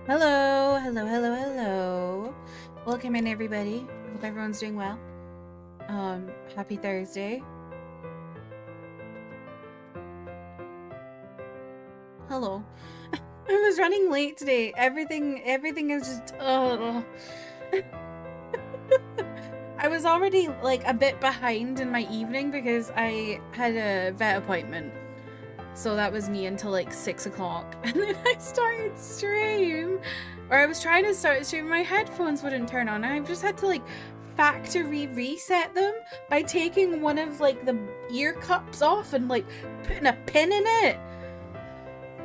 Hello, hello, hello, hello. Welcome in, everybody. Hope everyone's doing well. Happy Thursday. Hello. I was running late today. Everything is just I was already like a bit behind in my evening because I had a vet appointment. So that was me until like 6 o'clock. And then I started stream. Or I was trying to start stream. My headphones wouldn't turn on. I just had to like factory reset them by taking one of like the ear cups off and like putting a pin in it.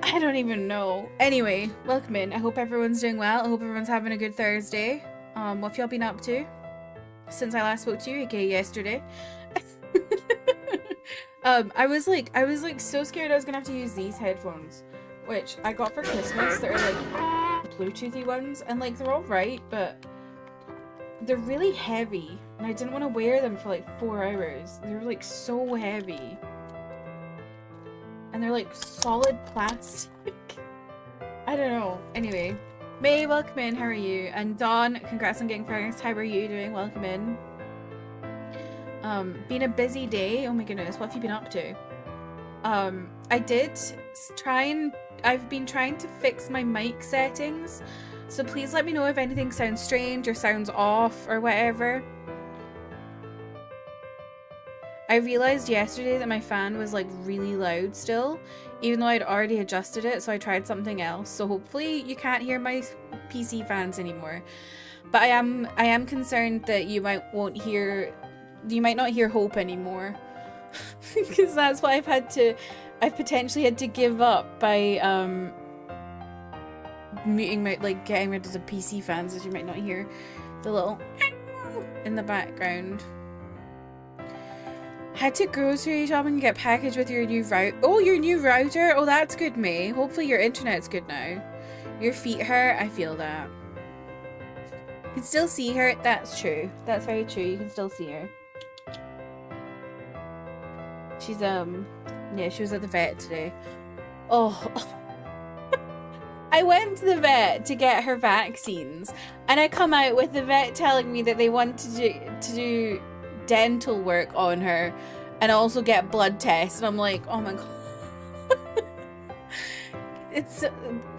I don't even know. Anyway, welcome in. I hope everyone's doing well. I hope everyone's having a good Thursday. What have y'all been up to since I last spoke to you, aka yesterday? I was like so scared I was gonna have to use these headphones, which I got for Christmas. They're like Bluetoothy ones, and like they're all right, but they're really heavy, and I didn't want to wear them for like 4 hours. They're like so heavy, and they're like solid plastic. I don't know. Anyway, May, welcome in. How are you? And Dawn, congrats on getting pregnant. How are you doing? Welcome in. Been a busy day. Oh my goodness, what have you been up to? I did I've been trying to fix my mic settings, so please let me know if anything sounds strange or sounds off or whatever. I realized yesterday that my fan was like really loud still, even though I'd already adjusted it, so I tried something else. So hopefully you can't hear my PC fans anymore. But I am concerned that you might not hear Hope anymore. Because that's what I've potentially had to give up by muting my, like, getting rid of the PC fans, as you might not hear the little in the background. Had to grocery shopping and get packaged with your new router. Oh, your new router? Oh, that's good, May. Hopefully your internet's good now. Your feet hurt? I feel that. You can still see her. That's true. That's very true. You can still see her. She's, yeah, she was at the vet today. Oh. I went to the vet to get her vaccines, and I come out with the vet telling me that they want to do dental work on her and also get blood tests, and I'm like, oh my god. It's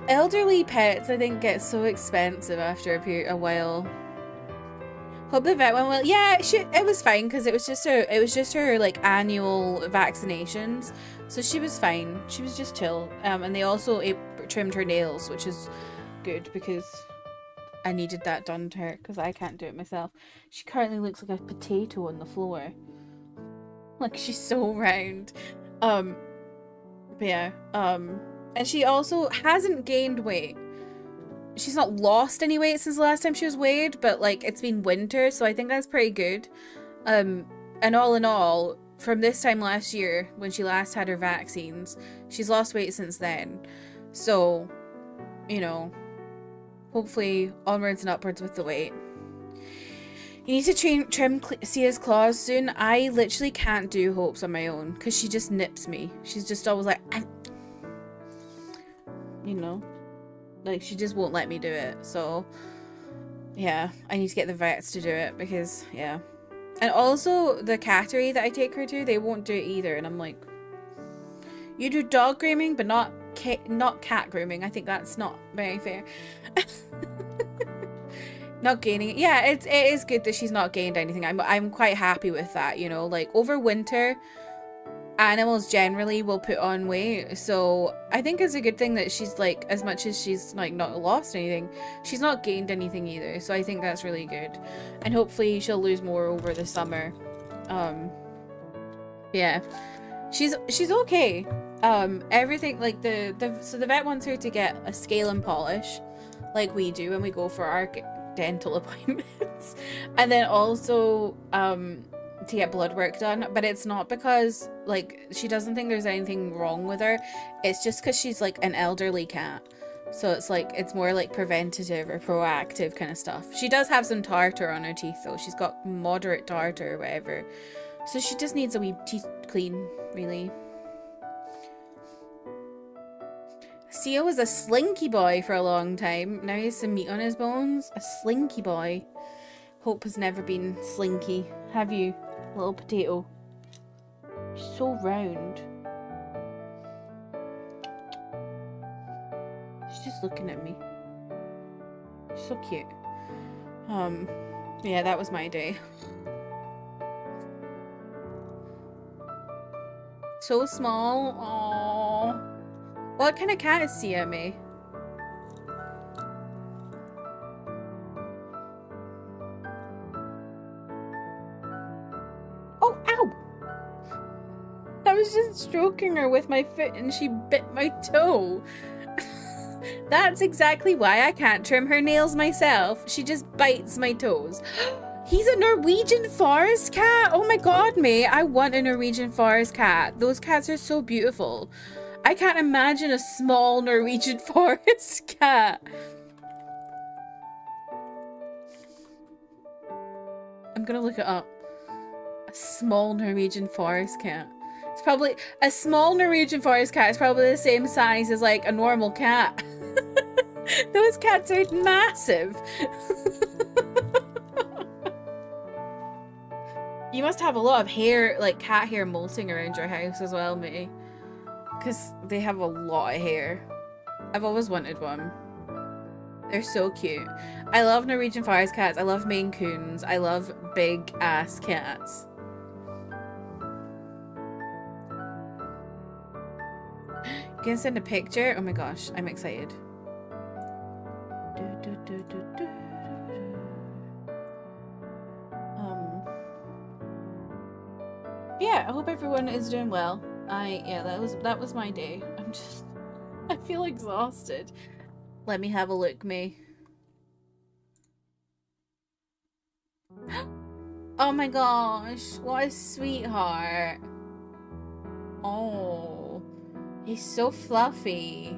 elderly pets, I think, get so expensive after a while. Hope the vet went well. Yeah, it was fine because it was just her like annual vaccinations, so she was fine. She was just chill. And they also trimmed her nails, which is good because I needed that done to her because I can't do it myself. She currently looks like a potato on the floor. Like, she's so round. But yeah. And she also hasn't gained weight. She's not lost any weight since the last time she was weighed, but like it's been winter, so I think that's pretty good. And all in all, from this time last year when she last had her vaccines, she's lost weight since then. So, you know, hopefully onwards and upwards with the weight. You need to trim Sia's claws soon. I literally can't do Hope's on my own because she just nips me. She's just always like, you know. Like, she just won't let me do it. So, yeah, I need to get the vets to do it because, yeah. And also, the cattery that I take her to, they won't do it either. And I'm like, you do dog grooming, but not cat grooming. I think that's not very fair. Not gaining. Yeah, it is good that she's not gained anything. I'm quite happy with that, you know. Like, over winter, animals generally will put on weight, so I think it's a good thing that she's like, as much as she's like not lost anything, she's not gained anything either, so I think that's really good, and hopefully she'll lose more over the summer. Yeah, she's okay. Everything, like so the vet wants her to get a scale and polish like we do when we go for our dental appointments, and then also to get blood work done, but it's not because like she doesn't think there's anything wrong with her. It's just because she's like an elderly cat, so it's like it's more like preventative or proactive kind of stuff. She does have some tartar on her teeth though. She's got moderate tartar or whatever, so she just needs a wee teeth clean, really. Sia was a slinky boy for a long time. Now he has some meat on his bones. A slinky boy. Hope has never been slinky. Have you, little potato? She's so round. She's just looking at me. She's so cute. Yeah, that was my day. So small. Aww. What kind of cat is Sia, May? Oh, ow! I was just stroking her with my foot and she bit my toe. That's exactly why I can't trim her nails myself. She just bites my toes. He's a Norwegian forest cat. Oh my god, May. I want a Norwegian forest cat. Those cats are so beautiful. I can't imagine a small Norwegian forest cat. I'm gonna look it up. A small Norwegian forest cat. It's probably a small Norwegian forest cat is probably the same size as like a normal cat. Those cats are massive. You must have a lot of hair, like cat hair molting around your house as well, May. Because they have a lot of hair. I've always wanted one. They're so cute. I love Norwegian forest cats. I love Maine Coons. I love big ass cats. You can send a picture? Oh my gosh, I'm excited. Yeah, I hope everyone is doing well. Yeah, that was my day. I feel exhausted. Let me have a look, May. Oh my gosh, what a sweetheart. Oh, he's so fluffy.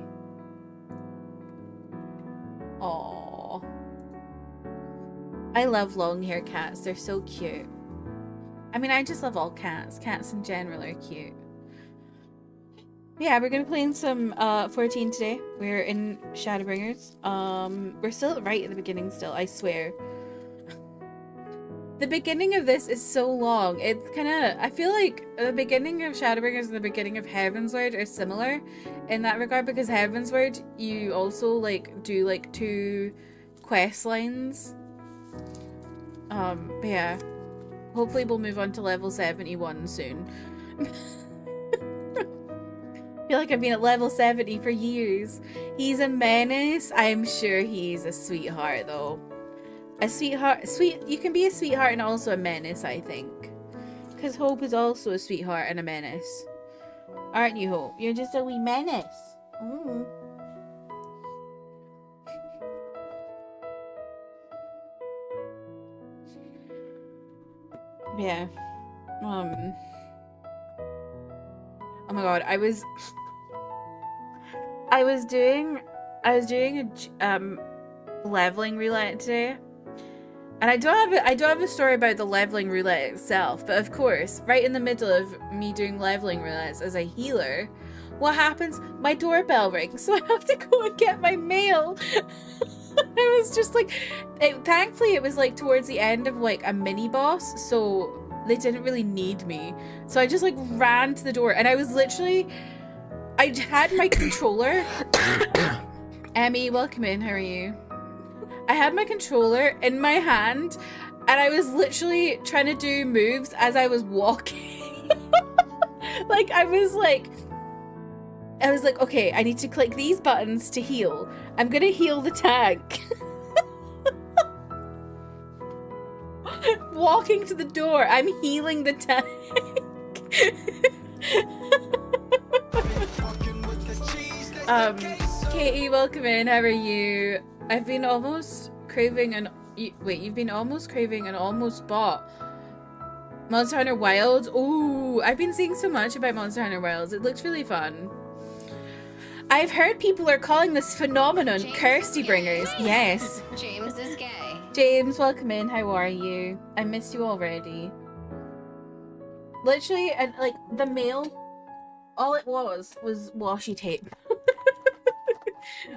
Oh, I love long hair cats. They're so cute. I mean, I just love all cats. Cats in general are cute. Yeah, we're gonna play in some 14 today. We're in Shadowbringers. We're still right at the beginning still, I swear. The beginning of this is so long. It's kinda, I feel like the beginning of Shadowbringers and the beginning of Heavensward are similar in that regard, because Heavensward, you also like do like 2 quest lines. But yeah. Hopefully we'll move on to level 71 soon. I feel like I've been at level 70 for years. He's a menace. I'm sure he's a sweetheart though. A sweetheart, you can be a sweetheart and also a menace, I think. Because Hope is also a sweetheart and a menace. Aren't you, Hope? You're just a wee menace. Mm. Yeah. Oh my god, I was doing a leveling roulette today. And I do have a story about the leveling roulette itself, but of course, right in the middle of me doing leveling roulettes as a healer, what happens? My doorbell rings, so I have to go and get my mail. I was just like, thankfully it was like towards the end of like a mini boss, so they didn't really need me. So I just like ran to the door, and I was literally, I had my controller. Emmy, welcome in, how are you? I had my controller in my hand, and I was literally trying to do moves as I was walking. Like, I was like, okay, I need to click these buttons to heal. I'm gonna heal the tank. Walking to the door, I'm healing the tank. Katie, welcome in, how are you? I've been almost craving an... Wait, you've been almost craving and almost bought Monster Hunter Wilds? Ooh, I've been seeing so much about Monster Hunter Wilds. It looks really fun. I've heard people are calling this phenomenon Kirstybringers. Yes. James is gay. James, welcome in. How are you? I missed you already. Literally, and like the mail, all it was washi tape.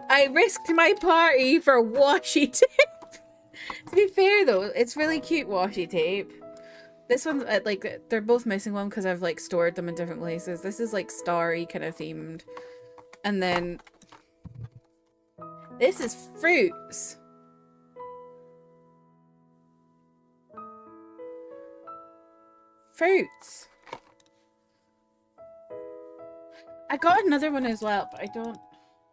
I risked my party for washi tape. To be fair though, it's really cute washi tape. This one's like, they're both missing one because I've like stored them in different places. This is like starry kind of themed. And then this is fruits. Fruits. I got another one as well, but I don't...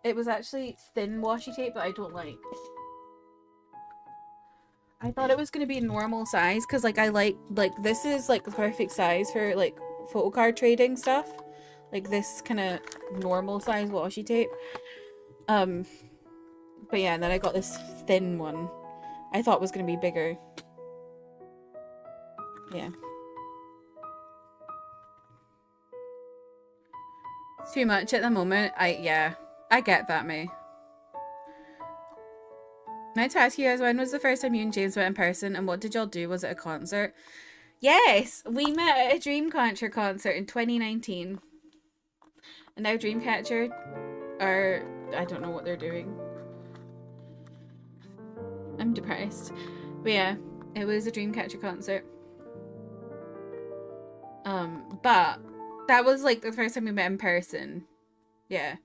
It was actually thin washi tape that I don't like. I thought it was going to be normal size because like I like this is like the perfect size for like photo card trading stuff. Like this kind of normal size washi tape. But yeah, and then I got this thin one. I thought was going to be bigger. Yeah. It's too much at the moment. Yeah, I get that, May. Can I to ask you guys, when was the first time you and James met in person and what did y'all do? Was it a concert? Yes, we met at a Dreamcatcher concert in 2019. And now Dreamcatcher are... I don't know what they're doing. I'm depressed. But yeah, it was a Dreamcatcher concert. But that was like the first time we met in person. Yeah.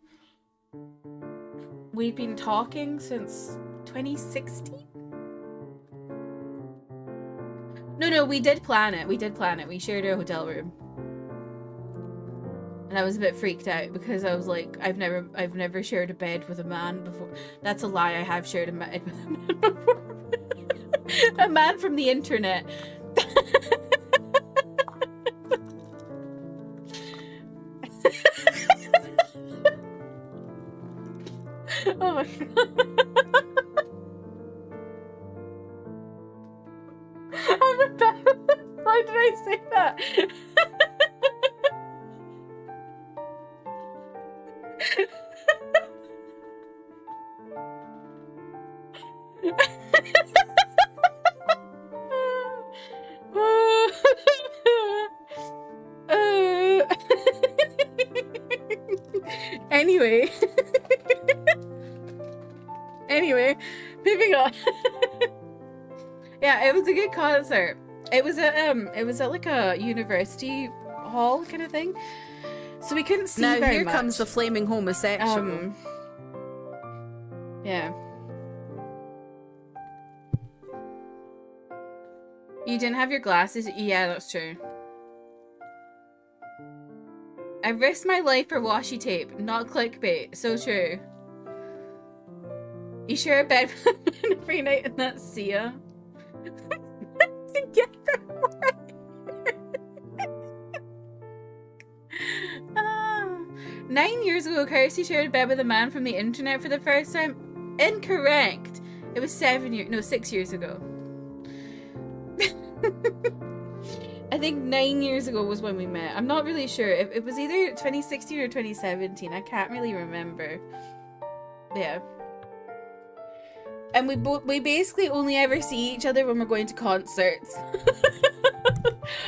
We've been talking since 2016? No, we did plan it. We shared a hotel room. And I was a bit freaked out because I was like, I've never shared a bed with a man before. That's a lie, I have shared a bed with a man before. A man from the internet. Oh my god. I'm embarrassed. Why did I say that? Anyway, moving on. Yeah, it was a good concert. It was at like a university hall kind of thing, so we couldn't see now very here much. Comes the flaming homosexual. Yeah. You didn't have your glasses? Yeah, that's true. I risked my life for washi tape, not clickbait. So true. You share a bed every night and that's Sia. Together. 9 years ago, Kirsty shared a bed with a man from the internet for the first time. Incorrect. It was 6 years ago. I think 9 years ago was when we met. I'm not really sure. It was either 2016 or 2017. I can't really remember. Yeah. And we basically only ever see each other when we're going to concerts.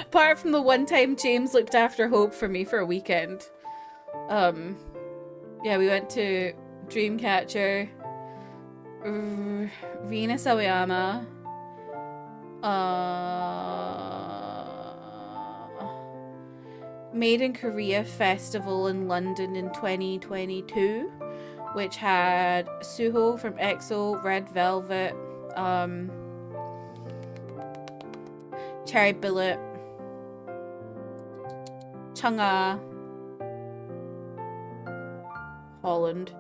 Apart from the one time James looked after Hope for me for a weekend. Yeah, we went to Dreamcatcher, Venus Aoyama, Made in Korea Festival in London in 2022, which had Suho from EXO, Red Velvet, Cherry Billet, Chungha, Holland.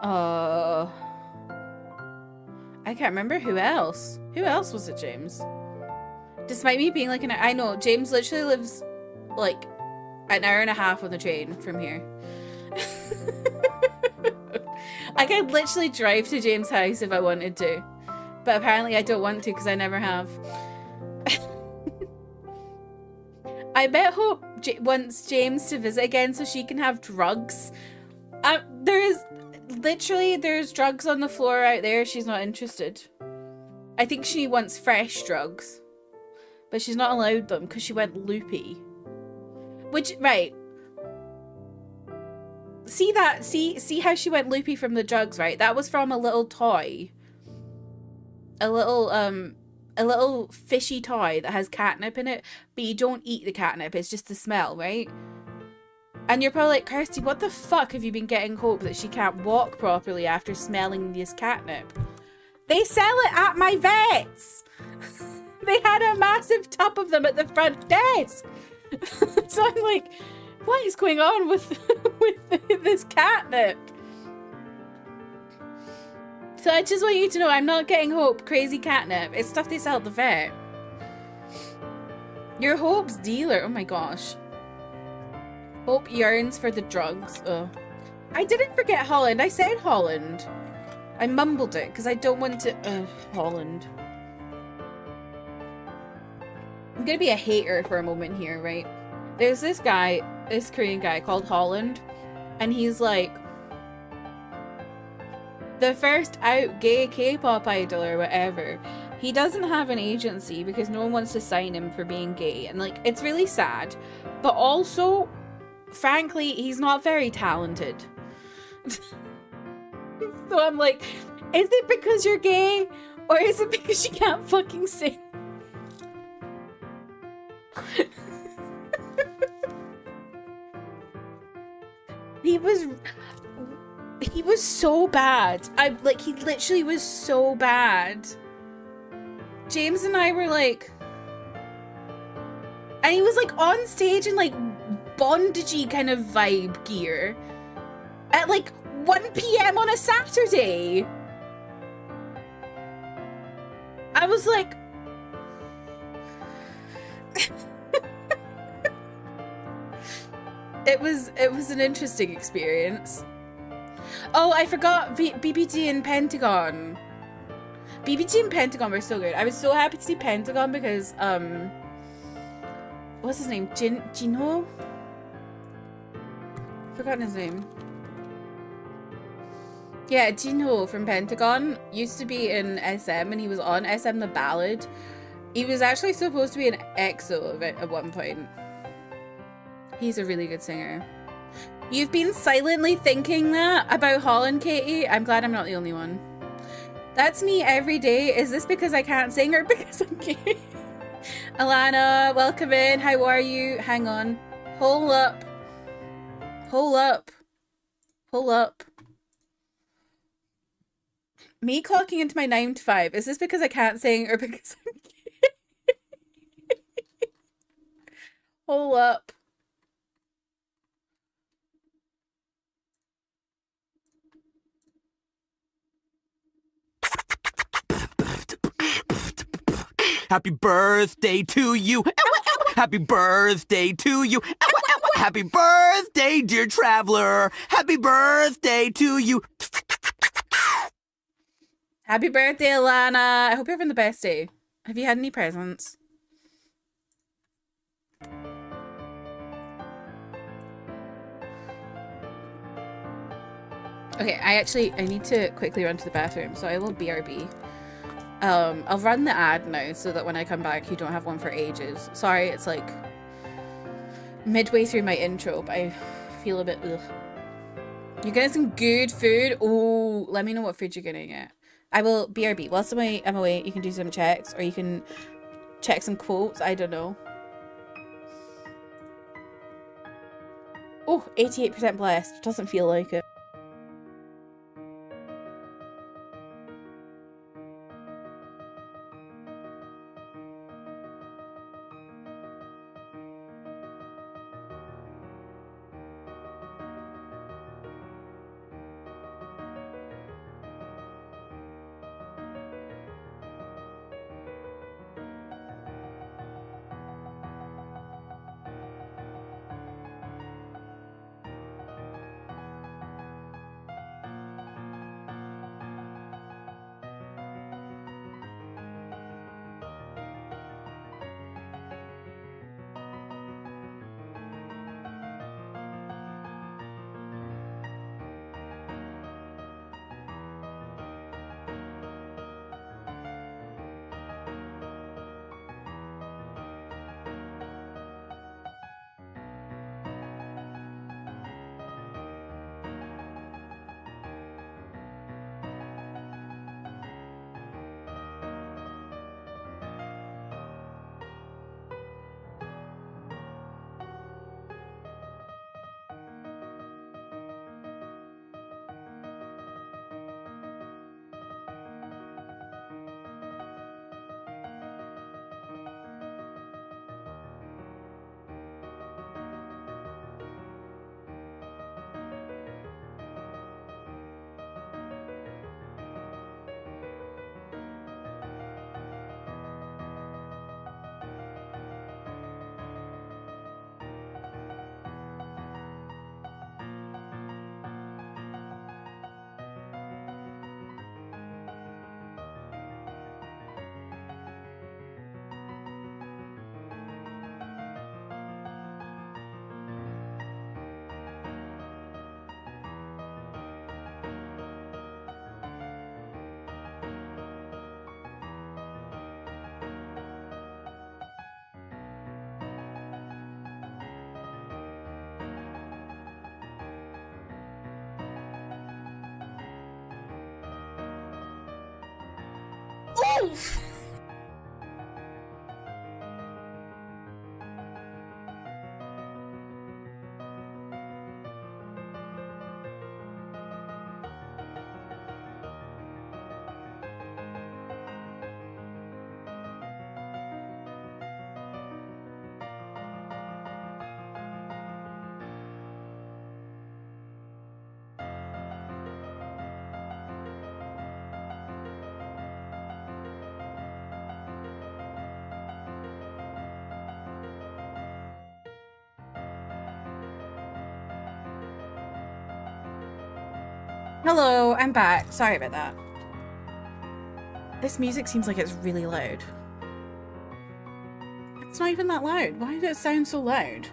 I can't remember who else. Who else was it, James? Despite me being like I know, James literally lives like an hour and a half on the train from here. I could literally drive to James' house if I wanted to. But apparently I don't want to because I never have. I bet Hope wants James to visit again so she can have drugs. There's drugs on the floor out there. She's not interested. I think she wants fresh drugs. But she's not allowed them because she went loopy. Which, right. see that, see how she went loopy from the drugs, right? That was from a little toy. A little fishy toy that has catnip in it, but you don't eat the catnip, it's just the smell, right? And you're probably like, Kirsty, what the fuck have you been getting hope that she can't walk properly after smelling this catnip? They sell it at my vet's! They had a massive tub of them at the front desk! So I'm like, what is going on with this catnip? So I just want you to know I'm not getting Hope crazy catnip. It's stuff they sell at the vet. You're Hope's dealer. Oh my gosh. Hope yearns for the drugs. Ugh. I didn't forget Holland. I said Holland. I mumbled it because I don't want to... Holland. I'm gonna be a hater for a moment here, right? There's this guy, this Korean guy called Holland, and he's like the first out gay K-pop idol or whatever. He doesn't have an agency because no one wants to sign him for being gay, and like it's really sad, but also frankly he's not very talented. So I'm like, is it because you're gay or is it because you can't fucking sing? He was so bad. He literally was so bad. James and I were like, and he was like on stage in like bondagey kind of vibe gear at like 1 PM on a Saturday. I was like, it was an interesting experience. Oh, I forgot BBG and Pentagon. BBG and Pentagon were so good. I was so happy to see Pentagon because what's his name? Jinho? Forgotten his name. Yeah, Jinho from Pentagon used to be in SM, and he was on SM The Ballad. He was actually supposed to be an EXO at one point. He's a really good singer. You've been silently thinking that about Holland, Katie? I'm glad I'm not the only one. That's me every day. Is this because I can't sing or because I'm gay? Alana, welcome in. How are you? Hang on. Hold up. Hold up. Hold up. Me clocking into my 9 to 5. Is this because I can't sing or because I'm gay? Hold up. Happy birthday to you. Happy birthday to you. Happy birthday, dear traveler. Happy birthday to you. Happy birthday, Alana. I hope you're having the best day. Have you had any presents? Okay, I need to quickly run to the bathroom, so I will BRB. I'll run the ad now so that when I come back you don't have one for ages. Sorry, it's like midway through my intro, but I feel a bit ugh. You're getting some good food? Oh, let me know what food you're gonna get. I will BRB. Whilst I'm away, you can do some checks or you can check some quotes. I don't know. Oh, 88% blessed. Doesn't feel like it. Oof. Hello, I'm back. Sorry about that. This music seems like it's really loud. It's not even that loud. Why did it sound so loud?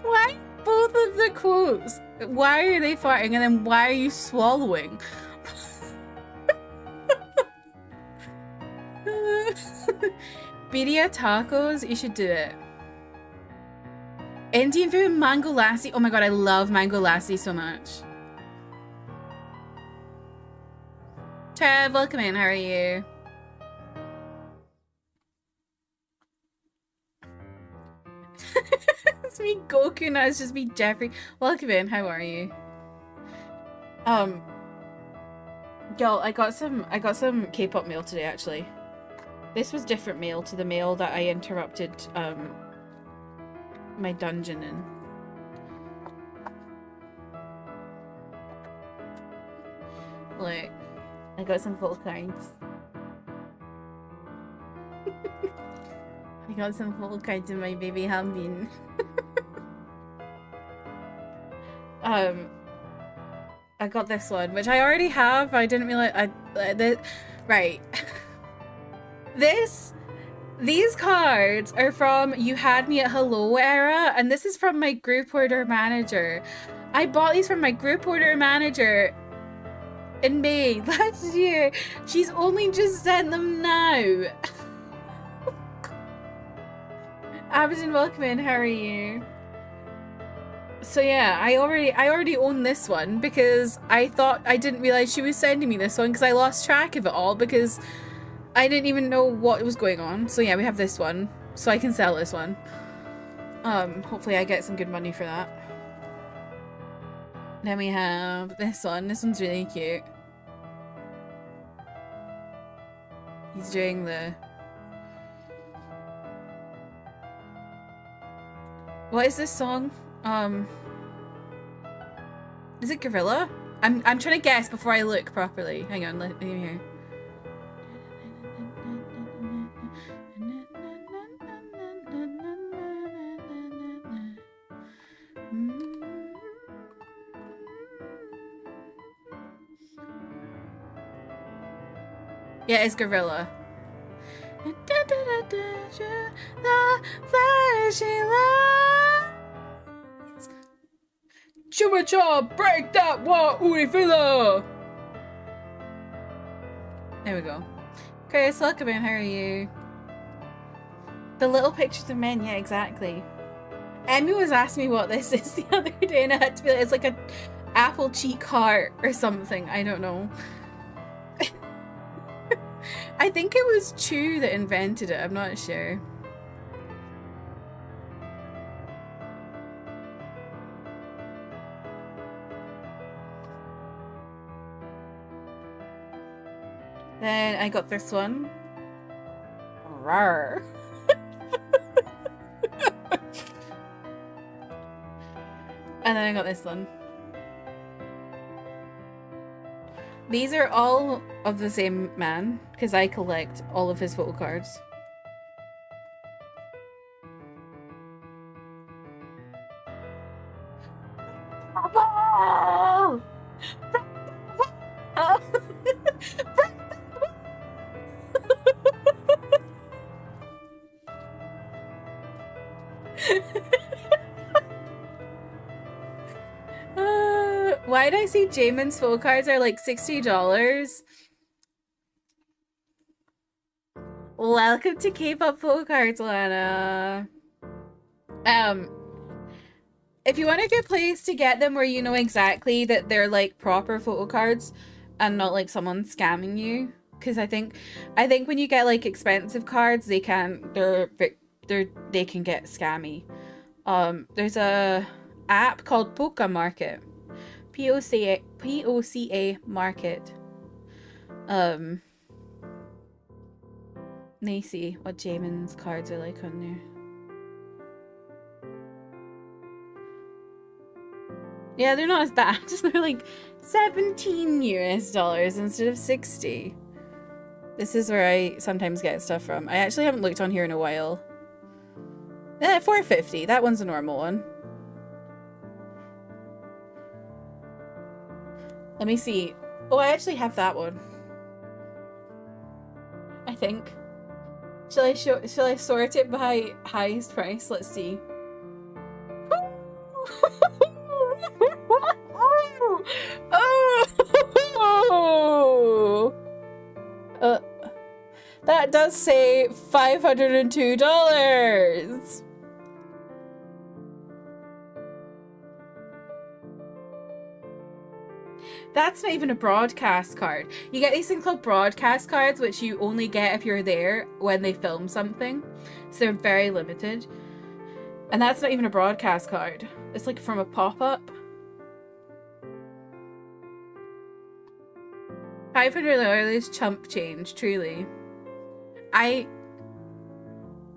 Why both of the quotes? Why are they farting and then why are you swallowing? Birria tacos, you should do it. Indian food, mango lassi. Oh my god, I love mango lassi so much. Trev, welcome in. How are you? It's me Goku now. It's just me Jeffrey. Welcome in. How are you? Y'all, I got some K-pop mail today actually. This was different mail to the mail that I interrupted my dungeon in. Look, I got some full cards. I got some full cards in my baby Hambin. I got this one, which I already have. I didn't realize right. These cards are from You Had Me at Hello era, and this is from my group order manager. I bought these from my group order manager in May last year. She's only just sent them now. Aberdeen, welcome in. How are you? So yeah, I already own this one because I didn't realize she was sending me this one because I lost track of it all because I didn't even know what was going on. So yeah, we have this one, so I can sell this one. Hopefully I get some good money for that. Then we have this one. This one's really cute. He's doing the... What is this song? Is it Gorilla? I'm trying to guess before I look properly. Hang on, let me hear. Yeah, it's Gorilla. The flashing lights. Chuba-cha, break that wall, Urifila! There we go. Chris, welcome in, how are you? The little pictures of men, yeah, exactly. Emmy was asking me what this is the other day and I had to be like, it's like a apple cheek heart or something, I don't know. I think it was Chu that invented it, I'm not sure. Then I got this one. Rawr. And then I got this one. These are all of the same man, because I collect all of his photo cards. Why did I see Jamin's photo cards are like $60? Welcome to K-pop photo cards, Lana. If you want a good place to get them where you know exactly that they're like proper photo cards and not like someone scamming you, because I think when you get like expensive cards, they can get scammy. There's a app called Poca Market, POCA Market. Let me see what Jamin's cards are like on there. Yeah, they're not as bad. They're like $17 instead of 60. This is where I sometimes get stuff from. I actually haven't looked on here in a while. $4.50. That one's a normal one. Let me see. Oh, I actually have that one. I think. Shall I sort it by highest price? Let's see. That does say $502. That's not even a broadcast card. You get these things called broadcast cards, which you only get if you're there when they film something. So they're very limited. And that's not even a broadcast card. It's like from a pop-up. $500 chump change, truly.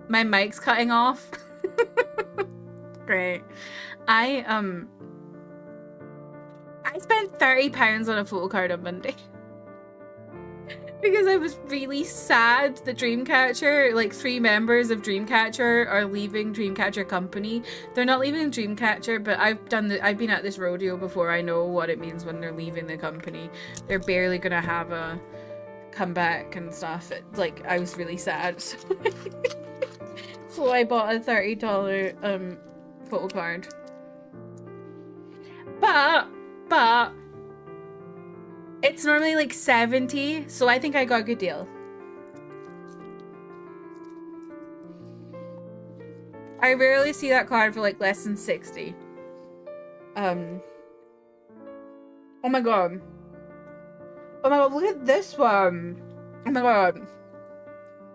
My mic's cutting off. Great. I spent £30 on a photo card on Monday. Because I was really sad that Dreamcatcher, like 3 members of Dreamcatcher are leaving Dreamcatcher Company. They're not leaving Dreamcatcher, but I've been at this rodeo before. I know what it means when they're leaving the company. They're barely gonna have a comeback and stuff. Like, I was really sad. So I bought a $30 photo card. But it's normally like $70, so I think I got a good deal. I rarely see that card for like less than $60. Oh my god. Oh my god, look at this one. Oh my god.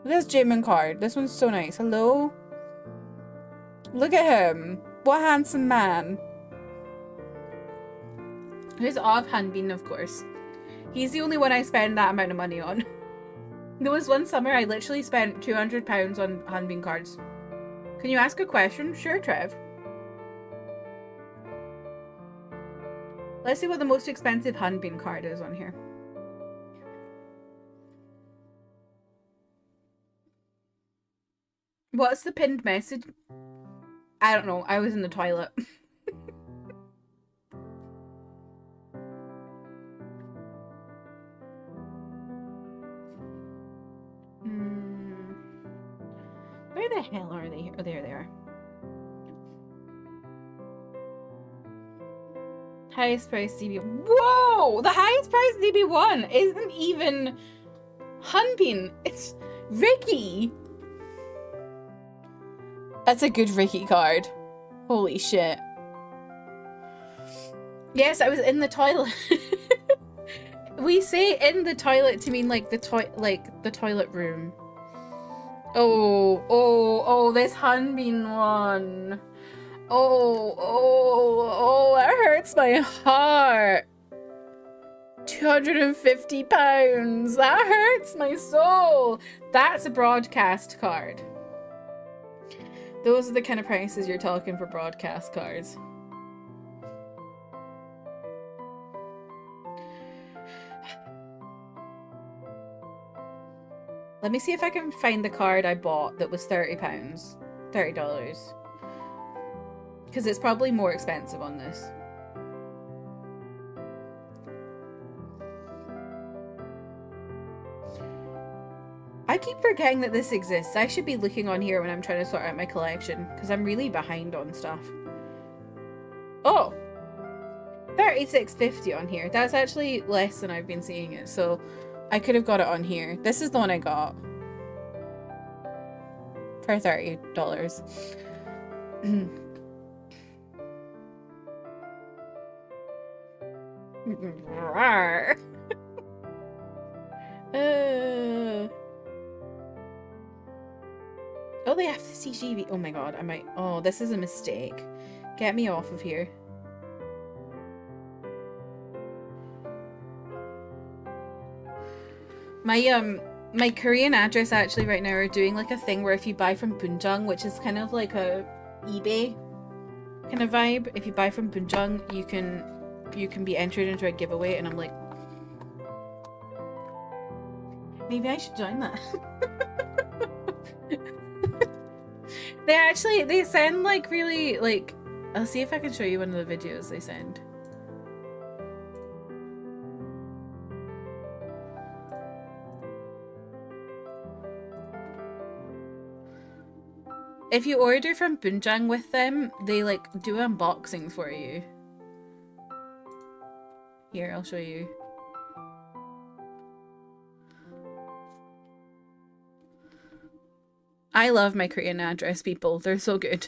Look at this Jamin card. This one's so nice. Hello? Look at him. What a handsome man. Here's Off Hanbin, of course. He's the only one I spend that amount of money on. There was one summer I literally spent £200 on Hanbin cards. Can you ask a question? Sure, Trev. Let's see what the most expensive Hanbin card is on here. What's the pinned message? I don't know. I was in the toilet. Where the hell are they? Oh, there they are. Highest price DB. Whoa! The highest price DB1 isn't even Hanbin. It's Ricky. That's a good Ricky card. Holy shit. Yes, I was in the toilet. We say in the toilet to mean like the toilet room. Oh, this Hanbin one. Oh, that hurts my heart. £250. That hurts my soul. That's a broadcast card. Those are the kind of prices you're talking for broadcast cards. Let me see if I can find the card I bought that was £30. $30. Because it's probably more expensive on this. I keep forgetting that this exists. I should be looking on here when I'm trying to sort out my collection. Because I'm really behind on stuff. Oh! $36.50 on here. That's actually less than I've been seeing it. So I could have got it on here. This is the one I got. For $30. Oh, they have the CGV. Oh my god, I might. Oh, this is a mistake. Get me off of here. My Korean address actually right now are doing like a thing where if you buy from Bunjang, which is kind of like a eBay kind of vibe, if you buy from Bunjang, you can be entered into a giveaway, and I'm like, maybe I should join that. They send like really like, I'll see if I can show you one of the videos they send. If you order from Bunjang with them, they like do unboxing for you. Here, I'll show you. I love my Korean address people. They're so good.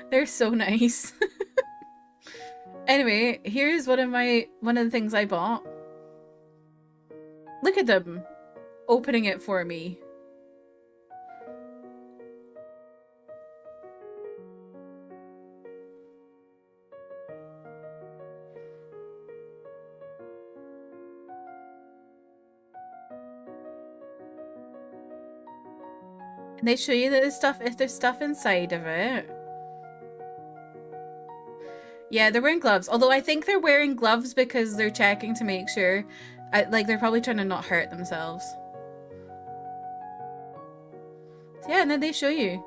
They're so nice. Anyway, here's one of the things I bought. Look at them opening it for me. And they show you that if there's stuff inside of it. Yeah, they're wearing gloves. Although I think they're wearing gloves because they're checking to make sure. Like, they're probably trying to not hurt themselves. So yeah, and then they show you.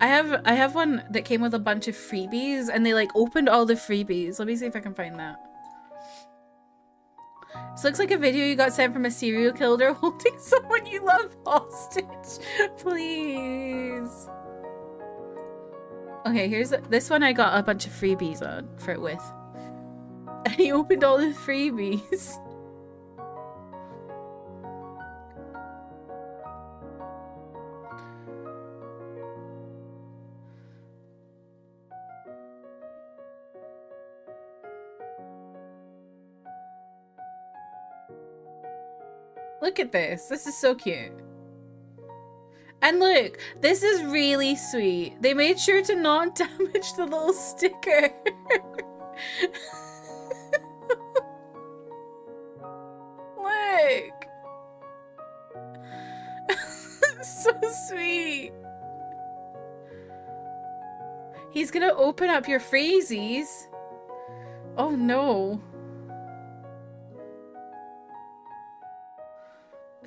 I have one that came with a bunch of freebies, and they like opened all the freebies. Let me see if I can find that. This looks like a video you got sent from a serial killer holding someone you love hostage. Please. Okay, here's this one I got a bunch of freebies on for it with. And he opened all the freebies. Look at this. This is so cute. And look, this is really sweet. They made sure to not damage the little sticker. Look. So sweet. He's gonna open up your freezies. Oh no.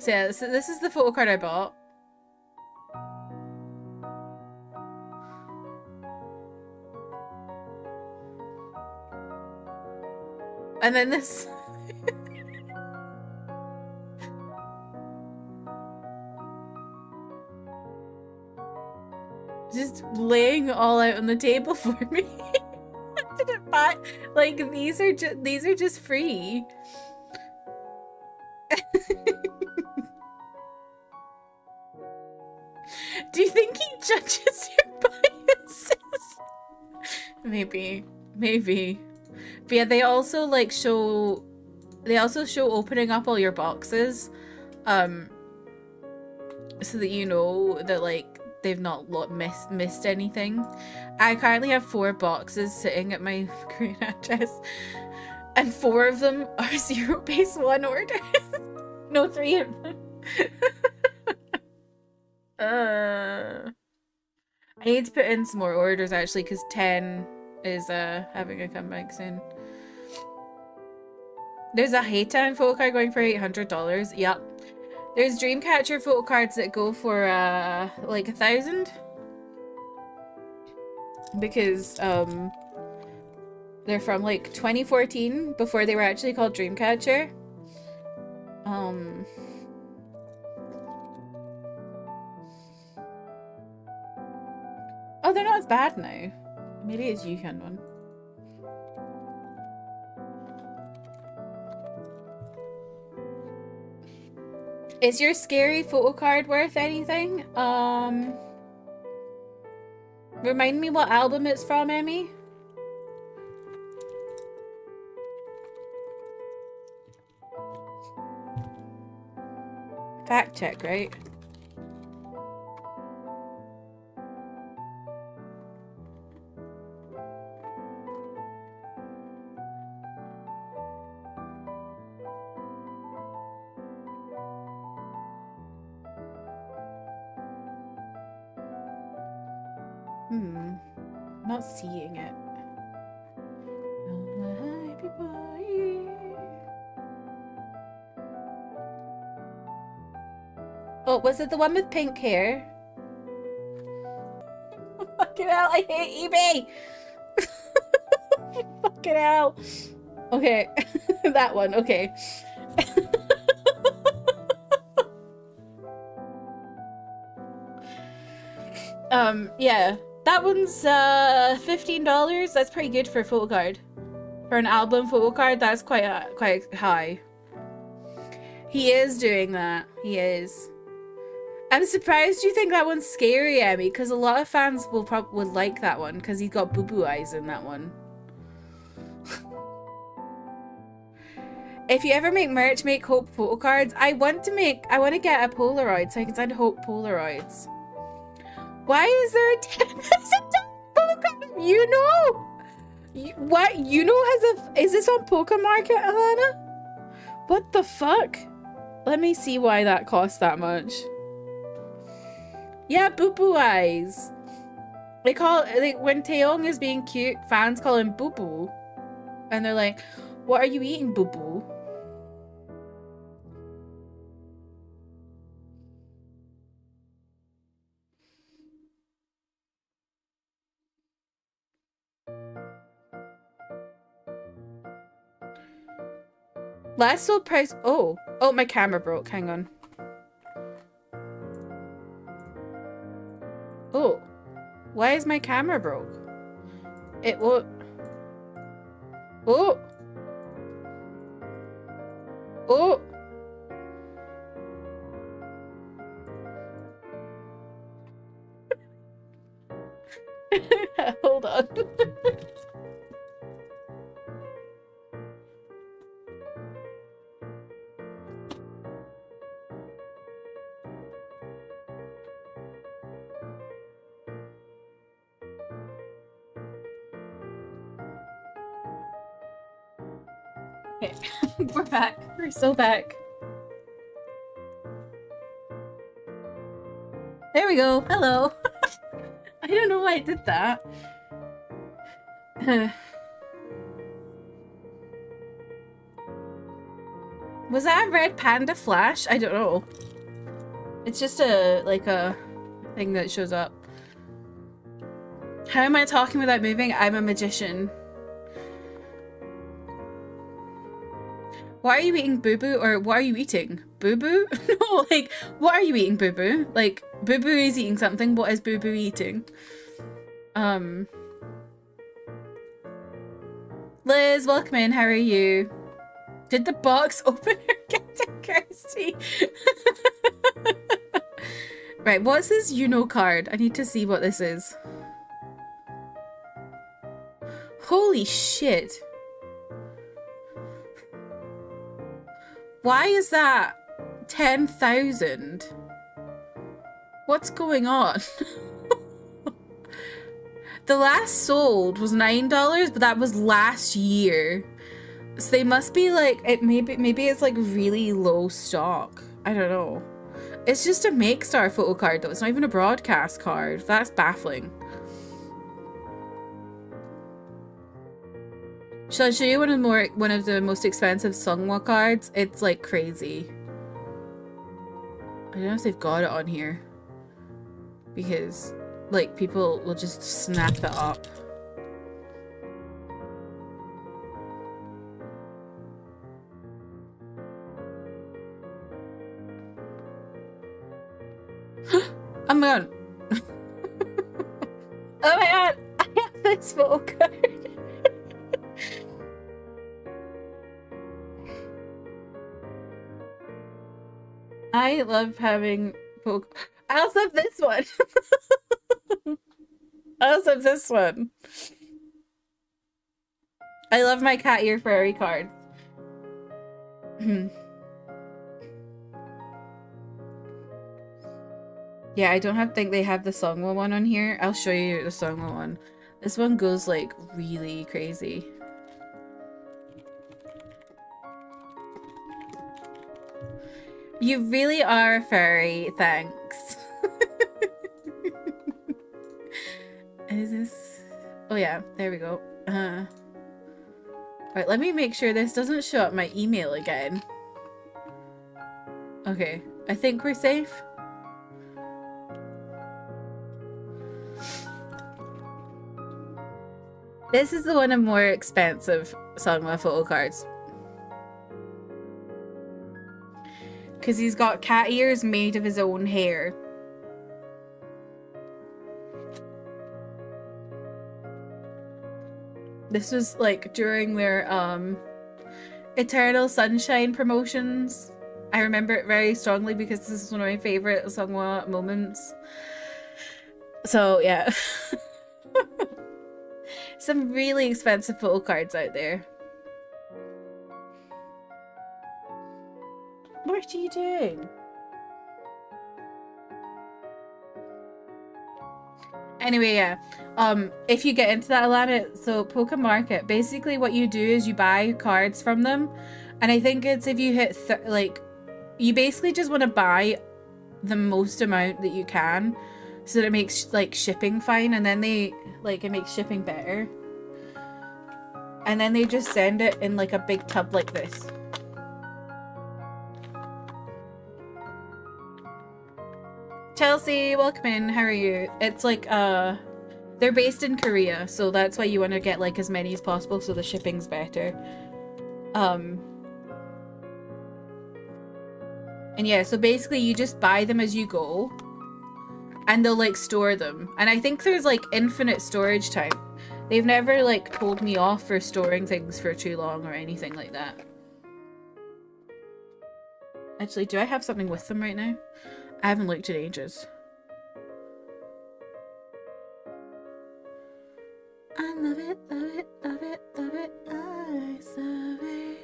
So yeah, this is the photo card I bought. And then this... just laying all out on the table for me. I didn't buy... Like, these are just free. Do you think he judges your biases? Maybe. But yeah, they also like show opening up all your boxes, so that you know that like they've not missed anything. I currently have 4 boxes sitting at my Korean address, and 4 of them are 0 base 1 orders. No, 3 of them. I need to put in some more orders actually, because 10 is having a comeback soon. There's a Heitan photo card going for $800. Yep. There's Dreamcatcher photo cards that go for like 1,000. Because they're from like 2014, before they were actually called Dreamcatcher. Oh, they're not as bad now. Maybe it's Yukon one. Is your scary photo card worth anything? Remind me what album it's from, Emmy? Fact check, right? Not seeing it. Oh, was it the one with pink hair? Fucking hell, I hate eBay! Fucking hell. Okay, that one, okay. Yeah. That one's $15. That's pretty good for a photo card. For an album photo card, that's quite high. He is doing that. He is. I'm surprised you think that one's scary, Emmy, because a lot of fans would like that one because he's got boo-boo eyes in that one. If you ever make merch, make Hope photo cards. I want to get a Polaroid so I can send Hope Polaroids. Why is there a $10,000 photo card of Yuno? What? Yuno has a... Is this on Poker Market, Alana? What the fuck? Let me see why that costs that much. Yeah, boo-boo eyes. They call... Like, when Taeyong is being cute, fans call him boo-boo. And they're like, what are you eating, boo-boo? Last sold price. Oh, my camera broke. Hang on. Oh, why is my camera broke? It won't. Oh. Oh. Hold on. Okay, we're back. We're so back. There we go. Hello. I don't know why I did that. Was that a red panda flash? I don't know. It's just a thing that shows up. How am I talking without moving? I'm a magician. Why are you eating boo-boo? Or what are you eating? Boo-boo? No, like, what are you eating, boo-boo? Like, boo-boo is eating something. What is boo-boo eating? Liz, welcome in. How are you? Did the box opener get a Kirsty? Right, what's this Yuno card? I need to see what this is. Holy shit. Why is that 10,000? What's going on? The last sold was $9, but that was last year. So they must be like, maybe it's like really low stock. I don't know. It's just a Make Star photo card though. It's not even a broadcast card. That's baffling. Shall I show you one of the most expensive Sungwa cards? It's like crazy. I don't know if they've got it on here. Because like people will just snap that up. Oh my god. Oh my god. I have this photo card. I love having photo. I also have this one. Also, this one. I love my cat ear fairy cards. Yeah, I don't think they have the Songwa one on here. I'll show you the Songwa one. This one goes like really crazy. You really are a fairy, thanks. Is this... Oh yeah, there we go. Alright, let me make sure this doesn't show up my email again. Okay, I think we're safe. This is the one of more expensive Songwa photo cards. Because he's got cat ears made of his own hair. This was like during their Eternal Sunshine promotions. I remember it very strongly because this is one of my favorite Songwa moments. So yeah. Some really expensive photo cards out there. What are you doing? Anyway, yeah. If you get into that, Alana, so Poke Market, basically what you do is you buy cards from them, and I think it's if you hit like, you basically just want to buy the most amount that you can, so that it makes like shipping fine, and then they like it makes shipping better, and then they just send it in like a big tub like this. Chelsea, welcome in. How are you? It's like they're based in Korea, so that's why you want to get like as many as possible so the shipping's better. And yeah, so basically you just buy them as you go and they'll like store them. And I think there's like infinite storage time. They've never like told me off for storing things for too long or anything like that. Actually, do I have something with them right now? I haven't looked in ages. I love it, love it, love it, love it, I love it.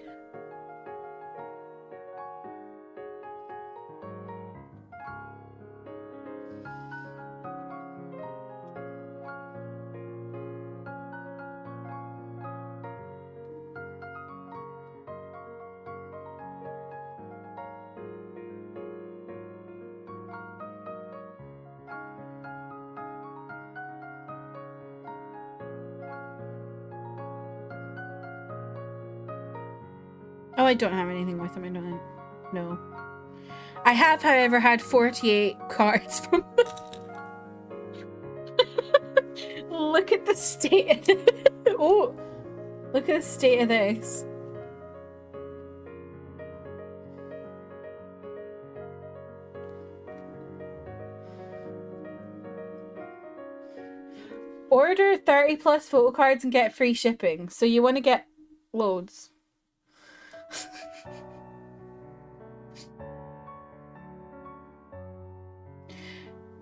Oh, I don't have anything with them, I don't. No. I have, however, had 48 cards from them. Look at the state of it. Oh, look at the state of this. Order 30 plus photo cards and get free shipping. So you want to get loads.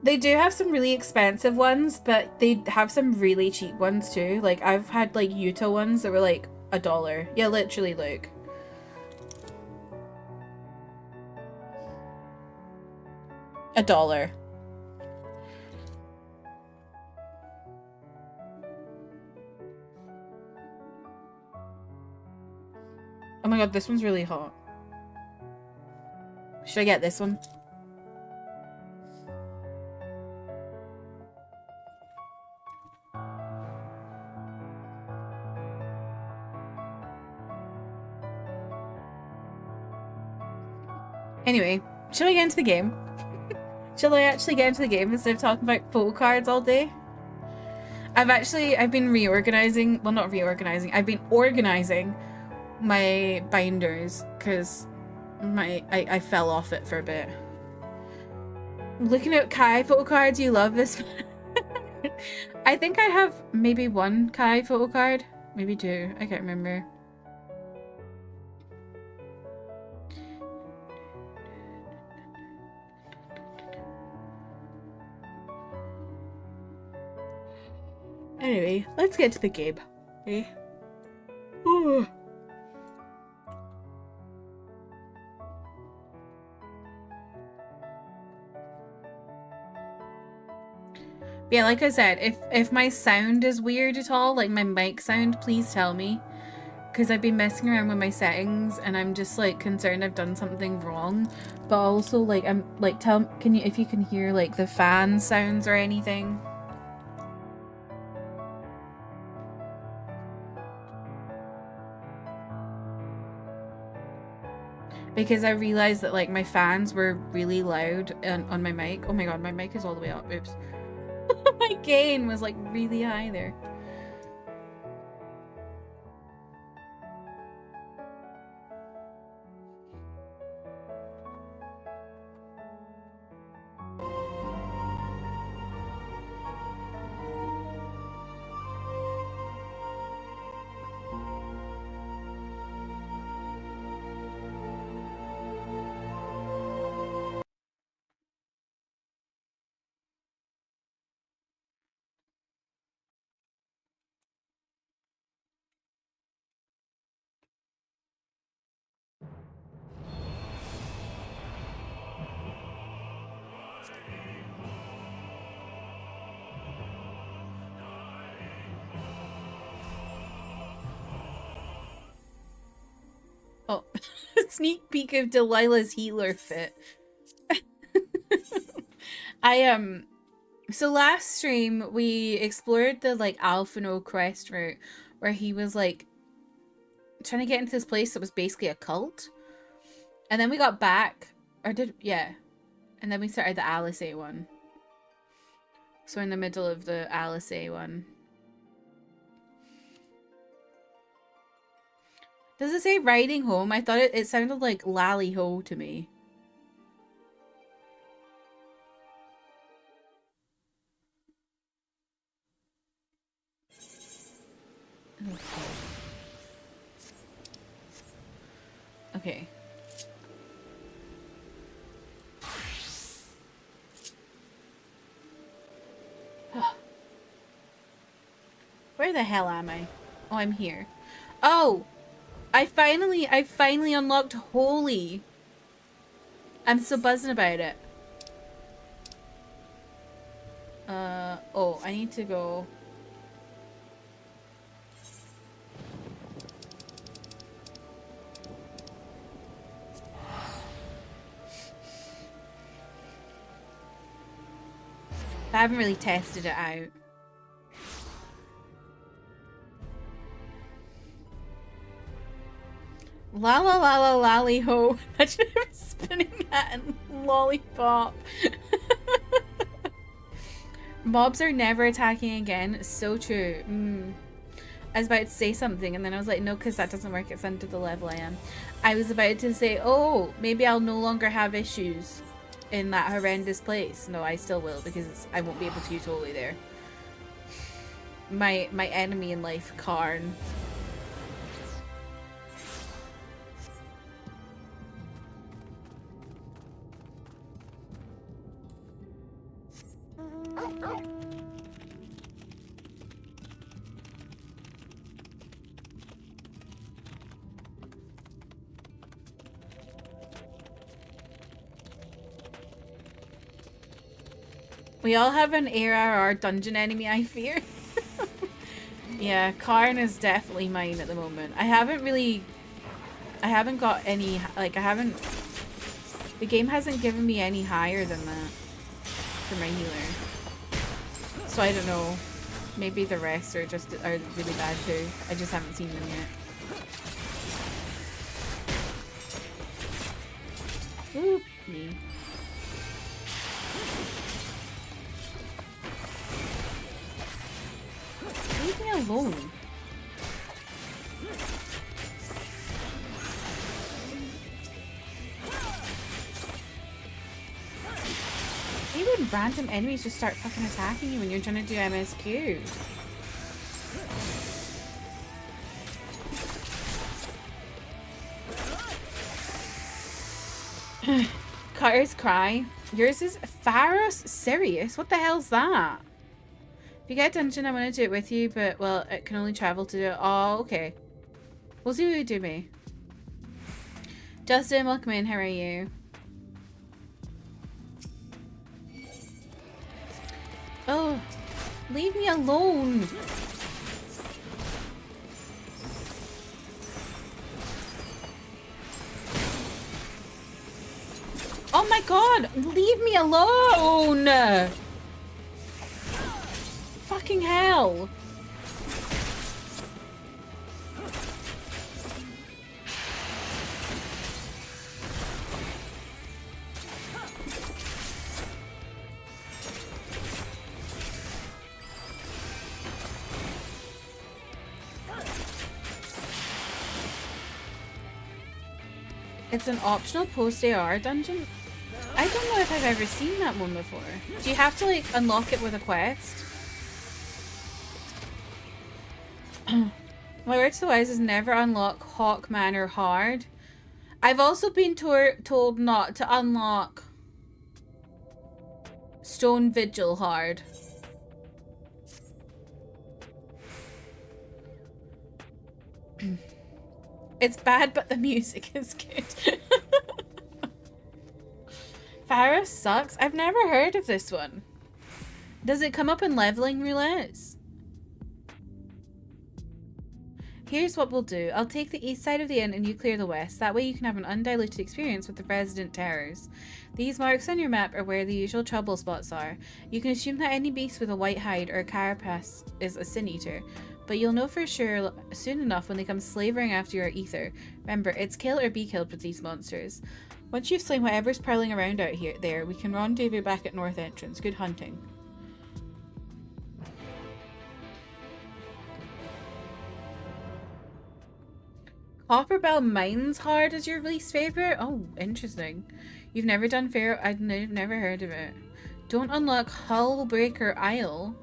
They do have some really expensive ones, but they have some really cheap ones too. Like I've had like Utah ones that were like $1. Yeah, literally, look. $1. Oh my god, this one's really hot. Should I get this one? Anyway, shall we get into the game? Shall I actually get into the game instead of talking about photo cards all day? I've been reorganizing, well not reorganizing, I've been organizing my binders because I fell off it for a bit. Looking at Kai photo cards, you love this. I think I have maybe one Kai photo card, maybe two, I can't remember. Anyway, let's get to the game. Okay. Ooh. Yeah, like I said, if my sound is weird at all, like my mic sound, please tell me. Because I've been messing around with my settings and I'm just like concerned I've done something wrong. But also like I'm like can you if you can hear like the fan sounds or anything? Because I realized that like my fans were really loud on my mic. Oh my god, my mic is all the way up. Oops. My gain was like really high there. Oh, sneak peek of Delilah's healer fit. So last stream we explored the like Alphino quest route where he was like trying to get into this place that was basically a cult. And then we got back, or yeah. And then we started the Alice A one. So we're in the middle of the Alice A one. Does it say riding home? I thought it sounded like lally ho to me. Okay. Where the hell am I? Oh, I'm here. Oh! I finally unlocked Holy. I'm so buzzing about it. Oh, I need to go. I haven't really tested it out. La la la la lolly ho. Imagine him spinning that and lollipop. Mobs are never attacking again. So true. I was about to say something and then I was like, no, because that doesn't work. It's under the level I am. I was about to say, oh, maybe I'll no longer have issues in that horrendous place. No, I still will because I won't be able to use Holy there. My enemy in life, Karn. We all have an ARR dungeon enemy I fear. Yeah, Karn is definitely mine at the moment. I haven't got any, like the game hasn't given me any higher than that for my healer. So I don't know. Maybe the rest are really bad too. I just haven't seen them yet. Oop, me. Leave me alone. Why would random enemies just start fucking attacking you when you're trying to do MSQ? Cutter's Cry. Yours is Pharos Sirius. What the hell's that? If you get a dungeon, I want to do it with you, but, well, it can only travel to do it. Oh, okay. We'll see what we do, me. Justin, welcome in. How are you? Oh, leave me alone. Oh my god, leave me alone. Fucking hell. It's an optional post-AR dungeon? I don't know if I've ever seen that one before. Do you have to, like, unlock it with a quest? My word to the wise is never unlock Hawk Manor hard. I've also been told not to unlock Stone Vigil hard. It's bad, but the music is good. Pharaoh sucks? I've never heard of this one. Does it come up in leveling roulettes? Here's what we'll do. I'll take the east side of the inn and you clear the west. That way you can have an undiluted experience with the resident terrors. These marks on your map are where the usual trouble spots are. You can assume that any beast with a white hide or a carapace is a sin eater, but you'll know for sure soon enough when they come slavering after your ether. Remember, it's kill or be killed with these monsters. Once you've slain whatever's prowling around out there, we can rendezvous back at North Entrance. Good hunting. Copperbell Mines hard is your least favorite? Oh, interesting. You've never done Pharaoh? I've never heard of it. Don't unlock Hullbreaker Isle.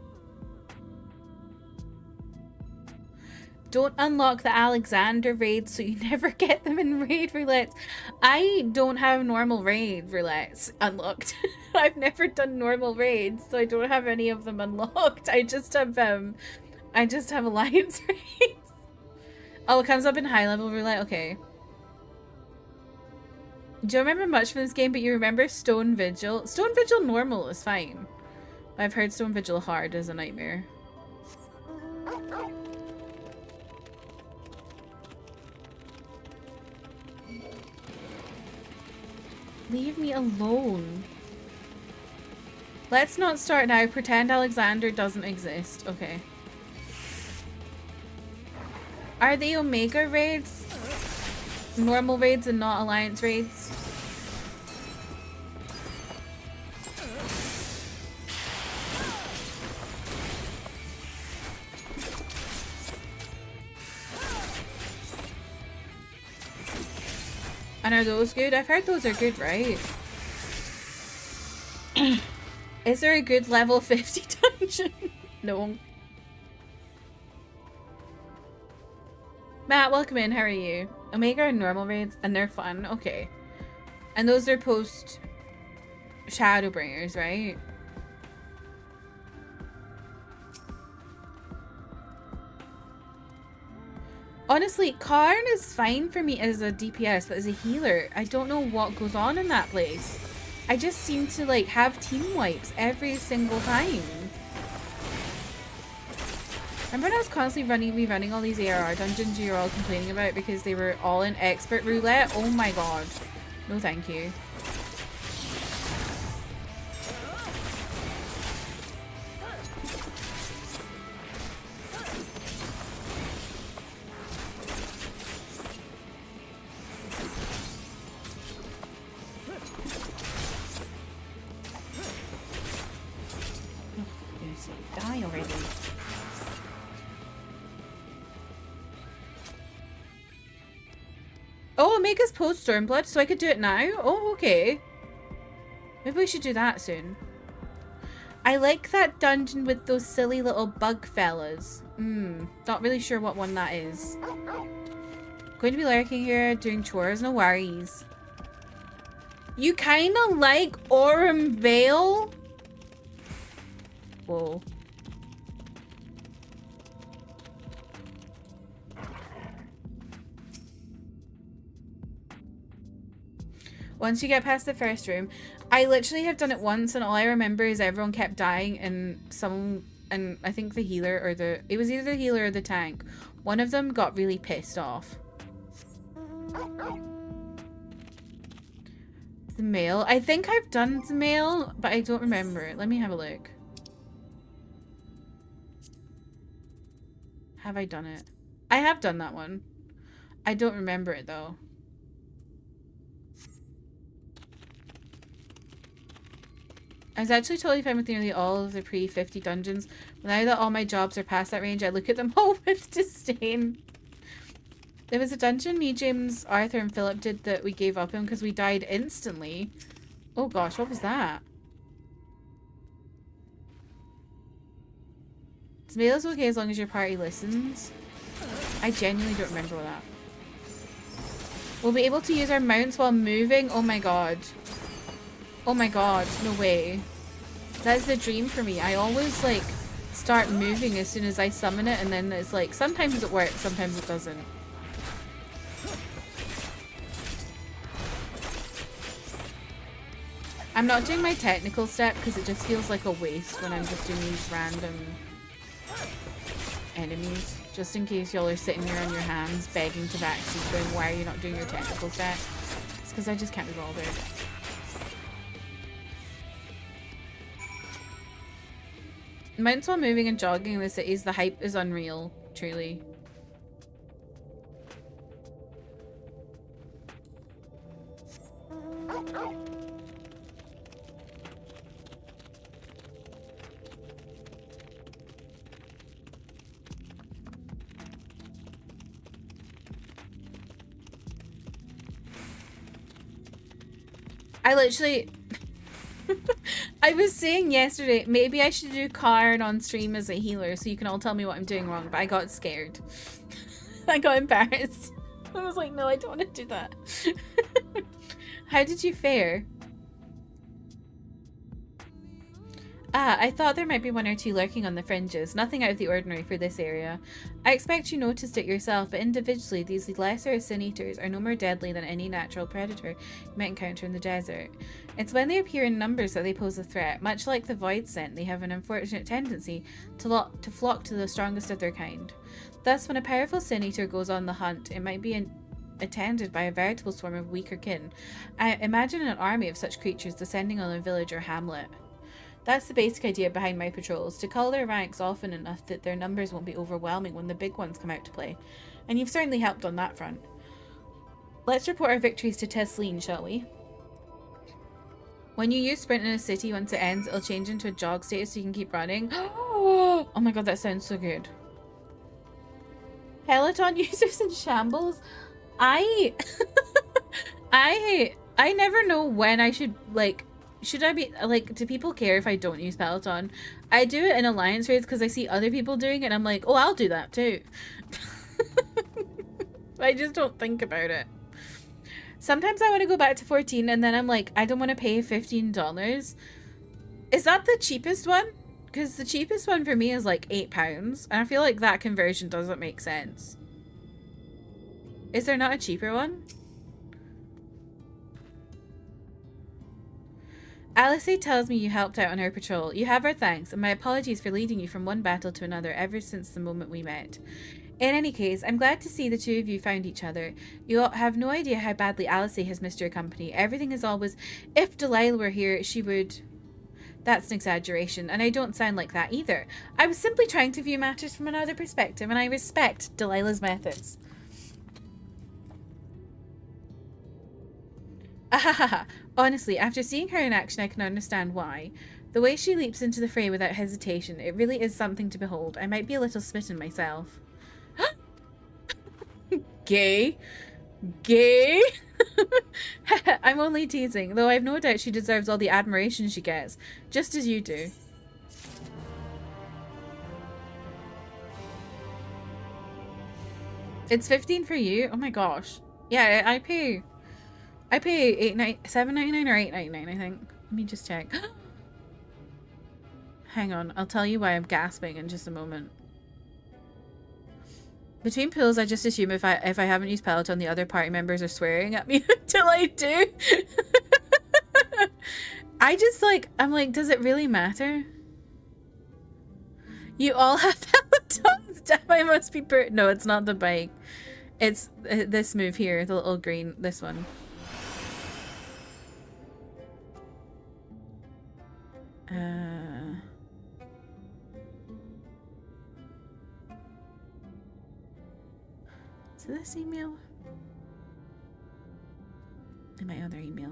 Don't unlock the Alexander raids so you never get them in raid roulettes. I don't have normal raid roulettes unlocked. I've never done normal raids, so I don't have any of them unlocked. I just have alliance raids. Oh, it comes up in high level roulette. Okay. Do you remember much from this game? But you remember Stone Vigil? Stone Vigil normal is fine. I've heard Stone Vigil hard is a nightmare. Leave me alone. Let's not start now. Pretend Alexander doesn't exist. Okay. Are they Omega raids? Normal raids and not Alliance raids? And are those good? I've heard those are good, right? Is there a good level 50 dungeon? No. Matt, welcome in. How are you? Omega are normal raids and they're fun. Okay. And those are post Shadowbringers, right? Honestly, Karn is fine for me as a DPS, but as a healer, I don't know what goes on in that place. I just seem to like have team wipes every single time. Remember when I was constantly rerunning all these ARR dungeons you were all complaining about because they were all in expert roulette? Oh my god. No thank you. Die already. Oh, Omega's post Stormblood, so I could do it now? Oh, okay. Maybe we should do that soon. I like that dungeon with those silly little bug fellas. Not really sure what one that is. Going to be lurking here, doing chores, no worries. You kind of like Aurum Vale? Whoa. Once you get past the first room, I literally have done it once, and all I remember is everyone kept dying, and I think the healer or it was either the healer or the tank. One of them got really pissed off. The mail. I think I've done the mail, but I don't remember. Let me have a look. Have I done it? I have done that one. I don't remember it though. I was actually totally fine with nearly all of the pre-50 dungeons. Now that all my jobs are past that range, I look at them all with disdain. There was a dungeon me, James, Arthur, and Philip did that we gave up on because we died instantly. Oh gosh, what was that? Mail is okay as long as your party listens. I genuinely don't remember that. We'll be able to use our mounts while moving. Oh my god. Oh my god, no way. That's the dream for me. I always like start moving as soon as I summon it, and then it's like sometimes it works, sometimes it doesn't. I'm not doing my technical step because it just feels like a waste when I'm just doing these random enemies. Just in case y'all are sitting there on your hands begging to vaccine, going, why are you not doing your technical step? It's because I just can't be bothered. Mounts while moving and jogging in the cities, the hype is unreal, truly. I literally... I was saying yesterday, maybe I should do Karn on stream as a healer so you can all tell me what I'm doing wrong, but I got scared. I got embarrassed. I was like, no, I don't want to do that. How did you fare? I thought there might be one or two lurking on the fringes. Nothing out of the ordinary for this area. I expect you noticed it yourself, but individually, these lesser sin eaters are no more deadly than any natural predator you might encounter in the desert. It's when they appear in numbers that they pose a threat. Much like the void scent, they have an unfortunate tendency to flock to the strongest of their kind. Thus, when a powerful sin eater goes on the hunt, it might be attended by a veritable swarm of weaker kin. I imagine an army of such creatures descending on a village or hamlet. That's the basic idea behind my patrols, to cull their ranks often enough that their numbers won't be overwhelming when the big ones come out to play. And you've certainly helped on that front. Let's report our victories to Tesleen, shall we? When you use sprint in a city, once it ends, it'll change into a jog status so you can keep running. Oh my god, that sounds so good. Peloton users in shambles? I never know when I should, like... Should I be, like, do people care if I don't use Peloton? I do it in alliance raids because I see other people doing it and I'm like, oh, I'll do that too. I just don't think about it. Sometimes I want to go back to 14 and then I'm like, I don't want to pay $15. Is that the cheapest one? Because the cheapest one for me is like £8 and I feel like that conversion doesn't make sense. Is there not a cheaper one? Alice tells me you helped out on her patrol. You have our thanks, and my apologies for leading you from one battle to another ever since the moment we met. In any case, I'm glad to see the two of you found each other. You all have no idea how badly Alice has missed your company. Everything is always, if Delilah were here, she would... That's an exaggeration, and I don't sound like that either. I was simply trying to view matters from another perspective, and I respect Delilah's methods. Ahahaha. Honestly, after seeing her in action, I can understand why. The way she leaps into the fray without hesitation, it really is something to behold. I might be a little smitten myself. Gay? Gay? I'm only teasing, though I've no doubt she deserves all the admiration she gets, just as you do. It's 15 for you? Oh my gosh. Yeah, I pay $7.99 or $8.99, I think. Let me just check. Hang on, I'll tell you why I'm gasping in just a moment. Between pools, I just assume if I haven't used Peloton, the other party members are swearing at me until I do. I just like, I'm like, does it really matter? You all have Pelotons? Damn, I must be no, it's not the bike. It's this move here, the little green, this one. Is it this email? And my other email.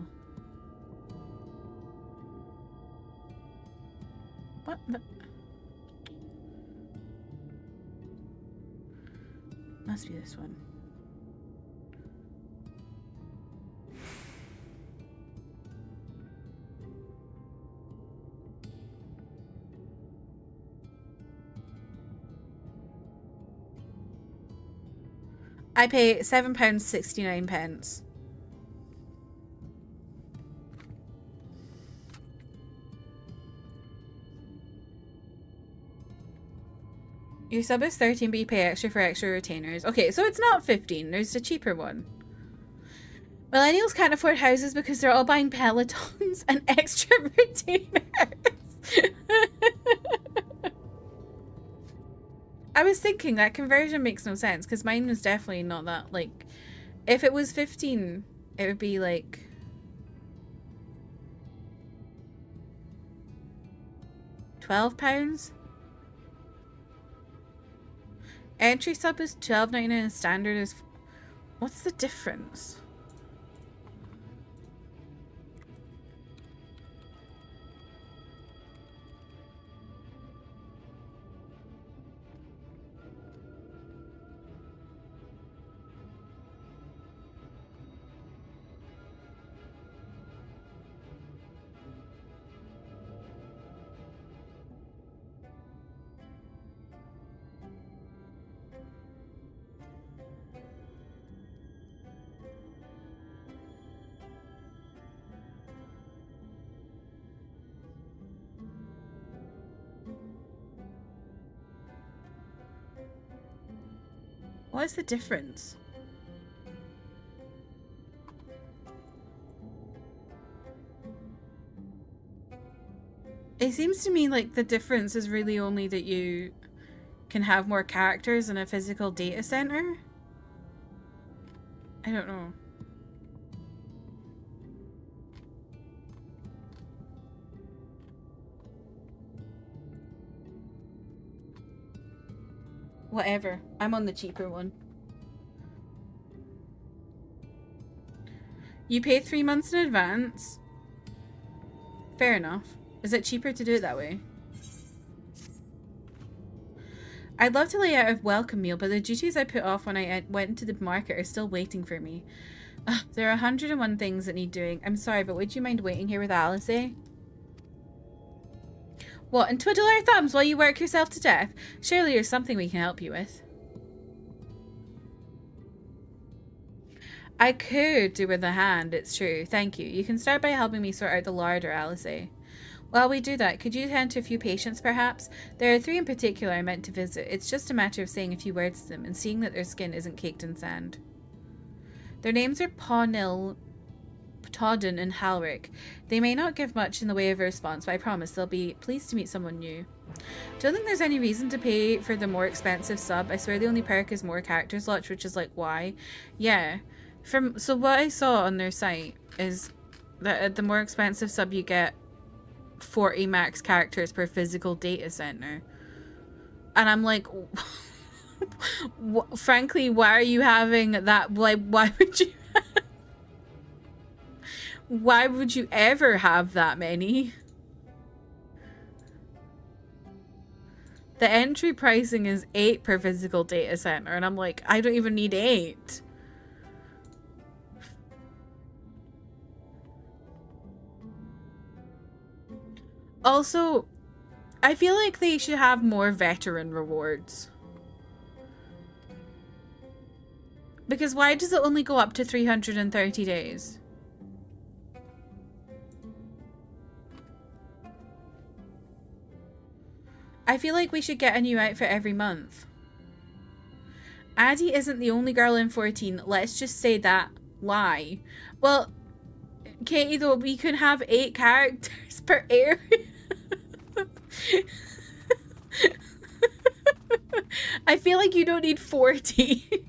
What? Must be this one. I pay £7.69. Your sub is 13, but you pay extra for extra retainers. Okay, so it's not 15. There's a cheaper one. Millennials can't afford houses because they're all buying Pelotons and extra retainers. I was thinking that conversion makes no sense because mine was definitely not that, like, if it was 15, it would be like £12. Entry sub is $12.99 and standard is... What's the difference? What is the difference? It seems to me like the difference is really only that you can have more characters in a physical data center. I don't know. Whatever. I'm on the cheaper one. You pay 3 months in advance. Fair enough. Is it cheaper to do it that way? I'd love to lay out a welcome meal, but the duties I put off when I went into the market are still waiting for me. Ugh, there are 101 things that need doing. I'm sorry, but would you mind waiting here with Alice, eh? What, and twiddle our thumbs while you work yourself to death? Surely there's something we can help you with. I could do with a hand, it's true. Thank you. You can start by helping me sort out the larder, Alice. While we do that, could you attend to a few patients, perhaps? There are 3 in particular I meant to visit. It's just a matter of saying a few words to them and seeing that their skin isn't caked in sand. Their names are Pawnil, Todden and Halric. They may not give much in the way of a response, but I promise they'll be pleased to meet someone new. Don't think there's any reason to pay for the more expensive sub. I swear the only perk is more characters launched, which is like, why? Yeah. So what I saw on their site is that at the more expensive sub you get 40 max characters per physical data center. And I'm like, frankly, why are you having that? Like, why would you... Why would you ever have that many? The entry pricing is 8 per physical data center, and I'm like, I don't even need 8. Also, I feel like they should have more veteran rewards. Because why does it only go up to 330 days? I feel like we should get a new outfit every month. Addie isn't the only girl in 14. Let's just say that. Lie. Well, Katie, though, we can have 8 characters per area. I feel like you don't need 40.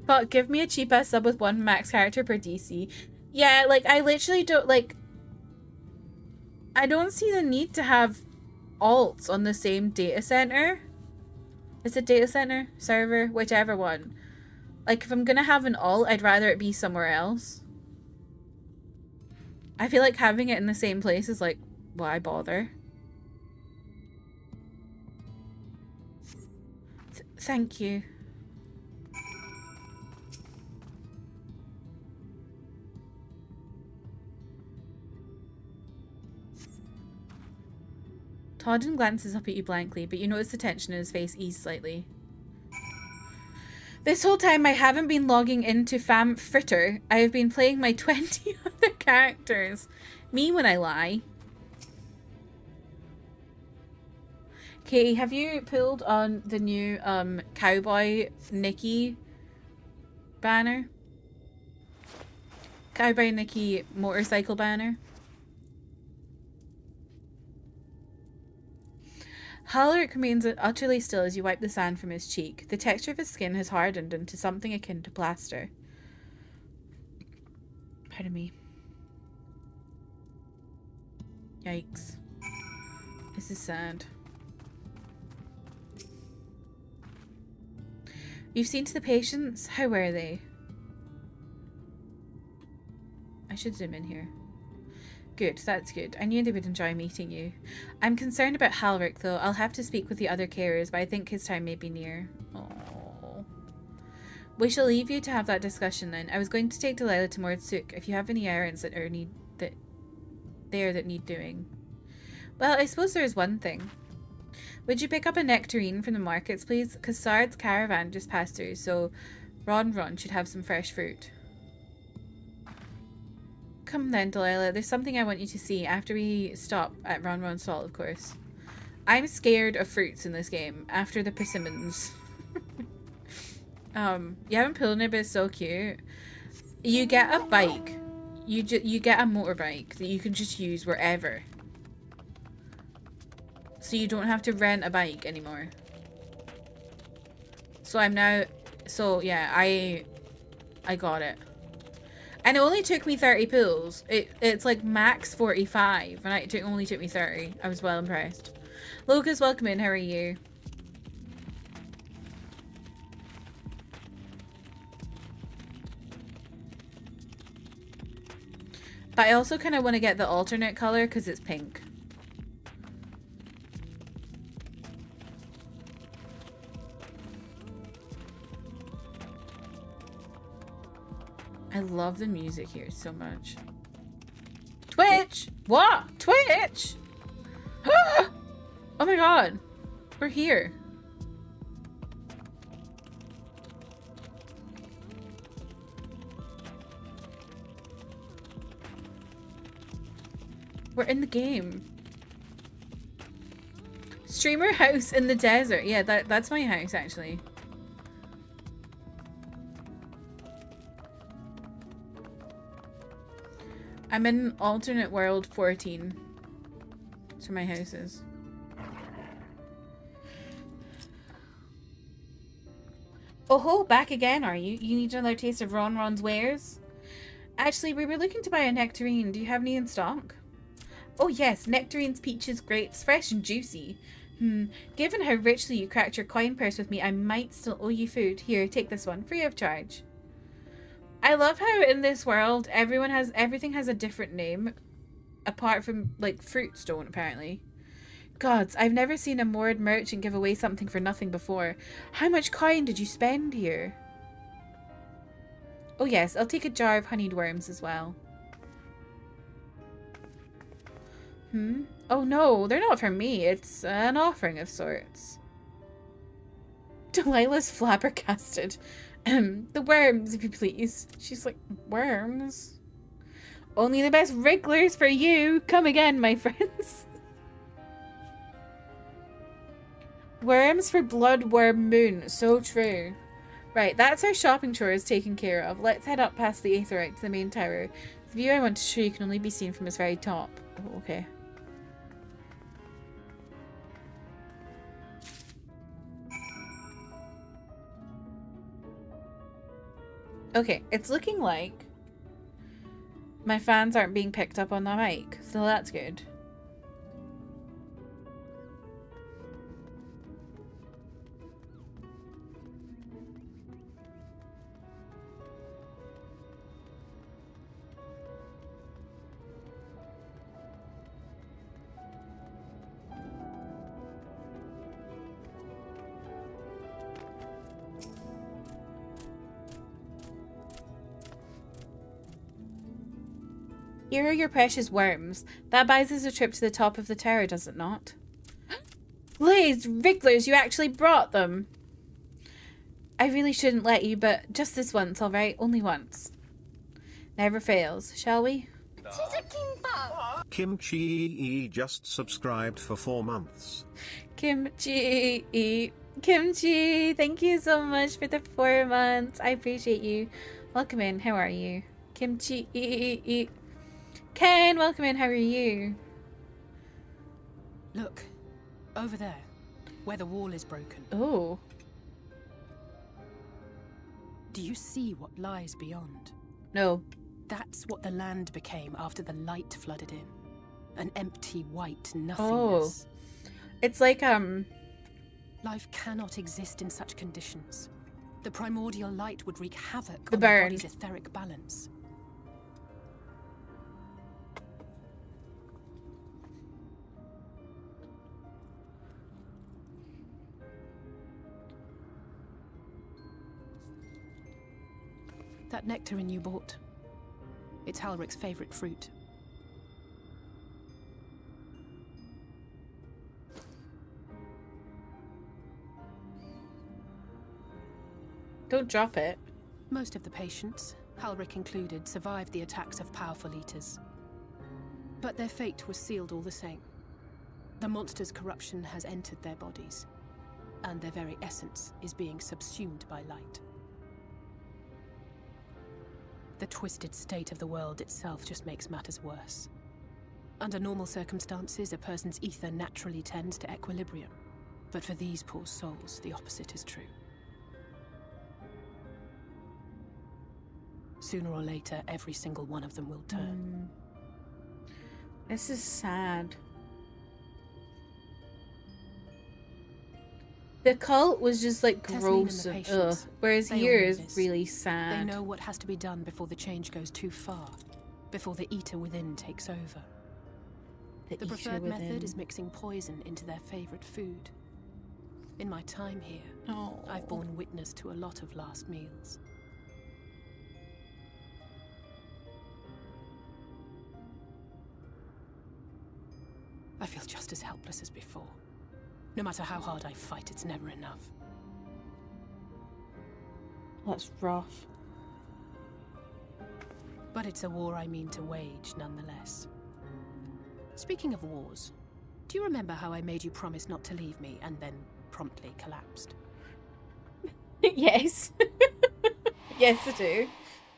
But give me a cheap ass sub with 1 max character per DC. Yeah, like, I literally don't, like... I don't see the need to have alts on the same data center. Is it data center? Server? Whichever one. Like, if I'm gonna have an alt, I'd rather it be somewhere else. I feel like having it in the same place is like, why bother? Thank you. Todden glances up at you blankly, but you notice the tension in his face ease slightly. This whole time I haven't been logging into Fam Fritter. I have been playing my 20 other characters. Me when I lie. Katie, have you pulled on the new Cowboy Nikki banner? Cowboy Nikki motorcycle banner? Halric remains utterly still as you wipe the sand from his cheek. The texture of his skin has hardened into something akin to plaster. Pardon me. Yikes. This is sad. You've seen to the patients? How were they? I should zoom in here. Good, that's good. I knew they would enjoy meeting you. I'm concerned about Halric, though. I'll have to speak with the other carers, but I think his time may be near. Oh. We shall leave you to have that discussion then. I was going to take Delilah to Mordsuk if you have any errands that need doing. Well, I suppose there is one thing. Would you pick up a nectarine from the markets, please? Because Sard's caravan just passed through, so Ron should have some fresh fruit. Come then, Delilah. There's something I want you to see after we stop at Ron's stall, of course. I'm scared of fruits in this game after the persimmons. You haven't pulled it, but it's so cute. You get a bike. You get a motorbike that you can just use wherever. So you don't have to rent a bike anymore. So I'm now... So, yeah, I got it. And it only took me 30 pulls. It's like max 45, and it only took me 30. I was well impressed. Lucas, welcome in. How are you? But I also kind of want to get the alternate color because it's pink. I love the music here so much. Twitch! What? Twitch! Oh my god. We're here. We're in the game. Streamer house in the desert. Yeah, that's my house actually. I'm in alternate world 14. That's where my house is. Oh ho, back again, are you? You need another taste of Ron's wares? Actually, we were looking to buy a nectarine. Do you have any in stock? Oh yes, nectarines, peaches, grapes, fresh and juicy. Given how richly you cracked your coin purse with me, I might still owe you food. Here, take this one, free of charge. I love how in this world everything has a different name, apart from like fruits don't apparently. Gods, I've never seen a moored merchant give away something for nothing before. How much coin did you spend here? Oh yes, I'll take a jar of honeyed worms as well. Oh no, they're not for me. It's an offering of sorts. Delilah's flabbergasted. The worms, if you please. She's like, worms? Only the best wrigglers for you. Come again, my friends. Worms for Bloodworm Moon. So true. Right, that's our shopping chores taken care of. Let's head up past the Aetherite to the main tower. The view I want to show you can only be seen from its very top. Oh, okay. Okay, it's looking like my fans aren't being picked up on the mic, so that's good. Here are your precious worms. That buys us a trip to the top of the tower, does it not? Glazed Wrigglers, you actually brought them! I really shouldn't let you, but just this once, alright? Only once. Never fails, shall we? Kimchi just subscribed for 4 months. Kimchi, thank you so much for the 4 months. I appreciate you. Welcome in, how are you? Kimchi, Ken, welcome in, how are you? Look, over there, where the wall is broken. Oh. Do you see what lies beyond? No. That's what the land became after the light flooded in. An empty white nothingness. Oh. It's like, Life cannot exist in such conditions. The primordial light would wreak havoc The on burn. the body's etheric balance. That nectarine you bought. It's Halric's favorite fruit. don't drop it. Most of the patients, Halric included, survived the attacks of powerful eaters. But their fate was sealed all the same. The monster's corruption has entered their bodies, and their very essence is being subsumed by light. The twisted state of the world itself just makes matters worse. Under normal circumstances, a person's ether naturally tends to equilibrium. But for these poor souls, the opposite is true. Sooner or later, every single one of them will turn. This is sad. The cult was just like gross and ugh. Whereas here is really sad. They know what has to be done before the change goes too far, before the eater within takes over. The preferred method is mixing poison into their favorite food. In my time here, I've borne witness to a lot of last meals. I feel just as helpless as before. No matter how hard I fight, it's never enough. That's rough. But it's a war I mean to wage, nonetheless. Speaking of wars, do you remember how I made you promise not to leave me and then promptly collapsed? Yes. Yes, I do.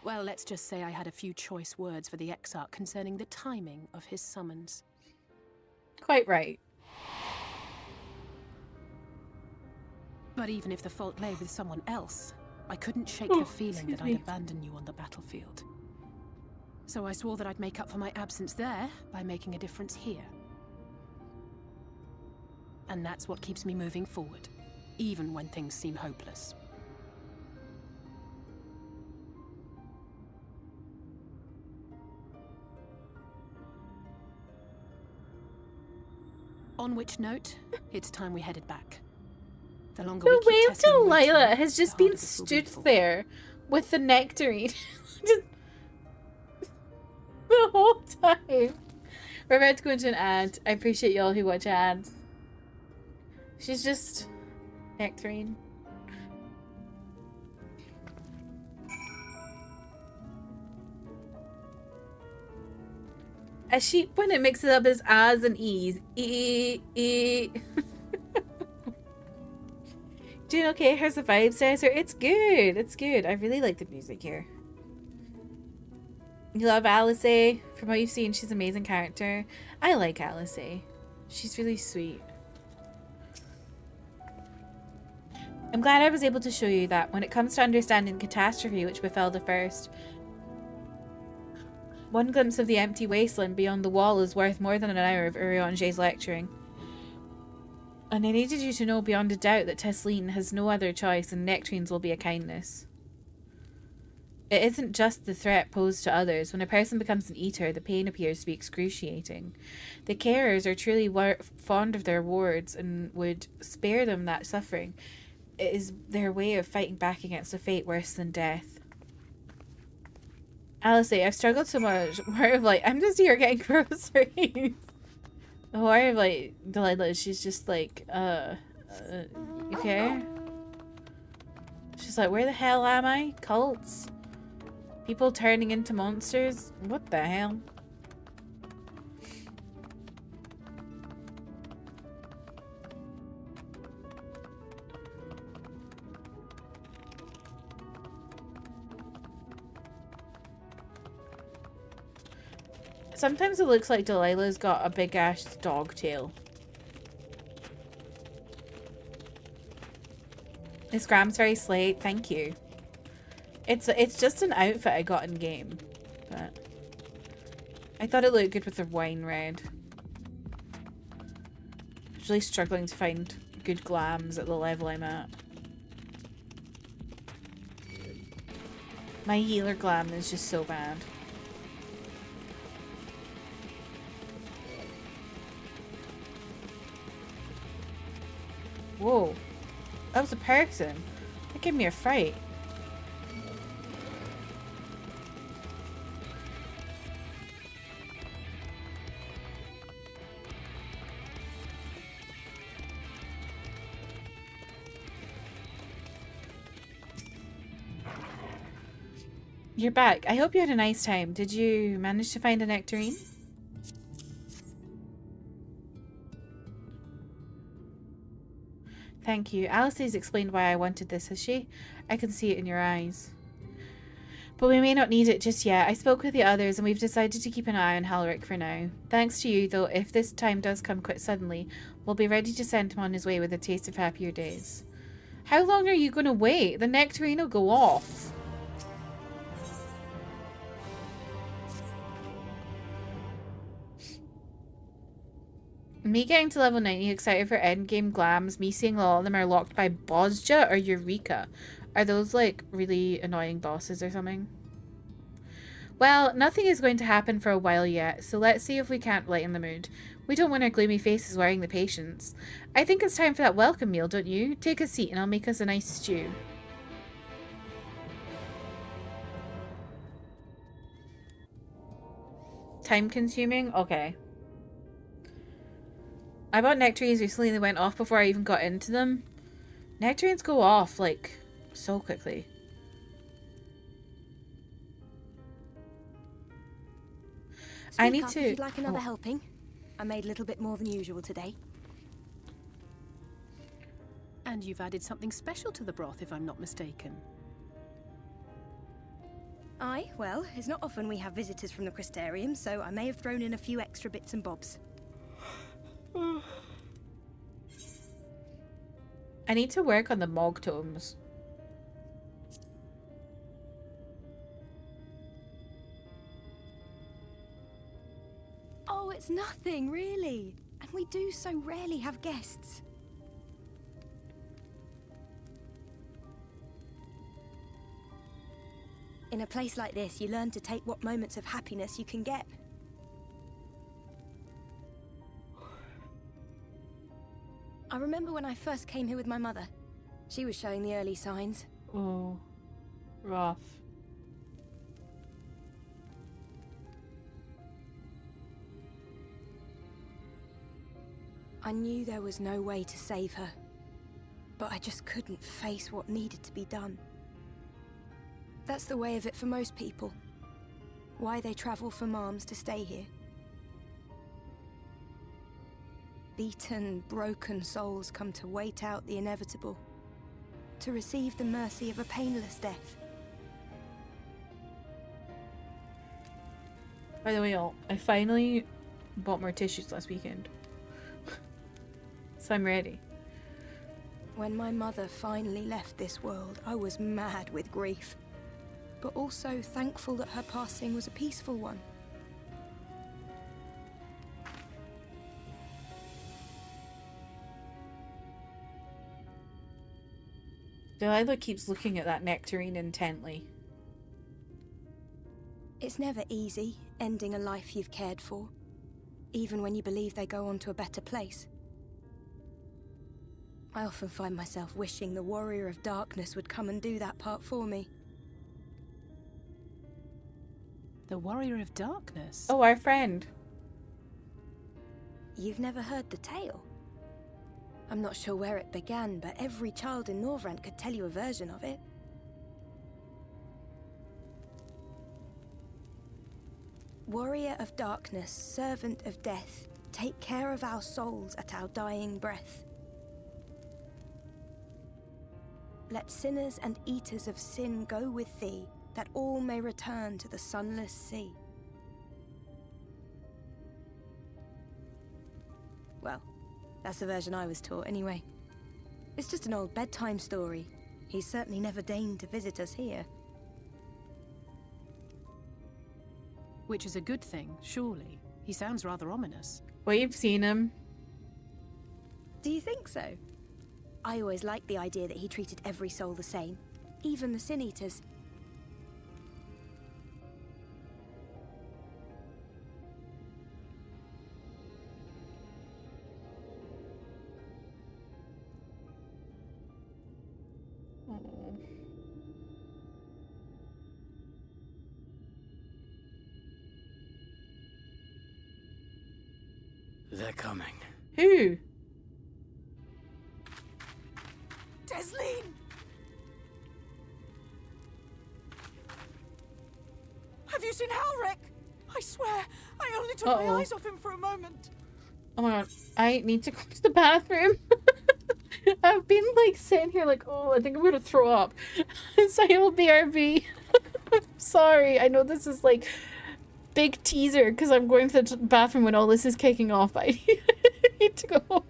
Well, let's just say I had a few choice words for the Exarch concerning the timing of his summons. Quite right. But even if the fault lay with someone else, I couldn't shake the feeling that I'd abandon you on the battlefield. So I swore that I'd make up for my absence there by making a difference here. And that's what keeps me moving forward, even when things seem hopeless. On which note, it's time we headed back. The longer we The keep way testing Delilah routine, has just the been harder this will be stood for. there with the nectarine just the whole time. We're about to go into an ad. I appreciate y'all who watch ads. She's just nectarine. A sheep when it mixes up its ahs and e's. Doing okay? How's the vibe, Cesar? It's good. It's good. I really like the music here. You love Alice? From what you've seen, she's an amazing character. I like Alice. She's really sweet. I'm glad I was able to show you that when it comes to understanding the catastrophe which befell the first, one glimpse of the empty wasteland beyond the wall is worth more than an hour of Urianger's lecturing. And I needed you to know beyond a doubt that Tesleen has no other choice and Nectarines will be a kindness. It isn't just the threat posed to others. When a person becomes an eater, the pain appears to be excruciating. The carers are truly fond of their wards and would spare them that suffering. It is their way of fighting back against a fate worse than death. Alice, I've struggled so much. More of like, I'm just here getting groceries. More of like, Delilah, she's just like, okay? She's like, where the hell am I? Cults? People turning into monsters? What the hell? Sometimes it looks like Delilah's got a big ass dog tail. Is Grams very slate? Thank you. It's just an outfit I got in game, but I thought it looked good with the wine red. I'm really struggling to find good glams at the level I'm at. My healer glam is just so bad. Whoa, that was a person. That gave me a fright. You're back. I hope you had a nice time. Did you manage to find a nectarine? Thank you. Alice has explained why I wanted this, has she? I can see it in your eyes. But we may not need it just yet. I spoke with the others and we've decided to keep an eye on Halric for now. Thanks to you, though, if this time does come quite suddenly, we'll be ready to send him on his way with a taste of happier days. How long are you going to wait? The nectarine will go off. Me getting to level 90, excited for endgame glams, me seeing all of them are locked by Bozja or Eureka. Are those like really annoying bosses or something? Well, nothing is going to happen for a while yet, so let's see if we can't lighten the mood. We don't want our gloomy faces worrying the patients. I think it's time for that welcome meal, don't you? Take a seat and I'll make us a nice stew. Time consuming? Okay. I bought nectarines recently and they went off before I even got into them. Nectarines go off, like, so quickly. I need to... If you'd like another helping. I made a little bit more than usual today. And you've added something special to the broth, if I'm not mistaken. Aye, well, it's not often we have visitors from the Crystarium, so I may have thrown in a few extra bits and bobs. I need to work on the Mog tomes. Oh, it's nothing, really. And we do so rarely have guests. In a place like this, you learn to take what moments of happiness you can get. I remember when I first came here with my mother. She was showing the early signs. Oh, rough. I knew there was no way to save her, but I just couldn't face what needed to be done. That's the way of it for most people. Why they travel from arms to stay here. Beaten, broken souls come to wait out the inevitable. to receive the mercy of a painless death. By the way, I finally bought more tissues last weekend. So I'm ready. When my mother finally left this world, I was mad with grief, but also thankful that her passing was a peaceful one. Delilah keeps looking at that nectarine intently. It's never easy, ending a life you've cared for, even when you believe they go on to a better place. I often find myself wishing the Warrior of Darkness would come and do that part for me. The Warrior of Darkness? Oh, our friend. You've never heard the tale? I'm not sure where it began, but every child in Norvrent could tell you a version of it. Warrior of Darkness, servant of death, take care of our souls at our dying breath. Let sinners and eaters of sin go with thee, that all may return to the sunless sea. Well, that's the version I was taught anyway. It's just an old bedtime story. He's certainly never deigned to visit us here. Which is a good thing, surely. He sounds rather ominous. We've seen him. Do you think so? I always liked the idea that he treated every soul the same, even the Sin Eaters. Oh. They're coming. Who? Desleen! Have you seen Halric? I swear, I only took my eyes off him for a moment. Oh my god, I need to go to the bathroom. I've been like sitting here like, oh, I think I'm gonna throw up. Silent BRB. I'm sorry, I know this is like big teaser because I'm going to the bathroom when all this is kicking off, but I need to go.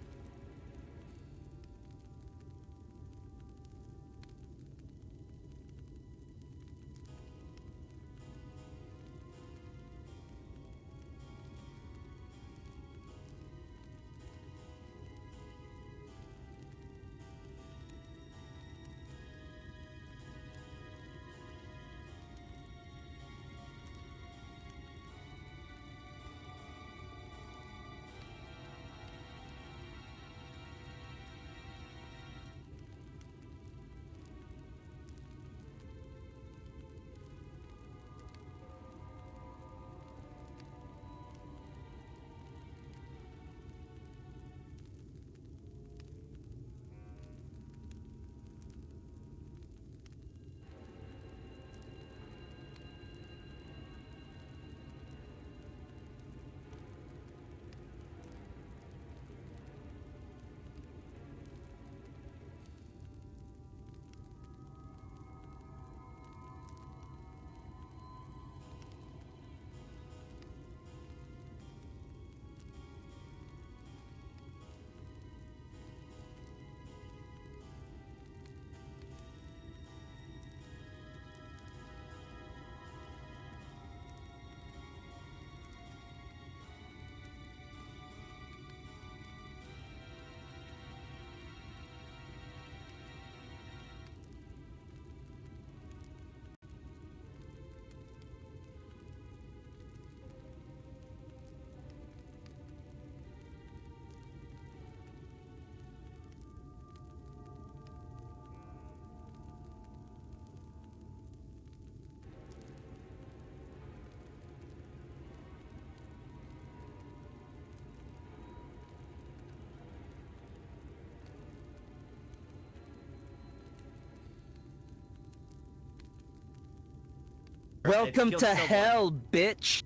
Welcome to hell, bitch!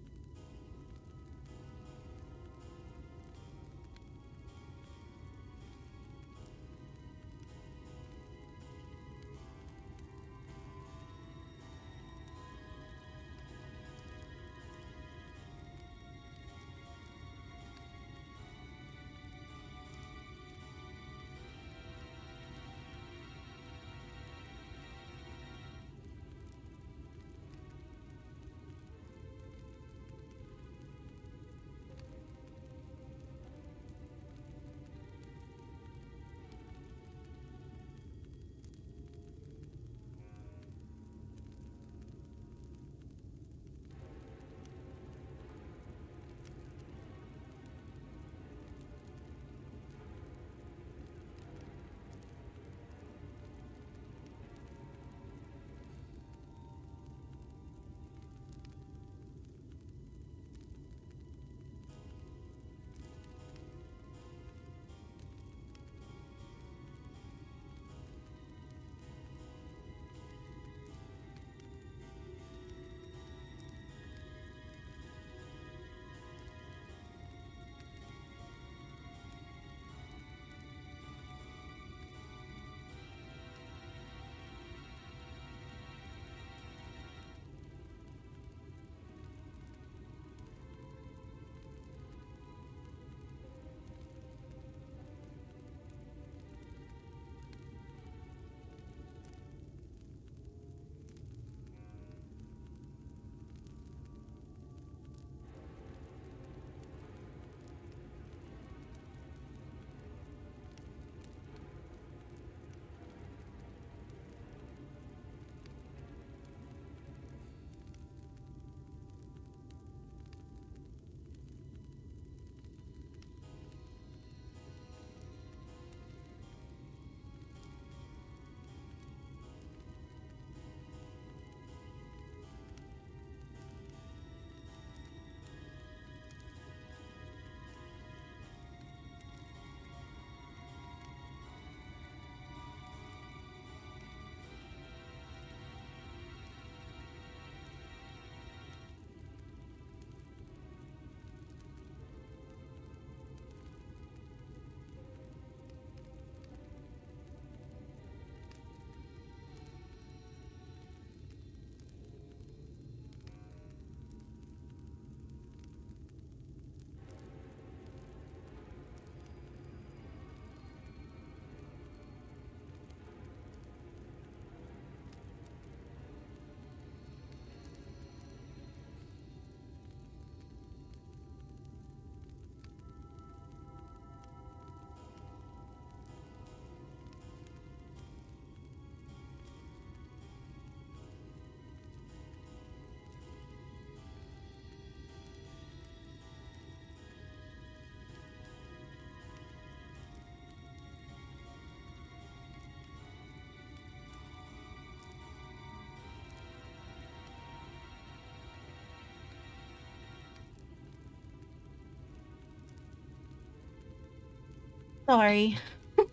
Sorry.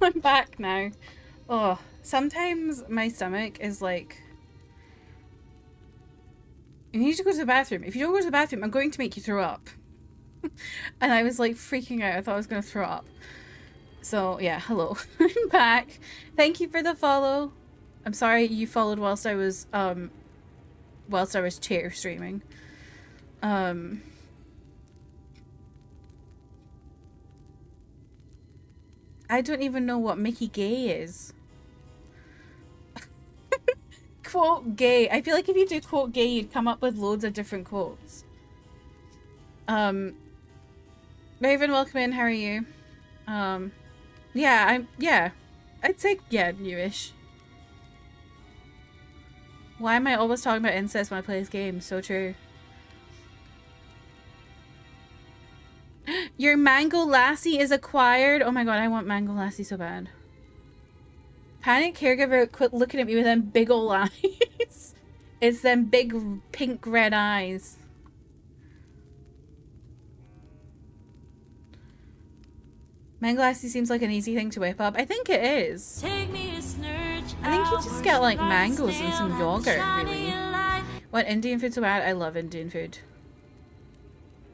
I'm back now. Oh, sometimes my stomach is like, you need to go to the bathroom. If you don't go to the bathroom, I'm going to make you throw up. And I was like freaking out. I thought I was going to throw up. So yeah, hello. I'm back. Thank you for the follow. I'm sorry you followed whilst I was chair streaming. I don't even know what Mickey Gay is. Quote gay. I feel like if you do quote gay, you'd come up with loads of different quotes. Raven, welcome in. How are you? Yeah, I'd say, yeah, newish. Why am I always talking about incest when I play this game? So true. Your Mango Lassie is acquired. Oh my god, I want Mango Lassie so bad. Panic caregiver, quit looking at me with them big ol' eyes. It's them big pink red eyes. Mango Lassie seems like an easy thing to whip up. I think it is. I think you just get like mangoes and some yogurt, really. What, Indian food so bad? I love Indian food.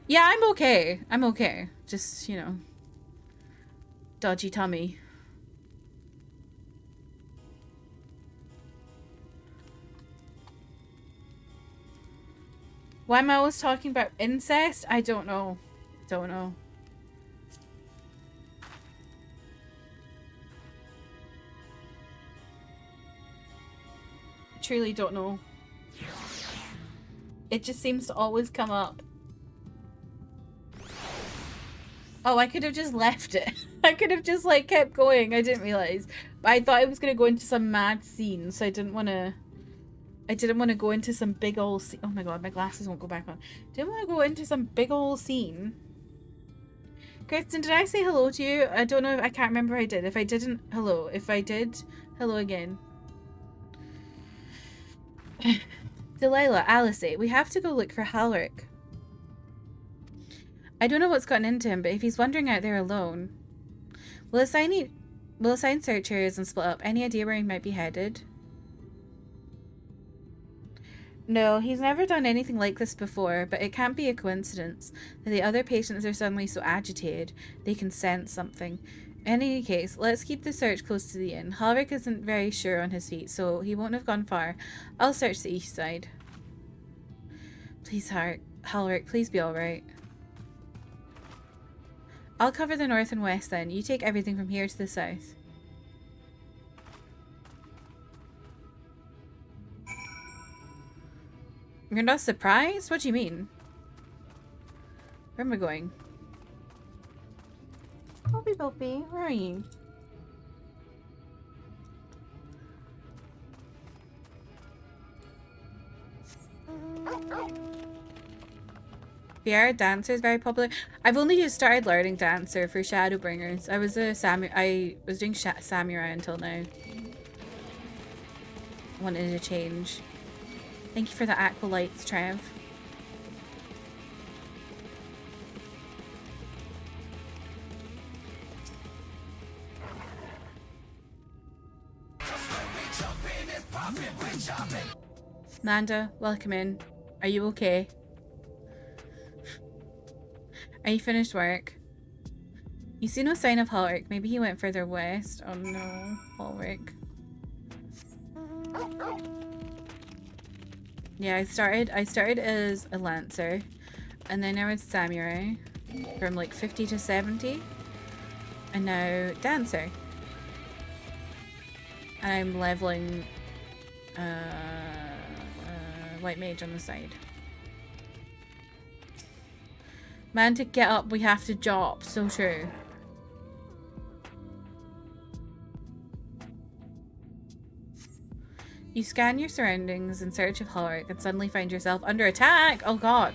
Yeah, I'm okay. I'm okay. Just, you know, dodgy tummy. Why am I always talking about incest? I don't know. Don't know. Truly don't know. It just seems to always come up. Oh, I could have just left it. I could have just like kept going. I didn't realize. But I thought I was gonna go into some mad scene, so I didn't want to go into some big old scene. Oh my god, my glasses won't go back on. Didn't want to go into some big old scene. Kristen, did I say hello to you? I don't know. I can't remember if I did. If I didn't, hello. If I did, hello again. Delilah, Alice, we have to go look for Halric. I don't know what's gotten into him, but if he's wandering out there alone, we'll assign search areas and split up. Any idea where he might be headed? No, he's never done anything like this before, but it can't be a coincidence that the other patients are suddenly so agitated they can sense something. In any case, let's keep the search close to the inn. Halric isn't very sure on his feet, so he won't have gone far. I'll search the east side. Please, Halric, please be alright. I'll cover the north and west then. You take everything from here to the south. You're not surprised? What do you mean? Where am I going? Boppy, where are you? VR Dancer is very popular. I've only just started learning Dancer for Shadowbringers. I was doing Samurai until now. Wanted to change. Thank you for the aqua lights, Trev. Nanda, welcome in. Are you okay? Are you finished work? You see no sign of Halric. Maybe he went further west. Oh no, Halric. Yeah, I started as a Lancer, and then I was Samurai from like 50 to 70, and now Dancer. And I'm leveling White Mage on the side. Man, to get up we have to drop. So true. You scan your surroundings in search of Halric and suddenly find yourself under attack. Oh god.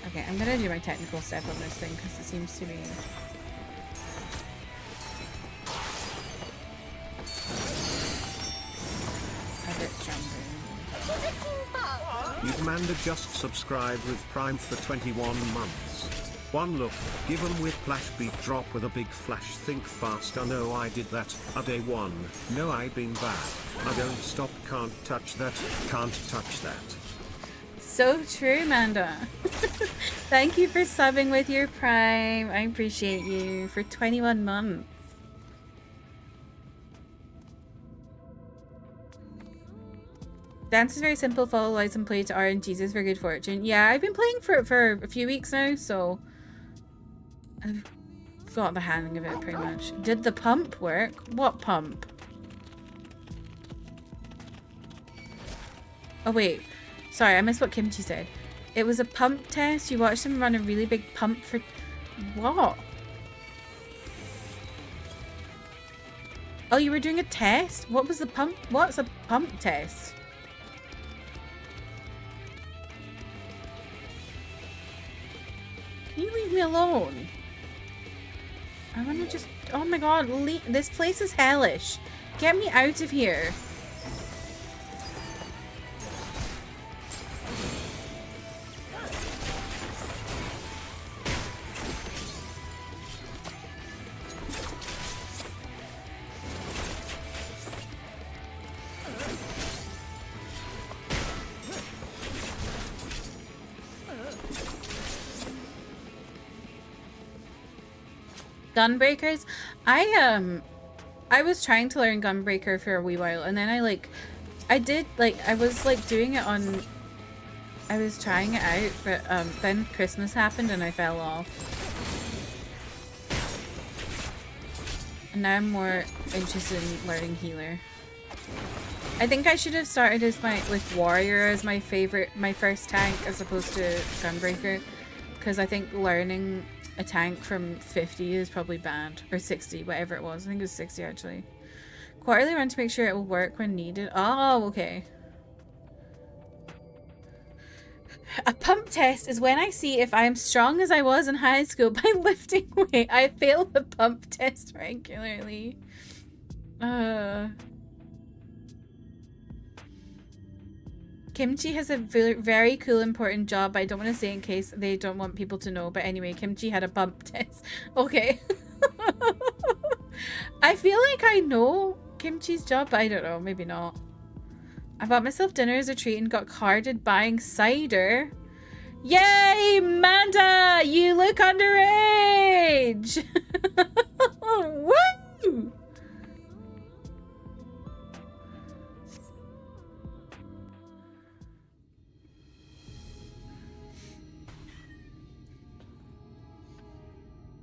Okay, I'm gonna do my technical step on this thing because it seems to be... You've Manda just subscribed with Prime for 21 months. One look, given with flash beat drop with a big flash, think fast. I know I did that, day one. No, I been bad. I don't stop, can't touch that, can't touch that. So true, Manda. Thank you for subbing with your Prime. I appreciate you for 21 months. Dance is very simple, follow lights and play to RNGs is for good fortune. Yeah, I've been playing for it for a few weeks now, so I've got the hang of it pretty much. Did the pump work? What pump? Oh wait, sorry, I missed what Kimchi said. It was a pump test. You watched him run a really big pump for what? Oh, you were doing a test? What was the pump? What's a pump test? Can you leave me alone? I want to just... Oh my god, this place is hellish. Get me out of here. Gunbreakers? I was trying to learn Gunbreaker for a wee while, and then I was doing it on, I was trying it out, but then Christmas happened and I fell off. And now I'm more interested in learning healer. I think I should have started as with warrior as my first tank as opposed to Gunbreaker, because I think learning a tank from 50 is probably bad, or 60, whatever it was. I think it was 60 actually. Quarterly run to make sure it will work when needed. Oh, okay. A pump test is when I see if I am strong as I was in high school by lifting weight. I fail the pump test regularly. Kimchi has a very cool, important job. I don't want to say in case they don't want people to know. But anyway, Kimchi had a bump test. Okay. I feel like I know Kimchi's job, but I don't know. Maybe not. I bought myself dinner as a treat and got carded buying cider. Yay, Manda! You look underage! Woo!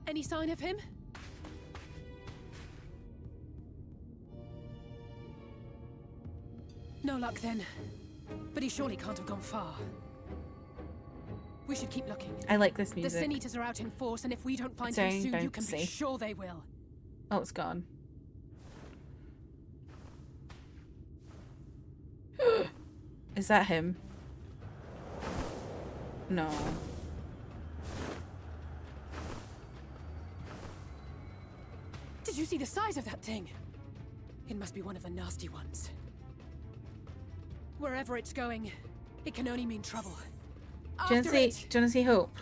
Any sign of him? No luck then. But he surely can't have gone far. We should keep looking. I like this music. The Sin Eaters are out in force, and if we don't find him soon, you can be sure they will. Oh, it's gone. Is that him? No. Did you see the size of that thing? It must be one of the nasty ones. Wherever it's going, it can only mean trouble. Do you want to see Hope?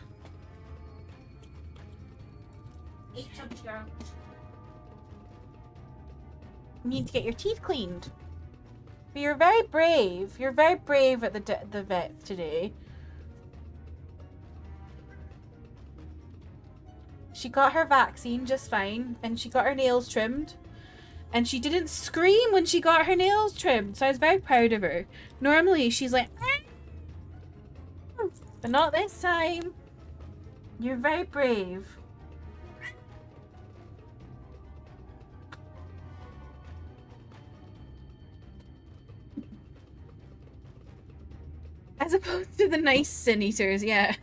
You need to get your teeth cleaned. But you're very brave. You're very brave at the vet today. She got her vaccine just fine, and she got her nails trimmed. And she didn't scream when she got her nails trimmed, so I was very proud of her. Normally, she's like, but not this time. You're very brave. As opposed to the nice Sin Eaters, yeah.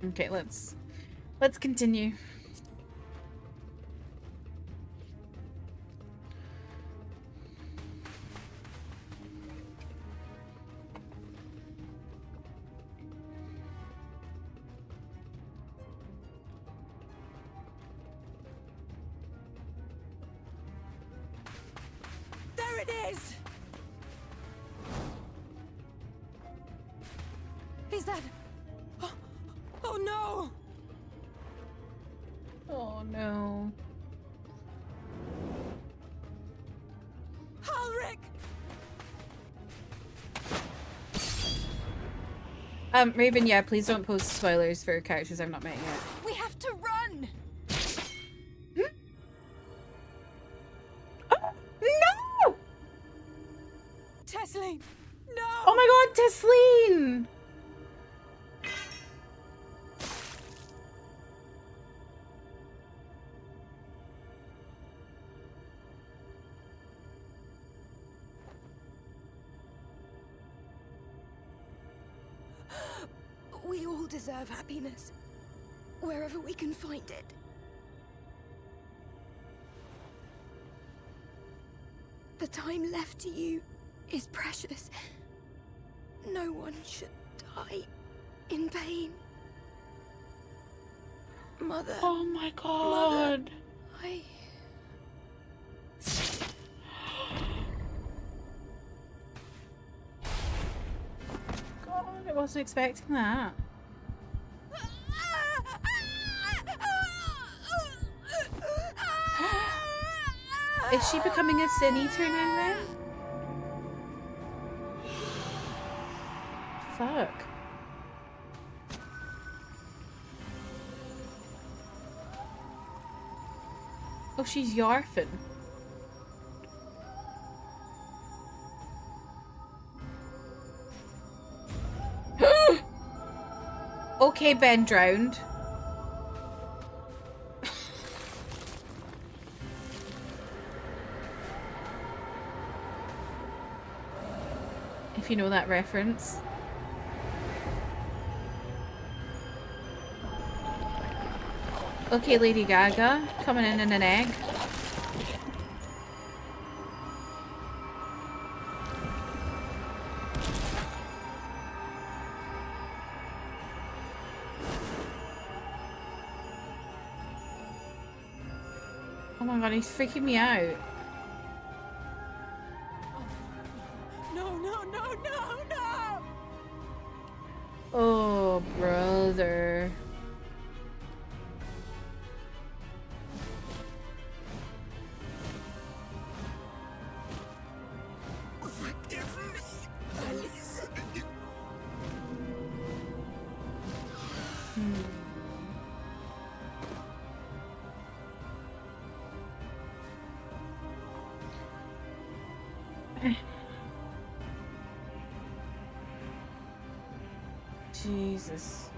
Okay, let's continue. is! Is that... Oh, oh no! Oh no. Ulrich! Raven, yeah, please don't post spoilers for characters I've not met yet. We have to run! No! Tesleen! No! Oh my god, Tesleen! We all deserve happiness, wherever we can find it. The time left to you is precious. No one should die in pain. Mother. Oh my god. Mother, God, I wasn't expecting that. Is she becoming a sin eater now then? Fuck. Oh, she's yarfing. Okay, Ben drowned. If you know that reference. Okay, Lady Gaga, coming in an egg. Oh my god, he's freaking me out. no, no, no, no, no! Oh, brother. Forgive me, Alice. Jesus.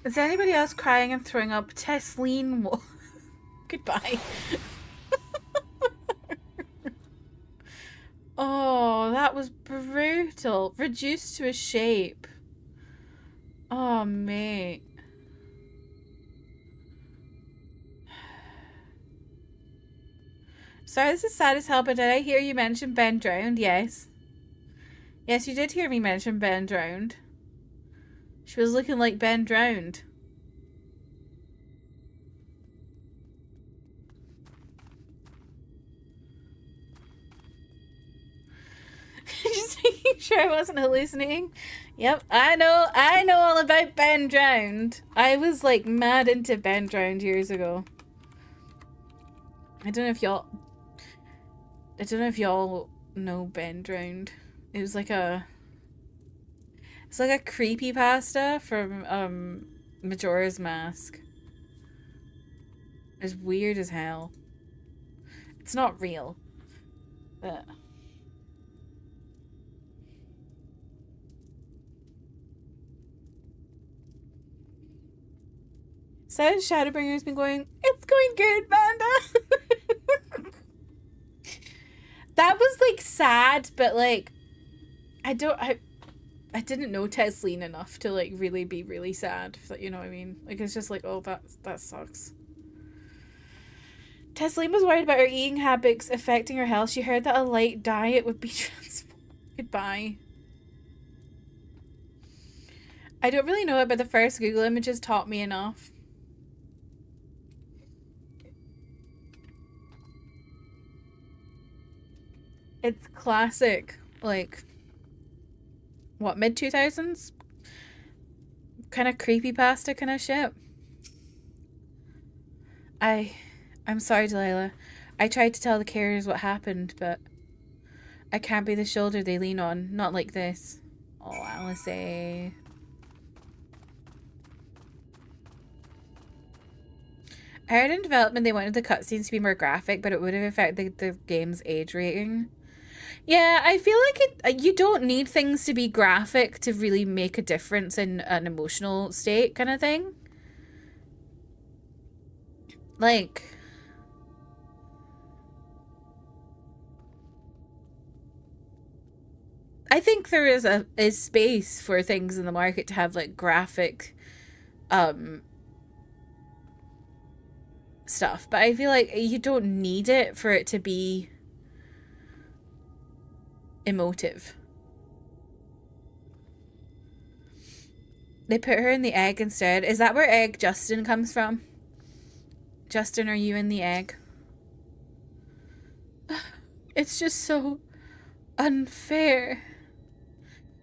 Is anybody else crying and throwing up? Tesleen, goodbye. Oh, that was brutal. Reduced to a shape. Oh, mate. Sorry, this is sad as hell, but did I hear you mention Ben drowned? Yes. Yes, you did hear me mention Ben drowned. She was looking like Ben drowned. Just making sure I wasn't hallucinating. Yep, I know all about Ben drowned. I was like mad into Ben drowned years ago. I don't know if y'all know Ben drowned. It was like a It's like a creepypasta from Majora's Mask. It's weird as hell. It's not real. But so Shadowbringers been going, it's going good, Vanda. That was like sad, but like I didn't know Tesleen enough to like really be really sad, if that, you know what I mean? Like it's just like, oh, that sucks. Tesleen was worried about her eating habits affecting her health. She heard that a light diet would be transformed. Goodbye. I don't really know it, but the first Google images taught me enough. It's classic, like, what, mid-2000s? Kind of creepypasta kind of shit. I'm sorry, Delilah. I tried to tell the carriers what happened, but I can't be the shoulder they lean on. Not like this. Oh, Alice. I heard in development they wanted the cutscenes to be more graphic, but it would have affected the game's age rating. Yeah, I feel like you don't need things to be graphic to really make a difference in an emotional state kind of thing. Like, I think there is space for things in the market to have like graphic stuff, but I feel like you don't need it for it to be emotive. They put her in the egg instead. Is that where egg Justin comes from? Justin, are you in the egg? It's just so unfair.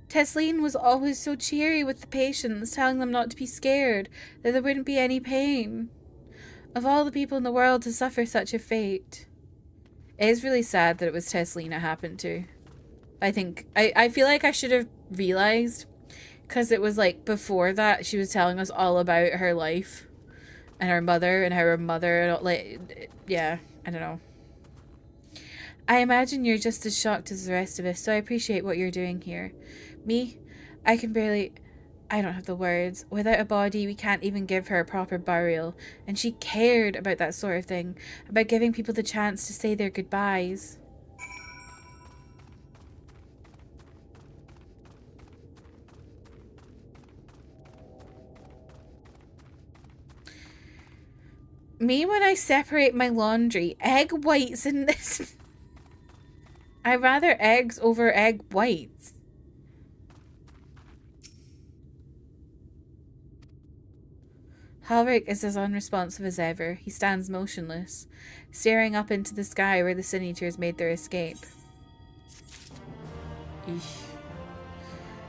Tesleen was always so cheery with the patients, telling them not to be scared, that there wouldn't be any pain. Of all the people in the world to suffer such a fate. It is really sad that it was Tesleen it happened to. I feel like I should have realized, because it was like before that she was telling us all about her life and her mother and how her mother, like, yeah, I don't know. I imagine you're just as shocked as the rest of us, so I appreciate what you're doing here. Me? I don't have the words. Without a body, we can't even give her a proper burial. And she cared about that sort of thing, about giving people the chance to say their goodbyes. Me, when I separate my laundry, egg whites in this. I'd rather eggs over egg whites. Halric is as unresponsive as ever. He stands motionless, staring up into the sky where the Sin Eaters made their escape. Eesh.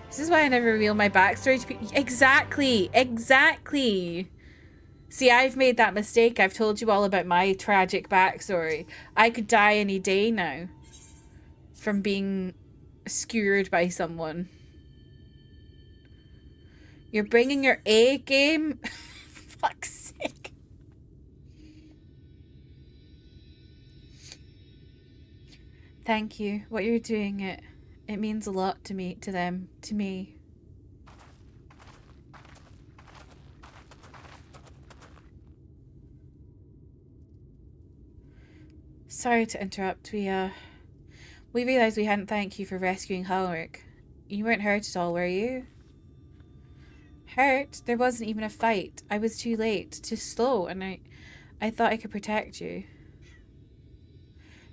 This is why I never reveal my backstory to people. Exactly! Exactly! See, I've made that mistake. I've told you all about my tragic backstory. I could die any day now from being skewered by someone. You're bringing your A game? Fuck's sake. Thank you. What you're doing, it means a lot to me, to them, to me. Sorry to interrupt. We realized we hadn't thanked you for rescuing Halric. You weren't hurt at all, were you? Hurt? There wasn't even a fight. I was too late, too slow, and I thought I could protect you.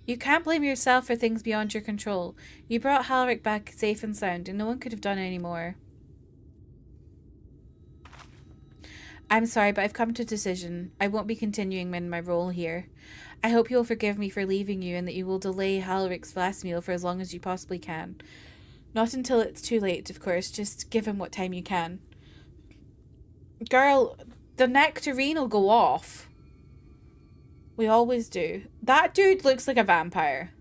You can't blame yourself for things beyond your control. You brought Halric back safe and sound, and no one could have done any more. I'm sorry, but I've come to a decision. I won't be continuing in my role here. I hope you'll forgive me for leaving you and that you will delay Halric's last meal for as long as you possibly can. Not until it's too late, of course. Just give him what time you can. Girl, the nectarine will go off. We always do. That dude looks like a vampire.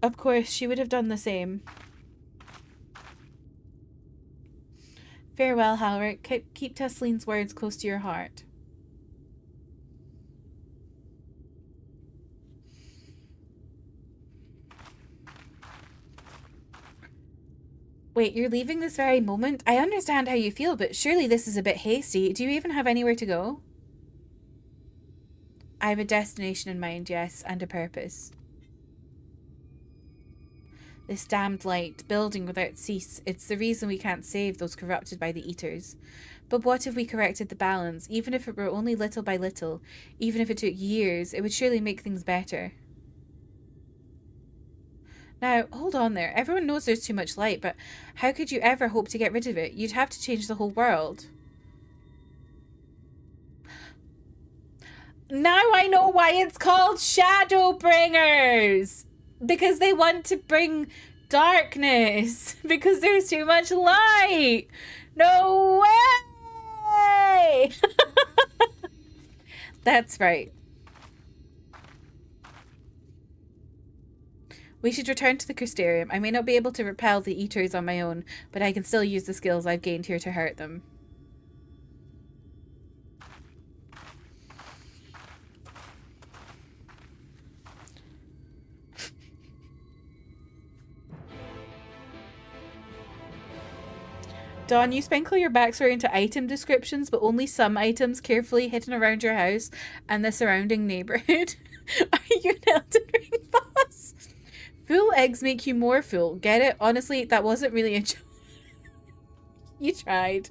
Of course, she would have done the same. Farewell, Halric. Keep Tesleen's words close to your heart. Wait, you're leaving this very moment? I understand how you feel, but surely this is a bit hasty. Do you even have anywhere to go? I have a destination in mind, yes, and a purpose. This damned light, building without cease, it's the reason we can't save those corrupted by the Eaters. But what if we corrected the balance? Even if it were only little by little, even if it took years, it would surely make things better. Now, hold on there. Everyone knows there's too much light, but how could you ever hope to get rid of it? You'd have to change the whole world. Now I know why it's called Shadowbringers! Because they want to bring darkness. Because there's too much light. No way! That's right. We should return to the Crystarium. I may not be able to repel the eaters on my own, but I can still use the skills I've gained here to hurt them. Dawn, you sprinkle your backstory into item descriptions, but only some items carefully hidden around your house and the surrounding neighborhood. Are you an Elden Ring boss? Full eggs make you more full. Get it? Honestly, that wasn't really a joke. You tried.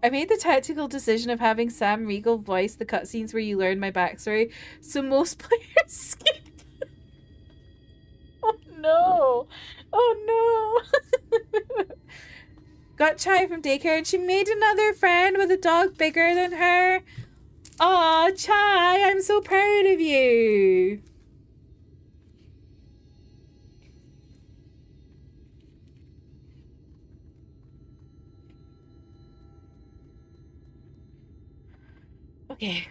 I made the tactical decision of having Sam Riegel voice the cutscenes where you learn my backstory, so most players skip. Oh no. Oh no. Got Chai from daycare and she made another friend with a dog bigger than her. Aw, Chai, I'm so proud of you. Okay.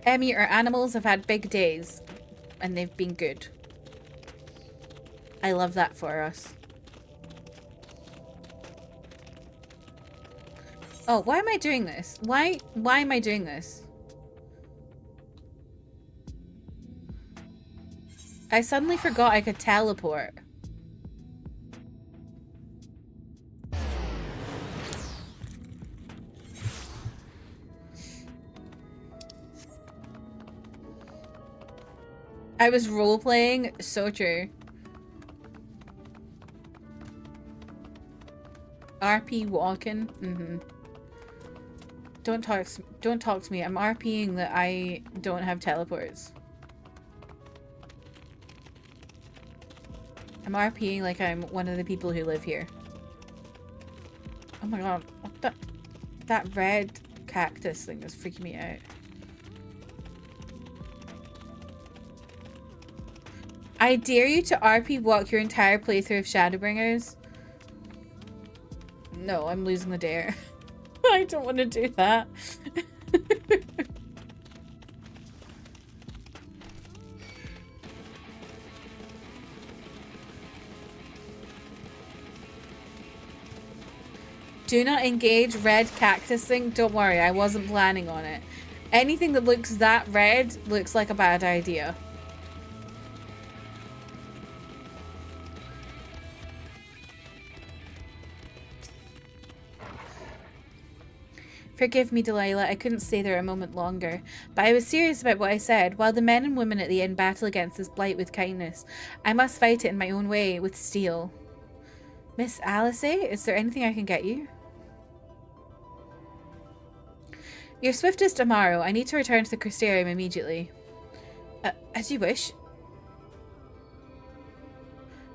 Emmy, our animals have had big days, and they've been good. I love that for us. Oh, why am I doing this? Why am I doing this? I suddenly forgot I could teleport. I was role-playing. So true. RP walking. Don't talk to me. I'm RPing that I don't have teleports. I'm RPing like I'm one of the people who live here. Oh my god. What that red cactus thing is freaking me out. I dare you to RP walk your entire playthrough of Shadowbringers. No, I'm losing the dare. I don't want to do that. Do not engage red cactus thing. Don't worry, I wasn't planning on it. Anything that looks that red looks like a bad idea. Forgive me, Delilah, I couldn't stay there a moment longer. But I was serious about what I said. While the men and women at the inn battle against this blight with kindness, I must fight it in my own way, with steel. Miss Alice, is there anything I can get you? Your swiftest tomorrow. I need to return to the Crystarium immediately. As you wish.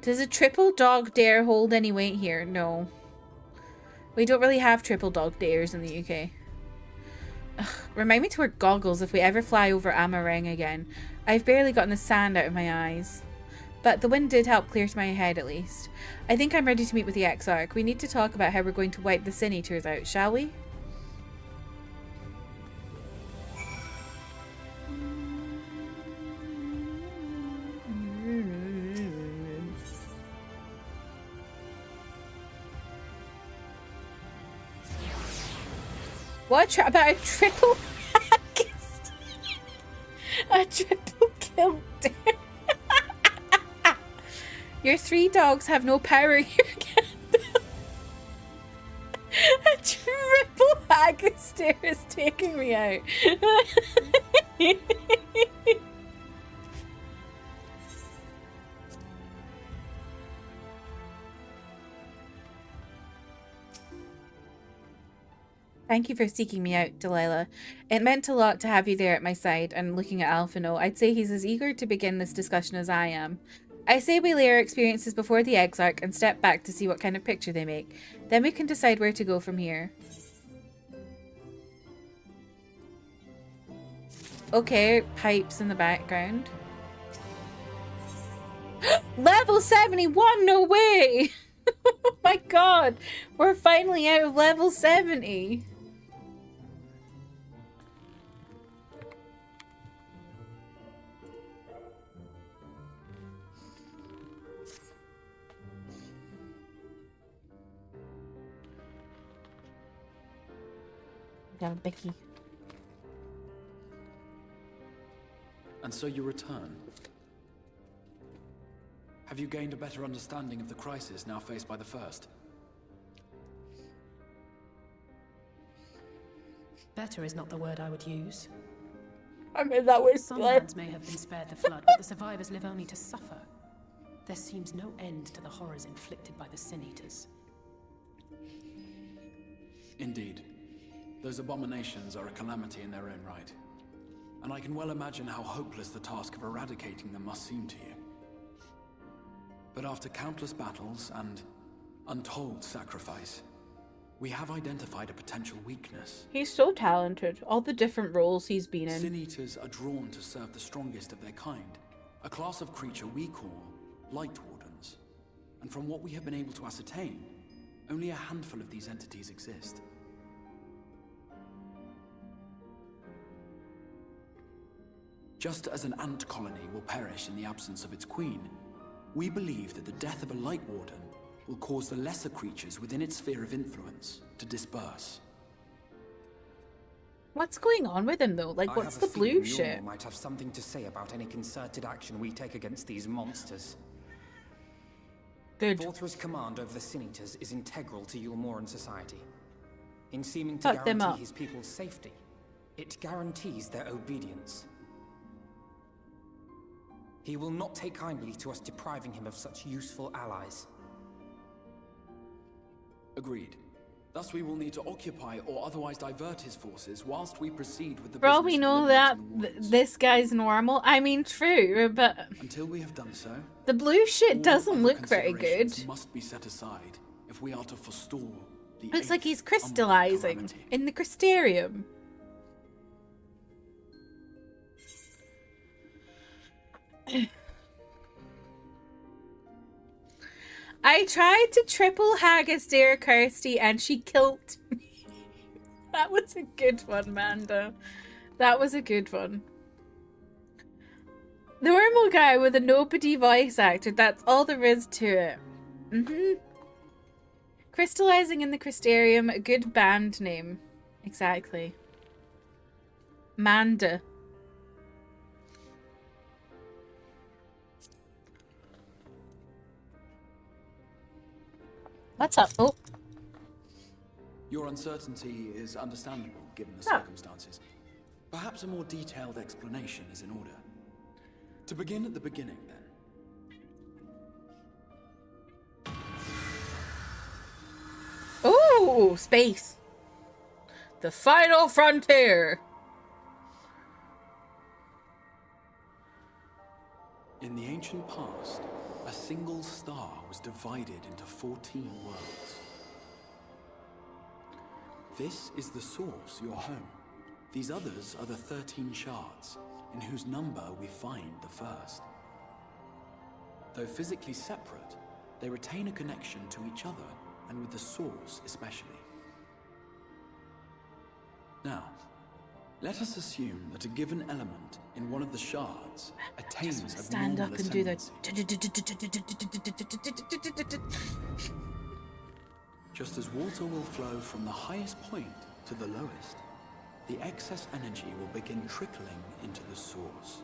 Does a triple dog dare hold any weight here? No. We don't really have triple dog dares in the UK. Ugh, remind me to wear goggles if we ever fly over Amarang again. I've barely gotten the sand out of my eyes. But the wind did help clear my head at least. I think I'm ready to meet with the Exarch. We need to talk about how we're going to wipe the Sin Eaters out, shall we? What about a triple haggis? A triple kill dare? Your 3 dogs have no power here, Gandalf. A triple haggis dare is taking me out. Thank you for seeking me out, Delilah. It meant a lot to have you there at my side, and looking at Alphino, I'd say he's as eager to begin this discussion as I am. I say we lay our experiences before the Exarch and step back to see what kind of picture they make. Then we can decide where to go from here. Okay, pipes in the background. Level 71, no way! Oh my god, we're finally out of level 70. Down, Becky. And so you return. Have you gained a better understanding of the crisis now faced by the First? Better is not the word I would use. I mean, that was Some lands may have been spared the flood, but the survivors live only to suffer. There seems no end to the horrors inflicted by the Sin Eaters. Indeed. Those abominations are a calamity in their own right. And I can well imagine how hopeless the task of eradicating them must seem to you. But after countless battles and untold sacrifice, we have identified a potential weakness. He's so talented. All the different roles he's been in. Sin Eaters are drawn to serve the strongest of their kind, a class of creature we call Light Wardens. And from what we have been able to ascertain, only a handful of these entities exist. Just as an ant colony will perish in the absence of its queen, we believe that the death of a Light Warden will cause the lesser creatures within its sphere of influence to disperse. What's going on with him though? Like, what's the blue shit? Might have something to say about any concerted action we take against these monsters. Good. Vorthra's command over the Sin Eaters is integral to Yulmoran society. In seeming to Fuck them up. guarantee his people's safety, it guarantees their obedience. He will not take kindly to us depriving him of such useful allies. Agreed. Thus we will need to occupy or otherwise divert his forces whilst we proceed with the For all business we of know eliminating that the wards. this guy's normal. I mean, true, but Until we have done so, the blue shit all doesn't other look very considerations good. must be set aside if we are to forestall the Looks like he's eighth crystallizing calamity. in the crystarium. I tried to triple Haggis Dare Kirsty and she killed me. That was a good one, Manda. That was a good one. Normal guy with a nobody voice actor. That's all there is to it. Crystallizing in the Crystarium. A good band name. Exactly. Manda. What's up? Oh. Your uncertainty is understandable given the Oh. circumstances. Perhaps a more detailed explanation is in order. To begin at the beginning, then. Ooh, space. The final frontier. In the ancient past, a single star was divided into 14 worlds. This is the source, your home. These others are the 13 shards, in whose number we find the first. Though physically separate, they retain a connection to each other and with the source especially. Now, let us assume that a given element in one of the shards attains Just stand up abnormal and do that. ascendancy. Just as water will flow from the highest point to the lowest, the excess energy will begin trickling into the source.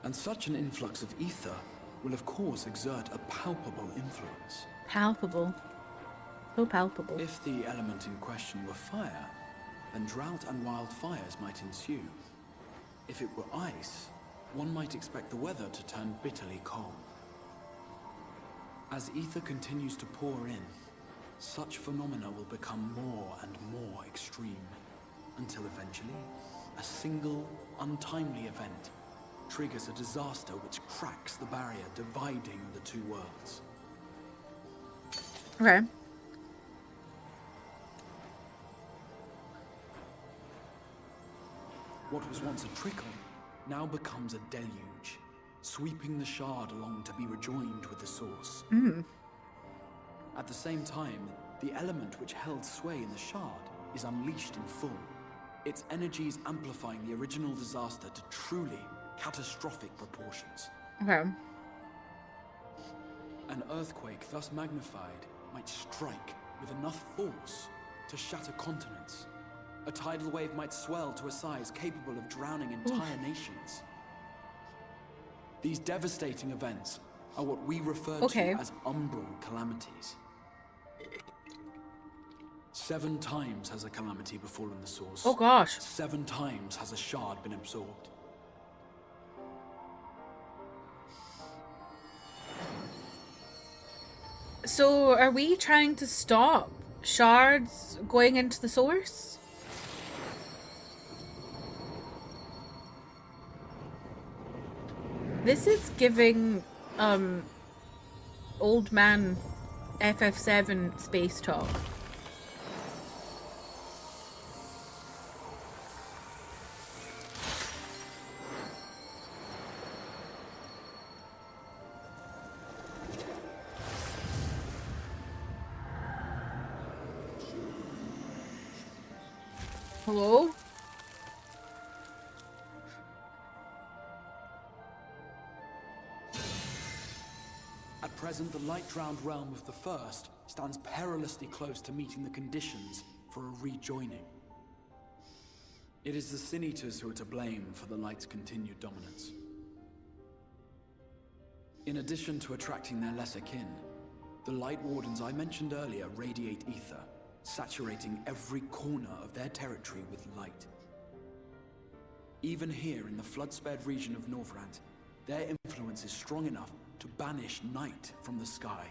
And such an influx of ether will of course exert a palpable influence. Palpable. So palpable. If the element in question were fire, then drought and wildfires might ensue. If it were ice, one might expect the weather to turn bitterly cold. As ether continues to pour in, such phenomena will become more and more extreme, until eventually, a single, untimely event triggers a disaster which cracks the barrier dividing the two worlds. Okay. What was once a trickle now becomes a deluge, sweeping the shard along to be rejoined with the source. At the same time, the element which held sway in the shard is unleashed in full, its energies amplifying the original disaster to truly catastrophic proportions. Okay. An earthquake thus magnified might strike with enough force to shatter continents. A tidal wave might swell to a size capable of drowning entire nations. These devastating events are what we refer to as umbral calamities. 7 times has a calamity befallen the source. Oh gosh. 7 times has a shard been absorbed. So are we trying to stop shards going into the source? This is giving old man FF7 space talk. Hello? At present, the light-drowned realm of the First stands perilously close to meeting the conditions for a rejoining. It is the Sin Eaters who are to blame for the Light's continued dominance. In addition to attracting their lesser kin, the Light Wardens I mentioned earlier radiate ether, saturating every corner of their territory with light. Even here in the flood-spared region of Norvrant, their influence is strong enough to banish night from the sky.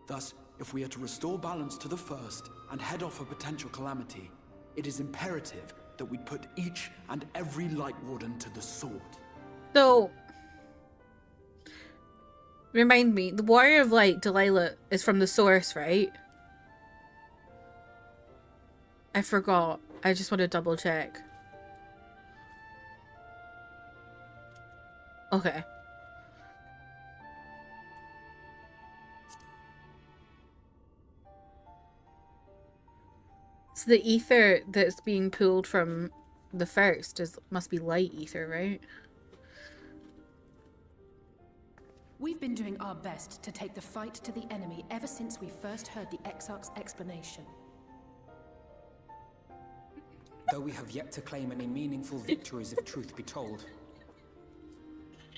Thus, if we are to restore balance to the First and head off a potential calamity, it is imperative that we put each and every Light Warden to the sword. So, remind me, the Warrior of Light, Delilah, is from the source, right? I forgot. I just want to double check. Okay. So the ether that's being pulled from the First must be light ether, right? We've been doing our best to take the fight to the enemy ever since we first heard the Exarch's explanation. Though we have yet to claim any meaningful victories if truth be told.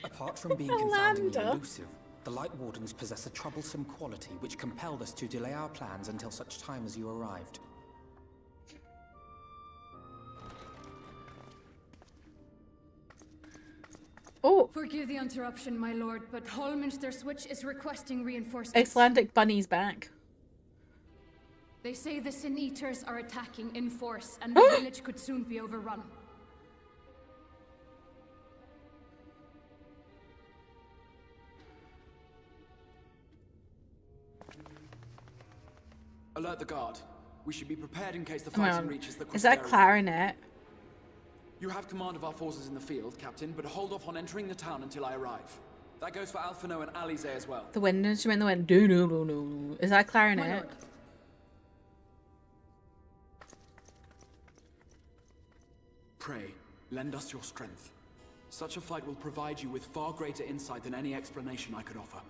Apart from being confoundingly elusive, the Light Wardens possess a troublesome quality which compelled us to delay our plans until such time as you arrived. Oh! Forgive the interruption, my lord, but Hallminster Switch is requesting reinforcements. Icelandic Bunny's back. They say the Sin Eaters are attacking in force, and the village could soon be overrun. Alert the guard. We should be prepared in case the fighting reaches the Is that clarinet? You have command of our forces in the field, Captain, but hold off on entering the town until I arrive. That goes for Alphino and Alize as well. The wind instrument, the wind. Do no no no. Is that clarinet? Pray, lend us your strength. Such a fight will provide you with far greater insight than any explanation I could offer.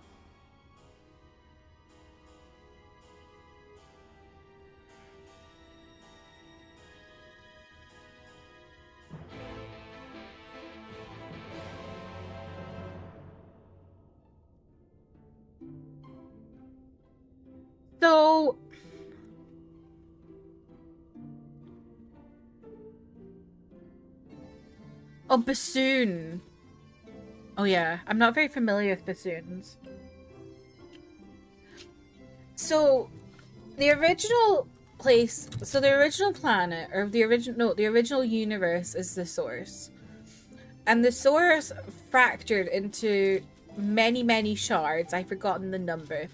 So, a bassoon Oh yeah, I'm not very familiar with bassoons. So, the original place, so the original planet, or the original universe is the source. And the source fractured into many, many shards. I've forgotten the number.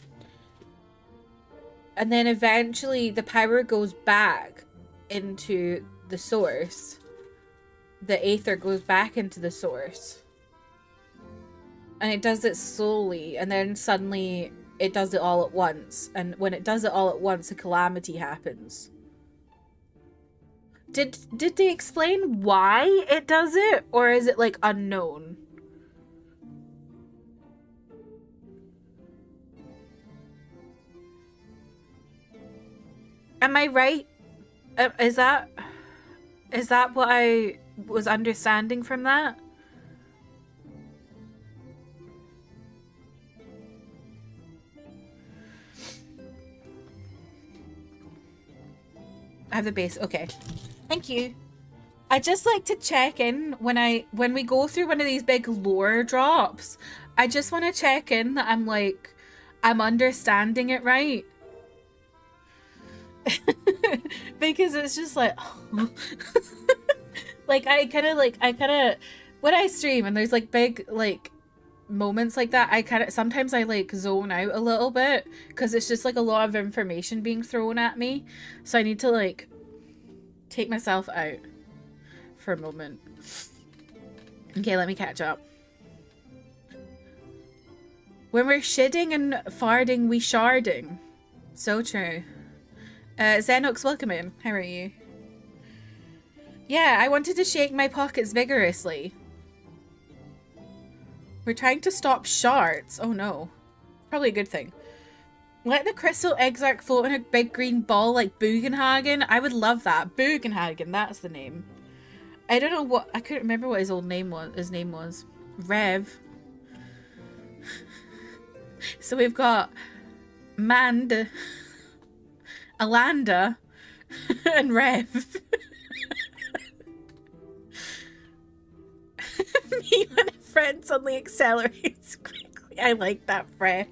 And then eventually the power goes back into the source. The aether goes back into the source. And it does it slowly, and then suddenly it does it all at once. And when it does it all at once, a calamity happens. Did they explain why it does it? Or is it, like, unknown? Am I right? Is that what I was understanding from that? I have the base. Okay. Thank you. I just like to check in when we go through one of these big lore drops. I just want to check in that I'm understanding it right. Because it's just like like I kind of when I stream and there's like big like moments like that, sometimes I like zone out a little bit because it's just like a lot of information being thrown at me, so I need to like take myself out for a moment. Okay, let me catch up. When we're shitting and farting, we sharding. So true. Xenox, welcome in. How are you? Yeah, I wanted to shake my pockets vigorously. We're trying to stop shards. Oh no. Probably a good thing. Let the crystal exarch float in a big green ball like Bugenhagen. I would love that. Bugenhagen, that's the name. I don't know what... I couldn't remember what his name was. Rev. So we've got Mand, Alanda, and Rev. Me when a friend suddenly accelerates quickly. I like that phrase.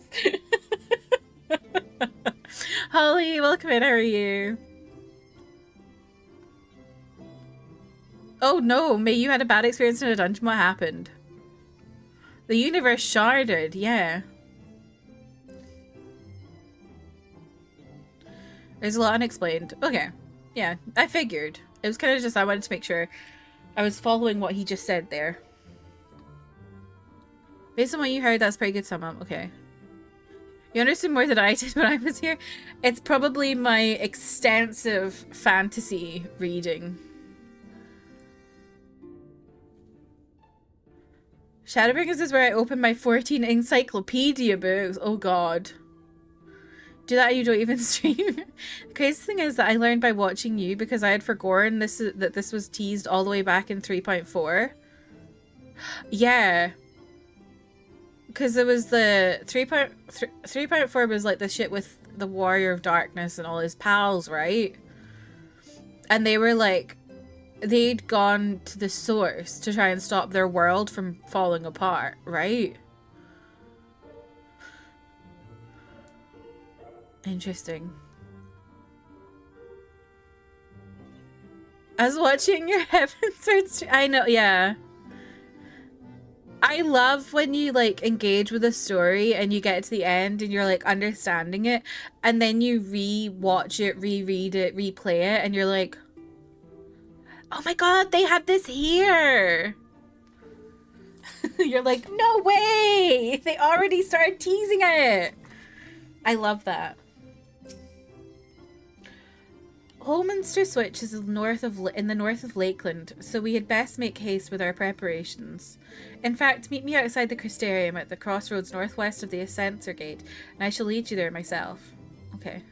Holly, welcome in. How are you? Oh no, May, you had a bad experience in a dungeon. What happened? The universe sharded, yeah. There's a lot unexplained. Okay. Yeah, I figured. It was kind of just I wanted to make sure I was following what he just said there. Based on what you heard, that's pretty good sum up. Okay. You understood more than I did when I was here. It's probably my extensive fantasy reading. Shadowbringers is where I open my 14 encyclopedia books. Oh god. Do that, you don't even stream. The crazy thing is that I learned by watching you because I had forgotten that this was teased all the way back in 3.4. Yeah. Because there was the 3.4 was like the shit with the Warrior of Darkness and all his pals, right? And they were like, they'd gone to the source to try and stop their world from falling apart, right? Interesting. I was watching your Heaven's stream. I know, yeah. I love when you like engage with a story and you get to the end and you're like understanding it, and then you re-watch it, reread it, replay it, and you're like, oh my god, they had this here. You're like, no way, they already started teasing it. I love that. Holminster Switch is in the north of Lakeland, so we had best make haste with our preparations. In fact, meet me outside the Crystarium at the crossroads northwest of the Ascensor Gate, and I shall lead you there myself. Okay.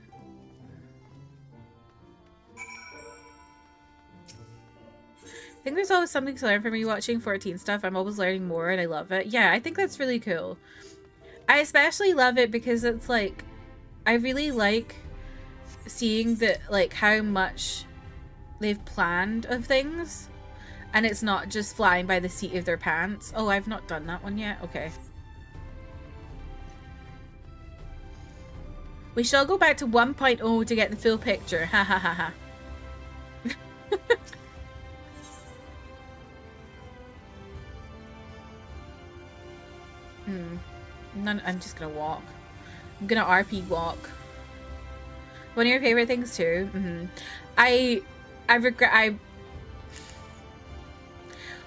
I think there's always something to learn from me watching 14 stuff. I'm always learning more and I love it. Yeah, I think that's really cool. I especially love it because it's like, I really like seeing that, like, how much they've planned of things, And it's not just flying by the seat of their pants. Oh, I've not done that one yet. Okay. We shall go back to 1.0 to get the full picture. Ha ha ha ha. I'm just gonna walk. I'm gonna RP walk. One of your favorite things too?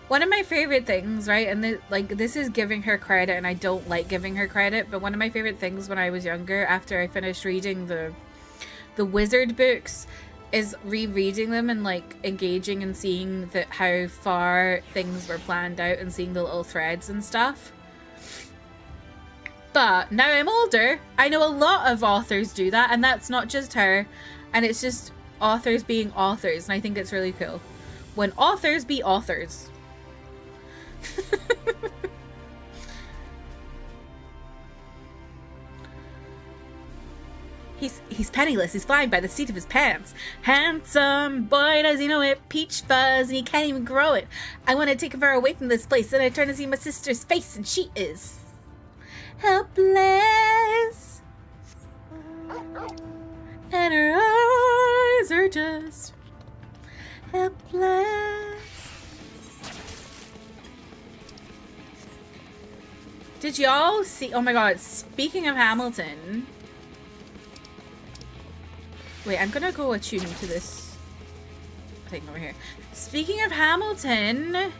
One of my favorite things, right? And this is giving her credit, and I don't like giving her credit, but one of my favorite things when I was younger, after I finished reading the wizard books, is rereading them and like engaging and seeing that how far things were planned out and seeing the little threads and stuff. But now I'm older, I know a lot of authors do that, and that's not just her, and it's just authors being authors, and I think it's really cool when authors be authors. He's penniless, he's flying by the seat of his pants. Handsome boy, does he know it? Peach fuzz, and he can't even grow it. I want to take her away from this place, and I turn to see my sister's face, and she is helpless, and her eyes are just helpless. Did y'all see? Oh my god, speaking of Hamilton. Wait, I'm gonna go attune to this thing over here. Speaking of Hamilton,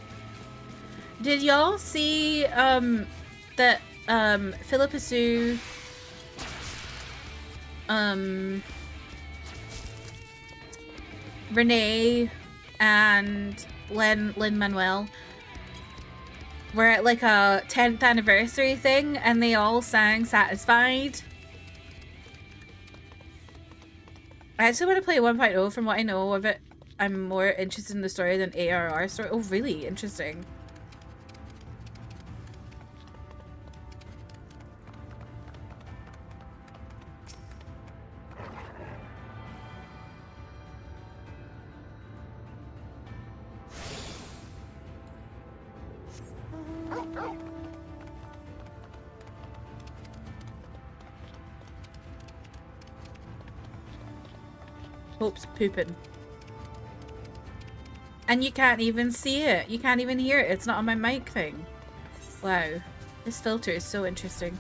did y'all see that Philippa Sue Renee and Lin-Manuel were at like a 10th anniversary thing, and they all sang Satisfied? I actually want to play 1.0. From what I know of it, I'm more interested in the story than ARR story. Oh, really? Interesting. Hope's pooping. And you can't even see it. You can't even hear it. It's not on my mic thing. Wow. This filter is so interesting.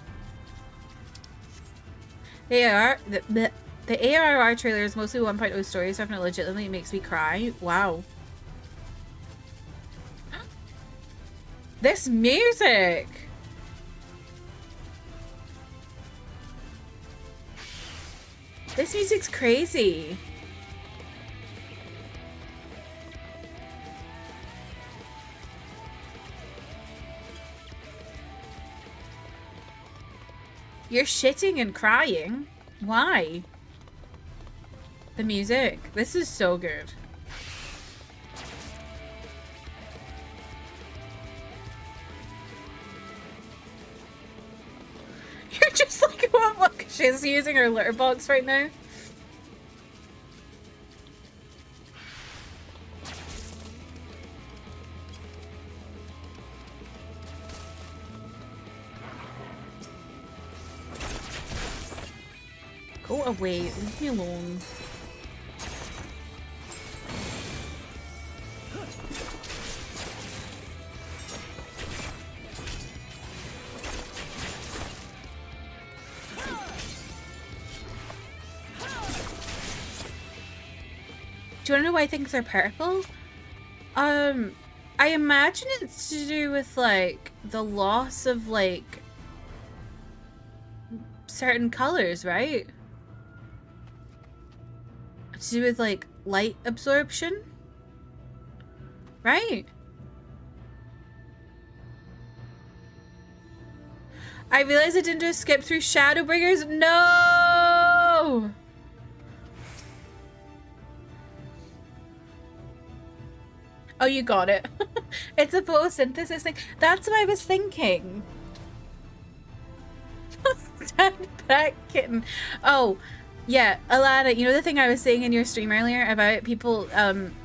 The ARR trailer is mostly 1.0 stories, so it legitimately makes me cry. Wow. This music! This music's crazy. You're shitting and crying? Why? The music. This is so good. You're just like, oh, look, she's using her litter box right now. Go away, leave me alone. Do you want to know why things are purple? I imagine it's to do with like the loss of like certain colors, right? To do with like light absorption, right? I realized I didn't just skip through Shadowbringers. No! Oh, you got it. It's a photosynthesis thing. That's what I was thinking. Stand back, kitten. Oh. Yeah, Alana, you know the thing I was saying in your stream earlier about people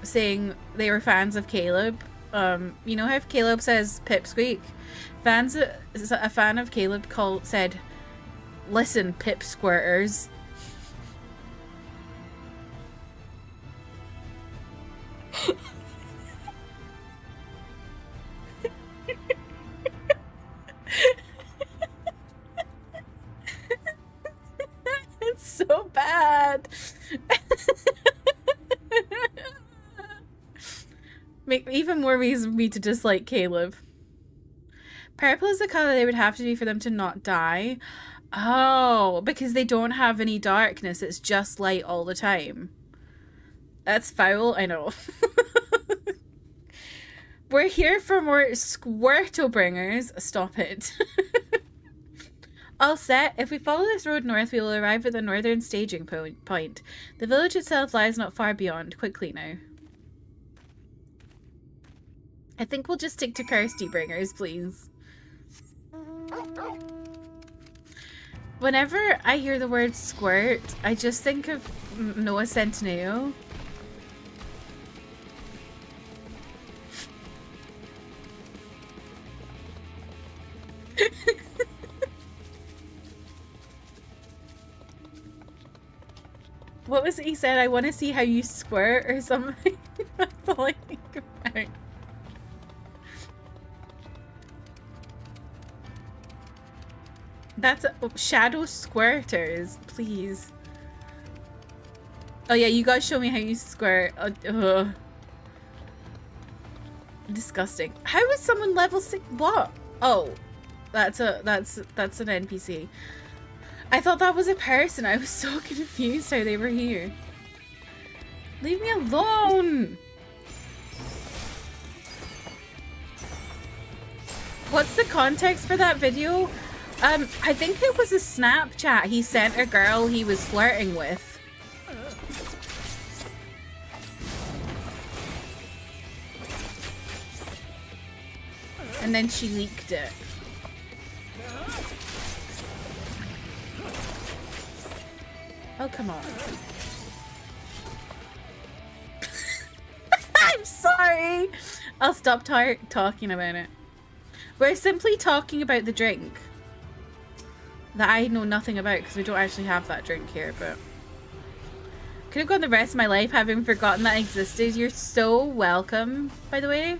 saying they were fans of Caleb You know how if Caleb says pipsqueak? A fan of Caleb said, "Listen, pip squirters." It's so bad. Make even more reason for me to dislike Caleb. Purple is the color they would have to be for them to not die. Oh, because they don't have any darkness. It's just light all the time. That's foul, I know. We're here for more Squirtlebringers. Stop it. All set. If we follow this road north, we will arrive at the northern staging point. The village itself lies not far beyond. Quickly now. I think we'll just stick to Kirsty Bringers, please. Whenever I hear the word squirt, I just think of Noah Centineo. What was it he said? I want to see how you squirt or something. That's all I think about. That's shadow squirters, please. Oh yeah, you guys show me how you squirt. Disgusting. How is someone level 6? What? Oh, that's an NPC. I thought that was a person. I was so confused how they were here. Leave me alone. What's the context for that video? I think it was a Snapchat he sent a girl he was flirting with. And then she leaked it. Oh, come on. I'm sorry. I'll stop talking about it. We're simply talking about the drink. That I know nothing about because we don't actually have that drink here, but could have gone the rest of my life having forgotten that existed. You're so welcome, by the way.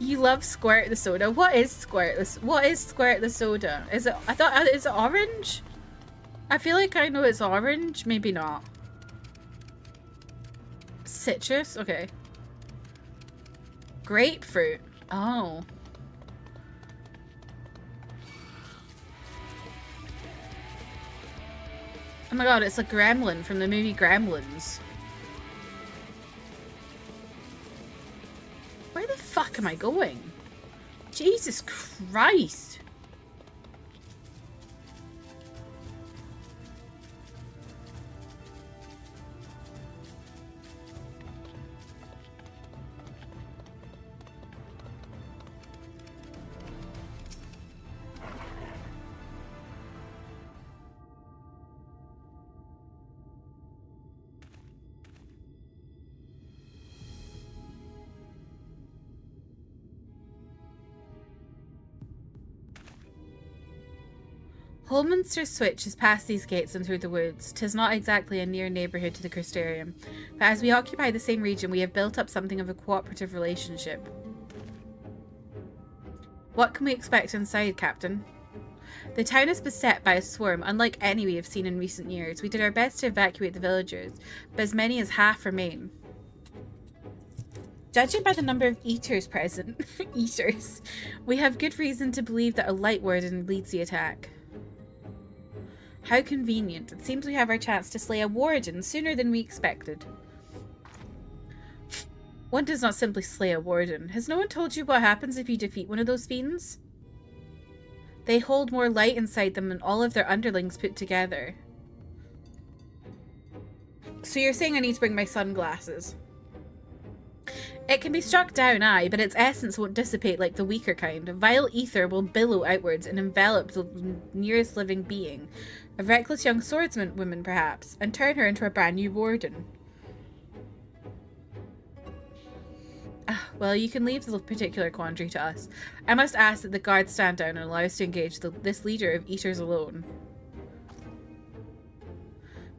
You love Squirt the soda. What is Squirt the soda? Is it? I thought is it orange? I feel like I know it's orange. Maybe not. Citrus? Okay. Grapefruit. Oh. Oh my god, it's a gremlin from the movie Gremlins. Where the fuck am I going? Jesus Christ. Holminster Switch is past these gates and through the woods. 'Tis not exactly a near neighbourhood to the Crystarium, but as we occupy the same region, we have built up something of a cooperative relationship. What can we expect inside, Captain? The town is beset by a swarm, unlike any we have seen in recent years. We did our best to evacuate the villagers, but as many as half remain. Judging by the number of eaters present, we have good reason to believe that a light warden leads the attack. How convenient. It seems we have our chance to slay a warden sooner than we expected. One does not simply slay a warden. Has no one told you what happens if you defeat one of those fiends? They hold more light inside them than all of their underlings put together. So you're saying I need to bring my sunglasses? It can be struck down, aye, but its essence won't dissipate like the weaker kind. Vile ether will billow outwards and envelop the nearest living being. A reckless young swordsman woman, perhaps, and turn her into a brand new warden. Well, you can leave the particular quandary to us. I must ask that the guards stand down and allow us to engage this leader of eaters alone.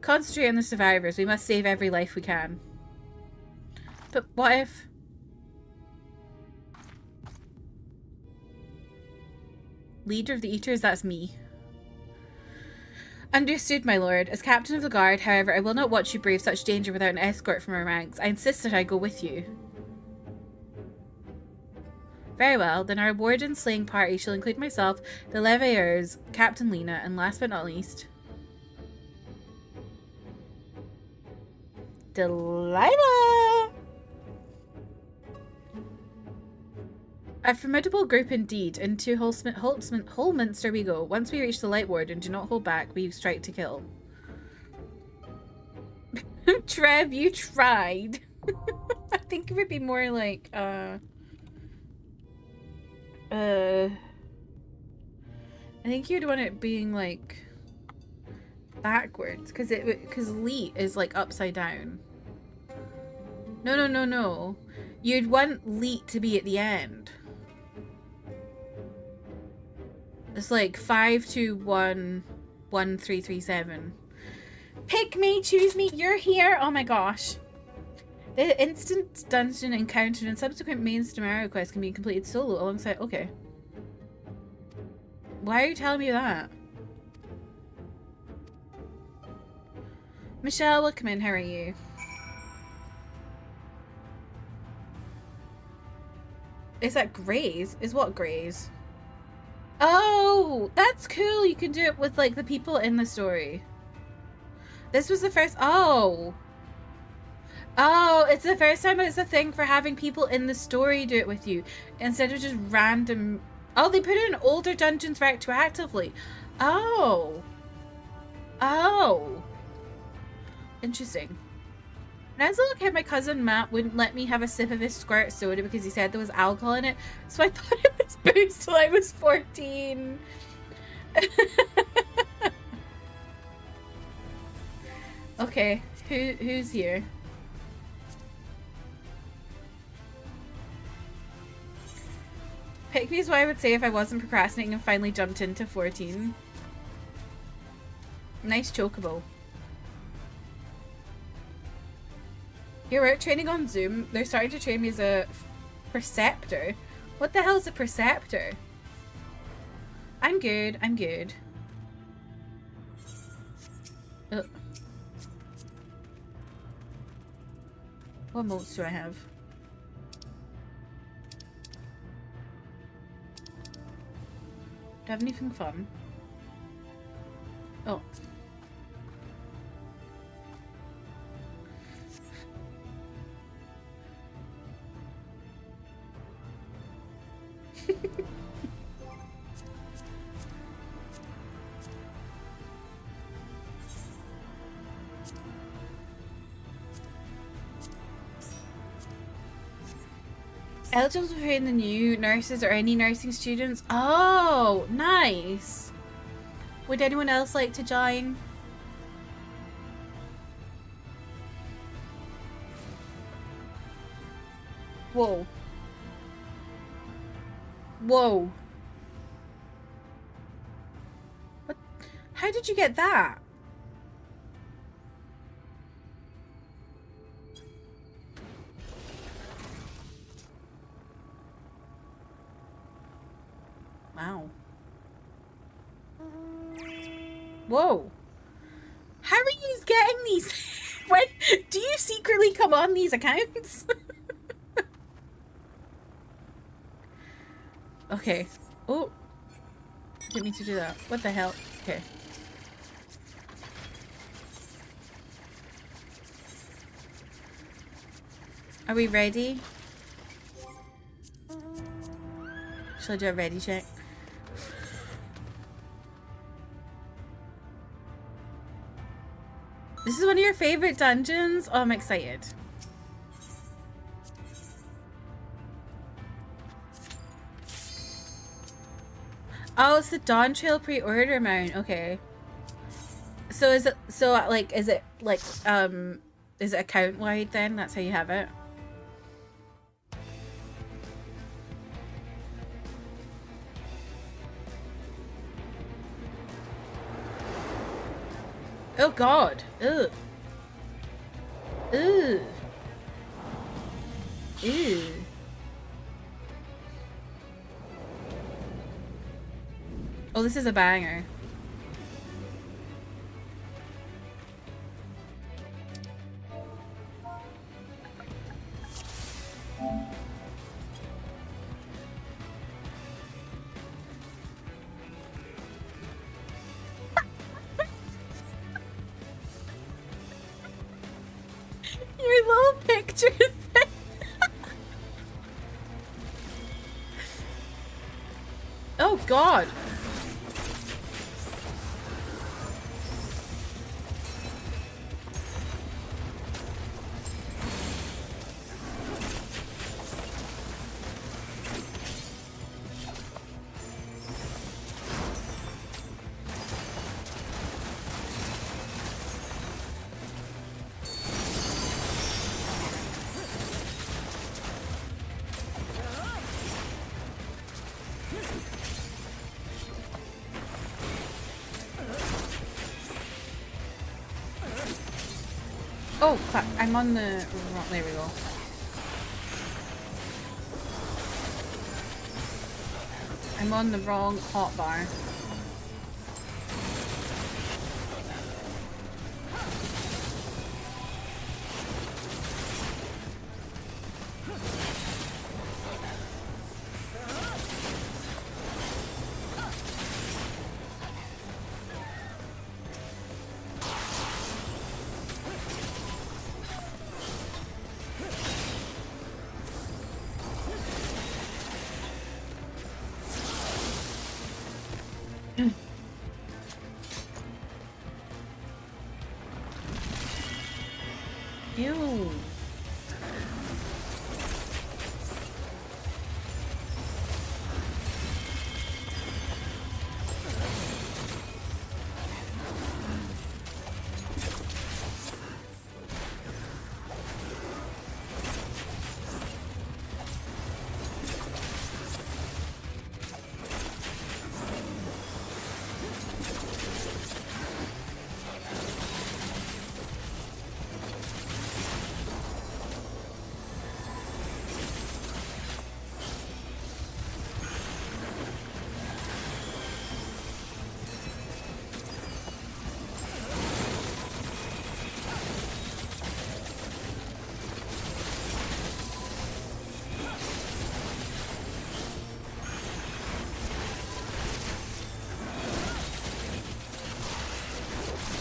Concentrate on the survivors. We must save every life we can. But what if... Leader of the eaters? That's me. Understood, my lord. As captain of the guard, however, I will not watch you brave such danger without an escort from our ranks. I insist that I go with you. Very well, then our warden slaying party shall include myself, the Leveilleurs, Captain Lena, and last but not least... Delilah! A formidable group indeed. Into Holminster we go. Once we reach the Light Warden, do not hold back. We strike to kill. Trev, you tried. I think it would be more like, I think you'd want it being like backwards, because Leet is like upside down. No. You'd want Leet to be at the end. It's like 5, 2, 1, 1, 3, 3, 7. Pick me, choose me, you're here. Oh my gosh. The instant dungeon encountered and subsequent main scenario quest can be completed solo alongside... Okay. Why are you telling me that? Michelle, welcome in. How are you? Is that Grays? Is what Grays? Oh, that's cool. You can do it with like the people in the story. This was the first... Oh, it's the first time it's a thing for having people in the story do it with you instead of just random... Oh, they put it in older dungeons retroactively. Oh. Interesting. When I was a little kid, my cousin Matt wouldn't let me have a sip of his squirt soda because he said there was alcohol in it. So I thought it was booze till I was 14. Okay, who's here? Pick me is what I would say if I wasn't procrastinating and finally jumped into 14. Nice chocobo. You're out training on Zoom. They're starting to train me as a preceptor. What the hell is a preceptor? I'm good. Ugh. What modes do I have? Do I have anything fun? Oh. Eligible to train the new nurses or any nursing students. Oh, nice. Would anyone else like to join? Whoa. Whoa. What? How did you get that? Wow. Whoa. How are you getting these? When do you secretly come on these accounts? Okay. Oh. Didn't mean to do that. What the hell? Okay. Are we ready? Shall I do a ready check? This is one of your favorite dungeons? Oh, I'm excited. Oh, it's the Dawn Trail pre-order mount. Okay. So is it is it account wide then? That's how you have it. Oh God. Ugh. Ooh. Ew. Oh, this is a banger. Your little picture thing. Oh God. Oh fuck, I'm on the wrong, there we go. I'm on the wrong hotbar. Ew.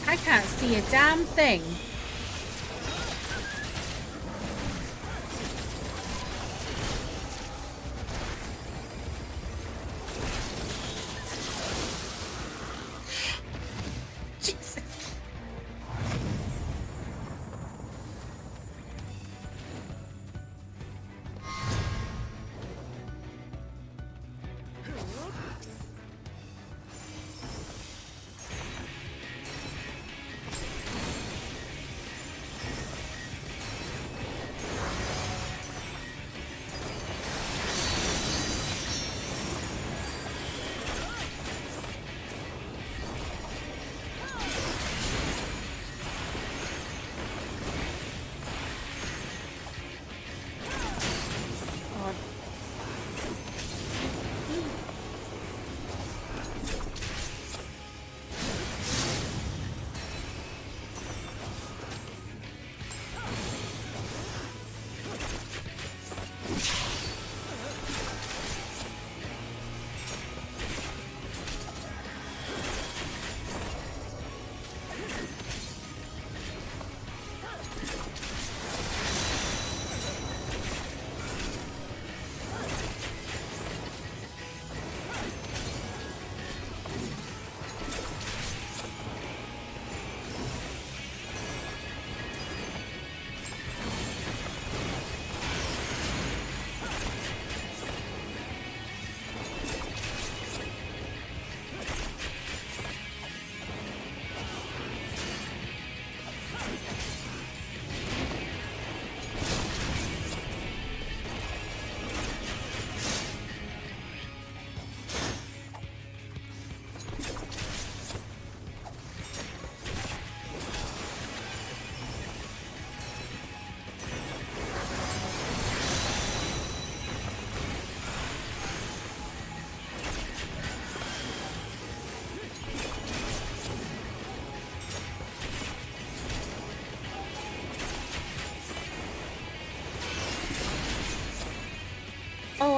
I can't see a damn thing. Jesus.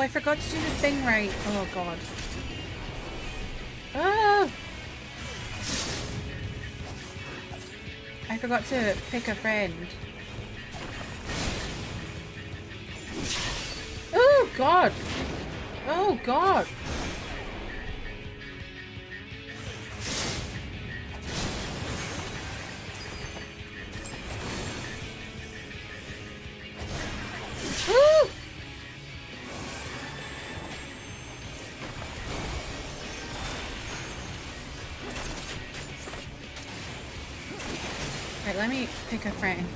I forgot to do the thing right. Oh god. Oh! I forgot to pick a friend. Oh god! Oh god! Woo! Right, let me pick a friend.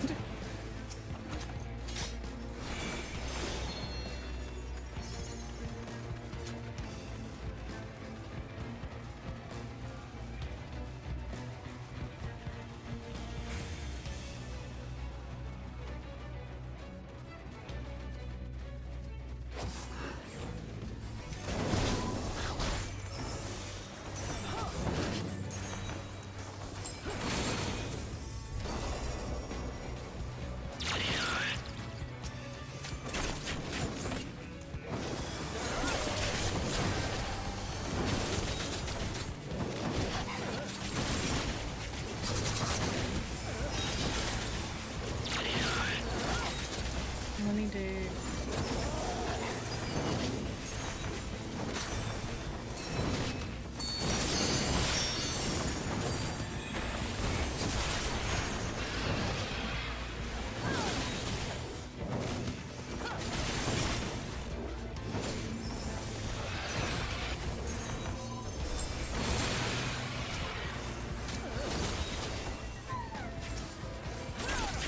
Let me do...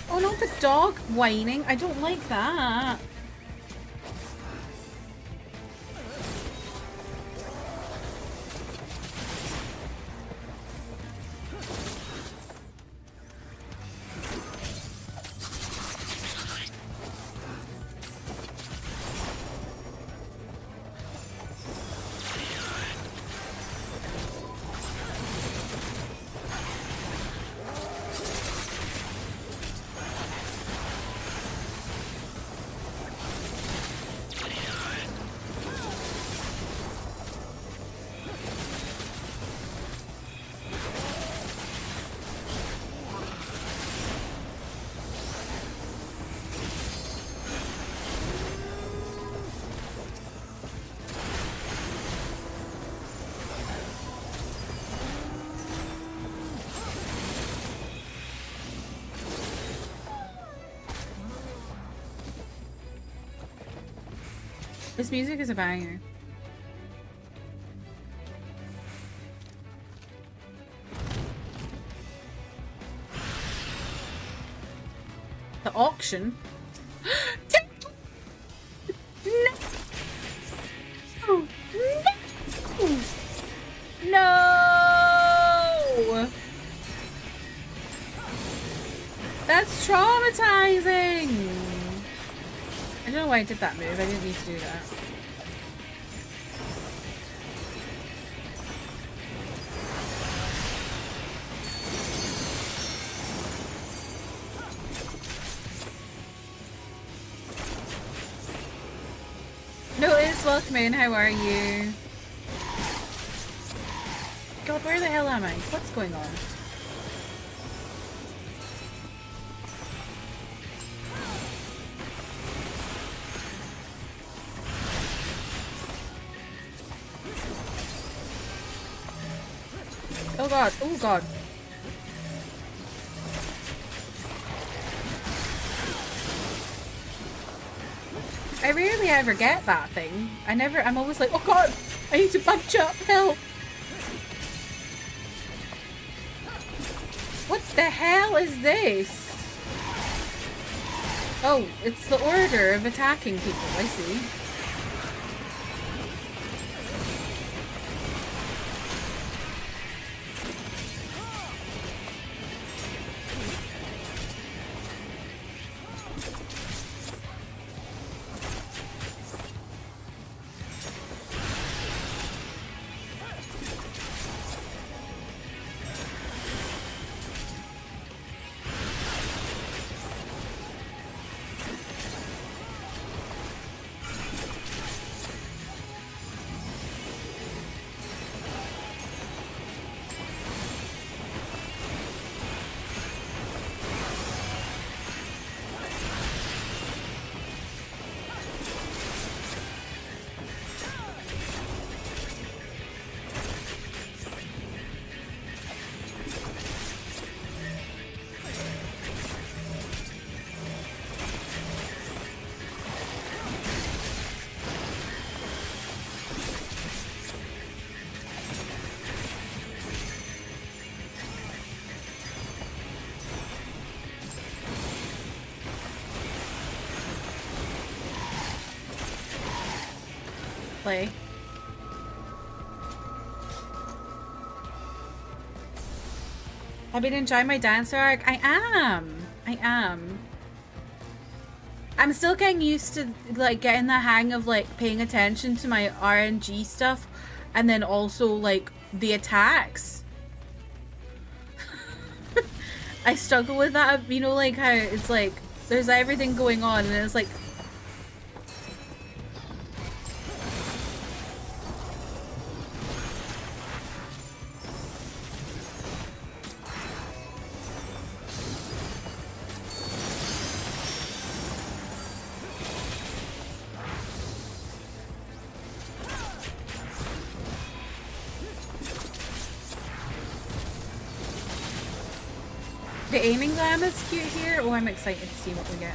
Oh, not the dog whining. I don't like that. This music is a banger. The auction? No! No! No! That's traumatizing! I don't know why I did that move. I didn't need to do that. Notice, welcome in. How are you? God, where the hell am I? What's going on? Oh god, oh god. I rarely ever get that thing. I'm always like, oh god, I need to bunch up, help. What the hell is this? Oh, it's the order of attacking people, I see. play. I've been enjoying my dancer arc. I am. I'm still getting used to like getting the hang of like paying attention to my RNG stuff and then also like the attacks. I struggle with that, you know, like how it's like there's everything going on and it's like the aiming to MSQ here. Oh, I'm excited to see what we get.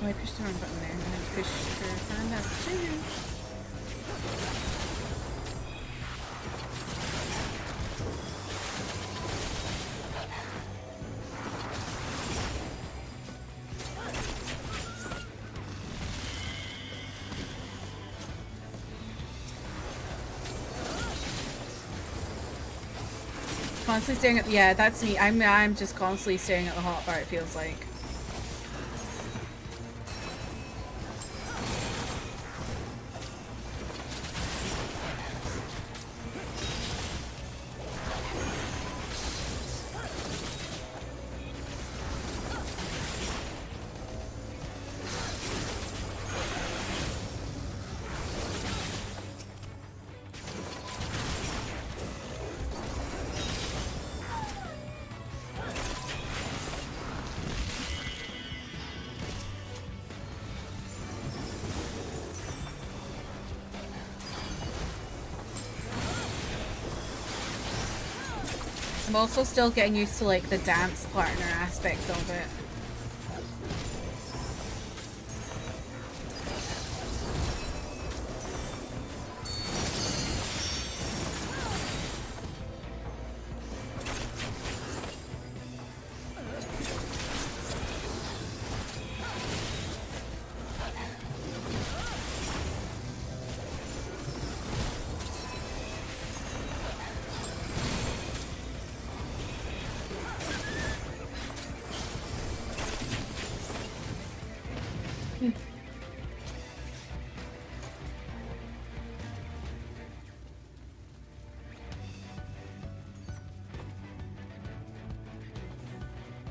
Oh, I pushed the wrong button there. I'm gonna push her hand up too. Constantly staring at, yeah, that's me. I'm just constantly staring at the hotbar, it feels like. I'm also still getting used to like the dance partner aspect of it.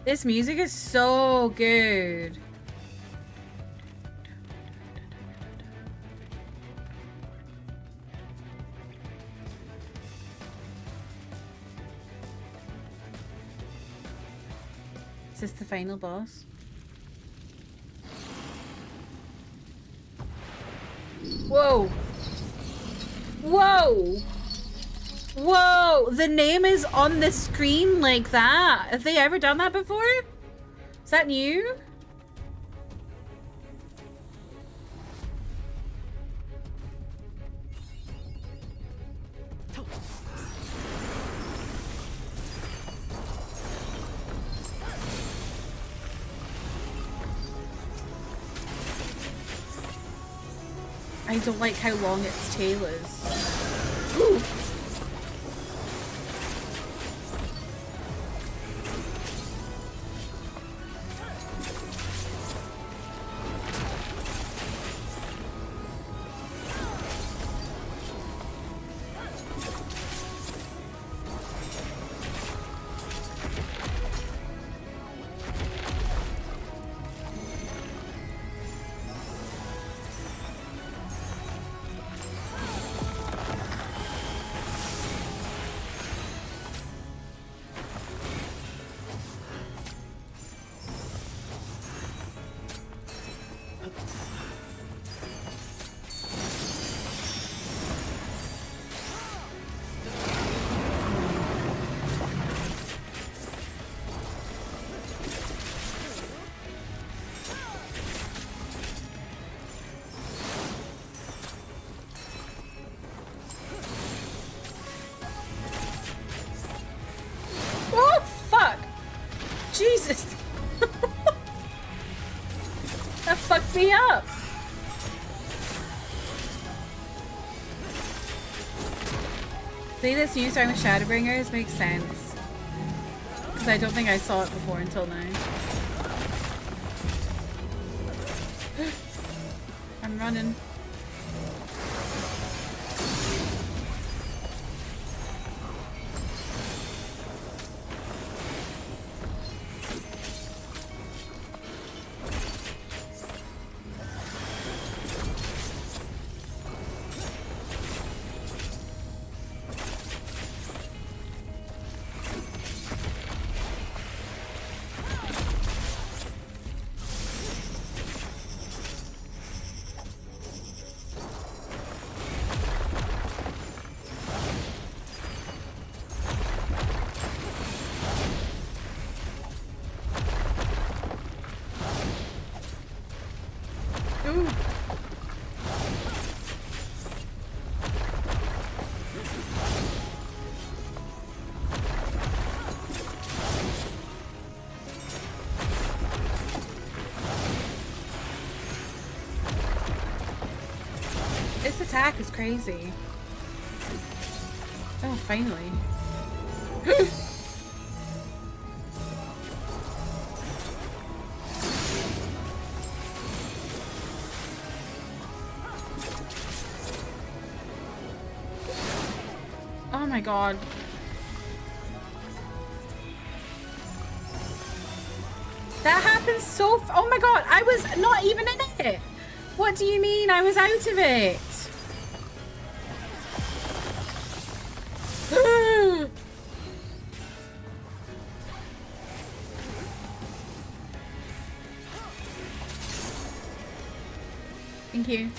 This music is so good. Is this the final boss? Whoa! Whoa! Whoa! The name is on the screen like that. Have they ever done that before? Is that new? I don't like how long its tail is. Ooh. Oh, fuck! Jesus! That fucked me up! See, this new song with Shadowbringers makes sense. Because I don't think I saw it before until now. I'm running. This attack is crazy. Oh, finally. Oh my god. That happens so oh my god, I was not even in it! What do you mean? I was out of it! Thank you.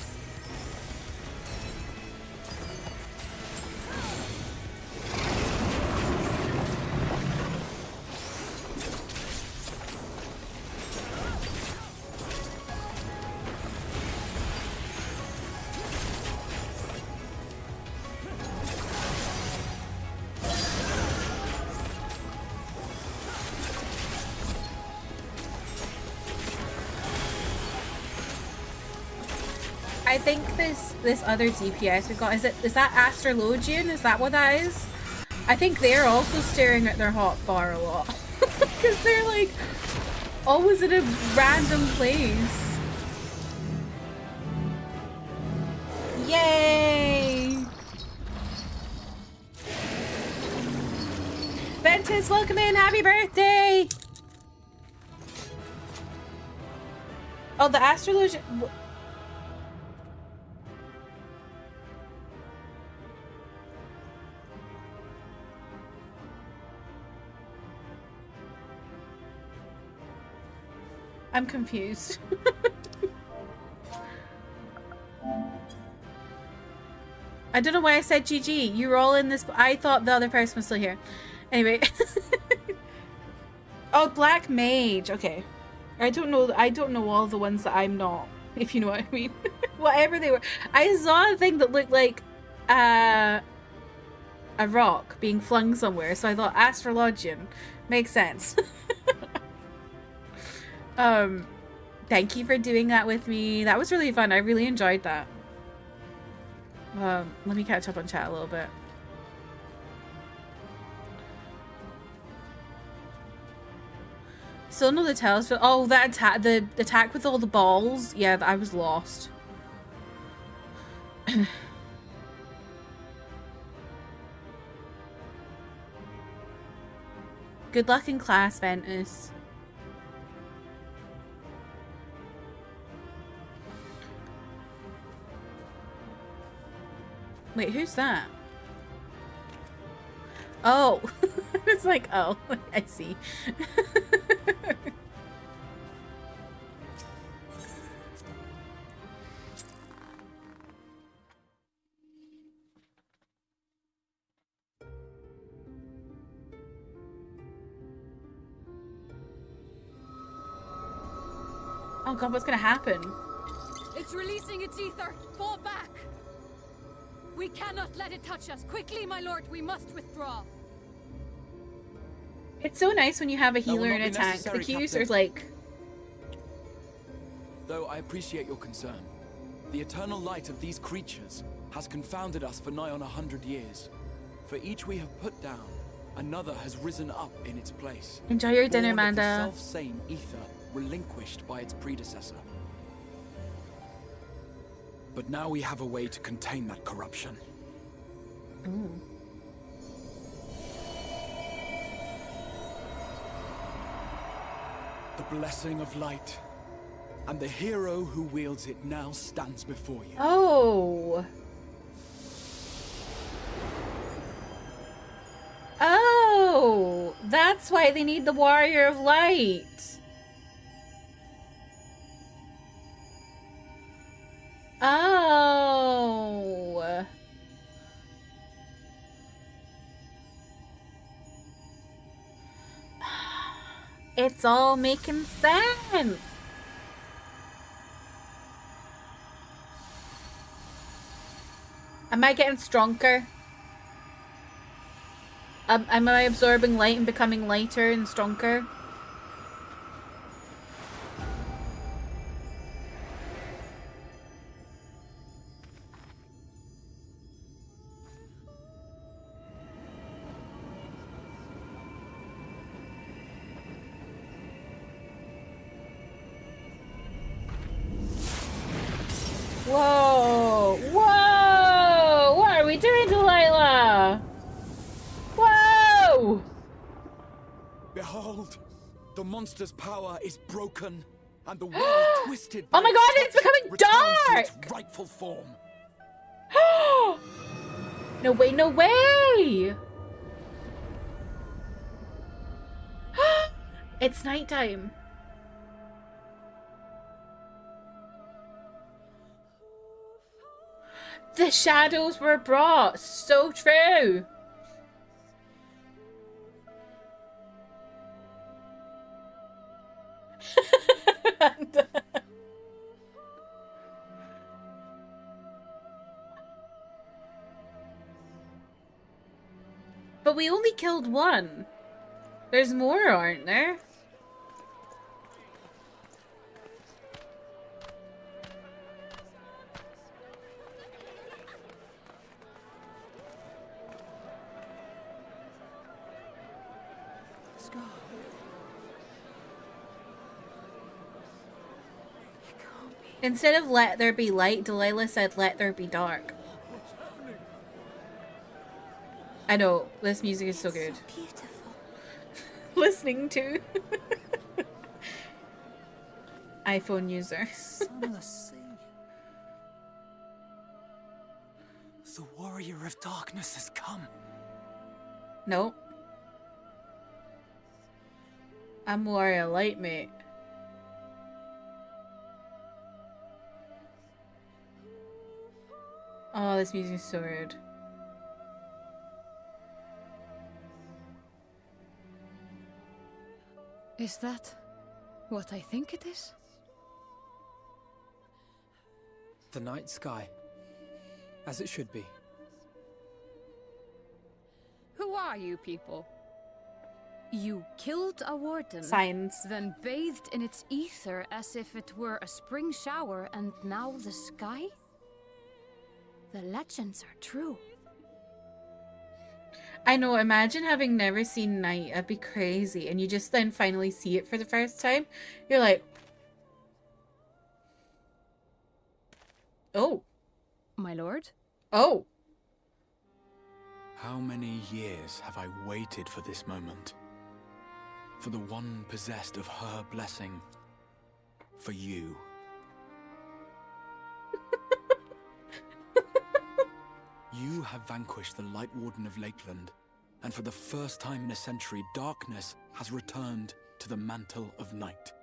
I think this other DPS we got, is that Astrologian? Is that what that is? I think they're also staring at their hotbar a lot. Because they're like always in a random place. Yay! Ventus, welcome in, happy birthday! Oh, the Astrologian... I'm confused. I don't know why I said GG. You were all in this. I thought the other person was still here. Anyway. Oh, Black Mage. Okay. I don't know all the ones that I'm not, if you know what I mean. Whatever they were. I saw a thing that looked like a rock being flung somewhere, so I thought Astrologian. Makes sense. Thank you for doing that with me. That was really fun. I really enjoyed that. Let me catch up on chat a little bit. Still know the tales for that attack, the attack with all the balls. Yeah, I was lost. Good luck in class, Ventus. Wait, who's that? Oh, it's like, oh, I see. Oh god, what's gonna happen? It's releasing its ether. Fall back. We cannot let it touch us. Quickly, my lord, we must withdraw. It's so nice when you have a That will healer not in a be tank. necessary, The queues Captain. are like, Though I appreciate your concern, the eternal light of these creatures has confounded us for nigh on 100 years. For each we have put down, another has risen up in its place. enjoy your dinner, Born of the Manda. self-same ether relinquished by its predecessor. But now we have a way to contain that corruption. Ooh. The blessing of light. And the hero who wields it now stands before you. Oh. Oh, that's why they need the Warrior of Light. Oh. It's all making sense. Am I getting stronger? Am I absorbing light and becoming lighter and stronger? Whoa! Whoa! What are we doing, Delilah? Whoa! Behold, the monster's power is broken, and the world twisted. Oh my God, it's destruction becoming returns to dark! its rightful form. No way, no way! It's nighttime. The shadows were brought. So true. But we only killed one. There's more, aren't there? Instead of let there be light, Delilah said let there be dark. I know, this music is so good. Beautiful. Listening to. iPhone user. Sunless sea. The warrior of darkness has come. Nope. I'm Warrior Light, mate. Oh, this music is so good. Is that what I think it is? The night sky. As it should be. Who are you people? You killed a warden, Signs. then bathed in its ether as if it were a spring shower, and now the sky? The legends are true. I know, imagine having never seen night. That'd be crazy. And you just then finally see it for the first time. You're like, oh. My lord? Oh. How many years have I waited for this moment? For the one possessed of her blessing. For you. You have vanquished the Light Warden of Lakeland, and for the first time in a century, darkness has returned to the mantle of night.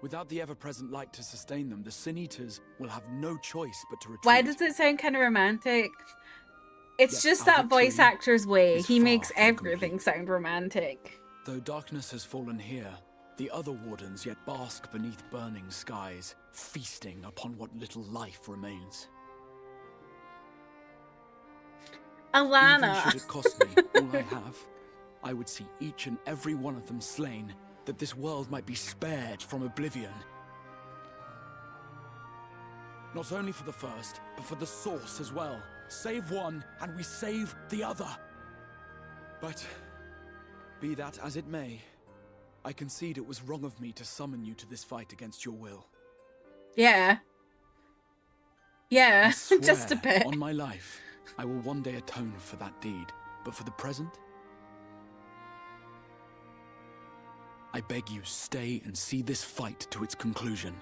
Without the ever-present light to sustain them, the Sin Eaters will have no choice but to retreat. Why does it sound kind of romantic? It's Yet just our that voice victory actor's way. is He far makes from everything complete. sound romantic. Though darkness has fallen here, the other wardens yet bask beneath burning skies, feasting upon what little life remains. Even Alana. should it cost me all I have, I would see each and every one of them slain, that this world might be spared from oblivion. Not only for the first, but for the source as well. Save one, and we save the other. But, be that as it may, I concede it was wrong of me to summon you to this fight against your will. Yeah. Yeah, I swear, just a bit. on my life, I will one day atone for that deed. But for the present, I beg you, stay and see this fight to its conclusion.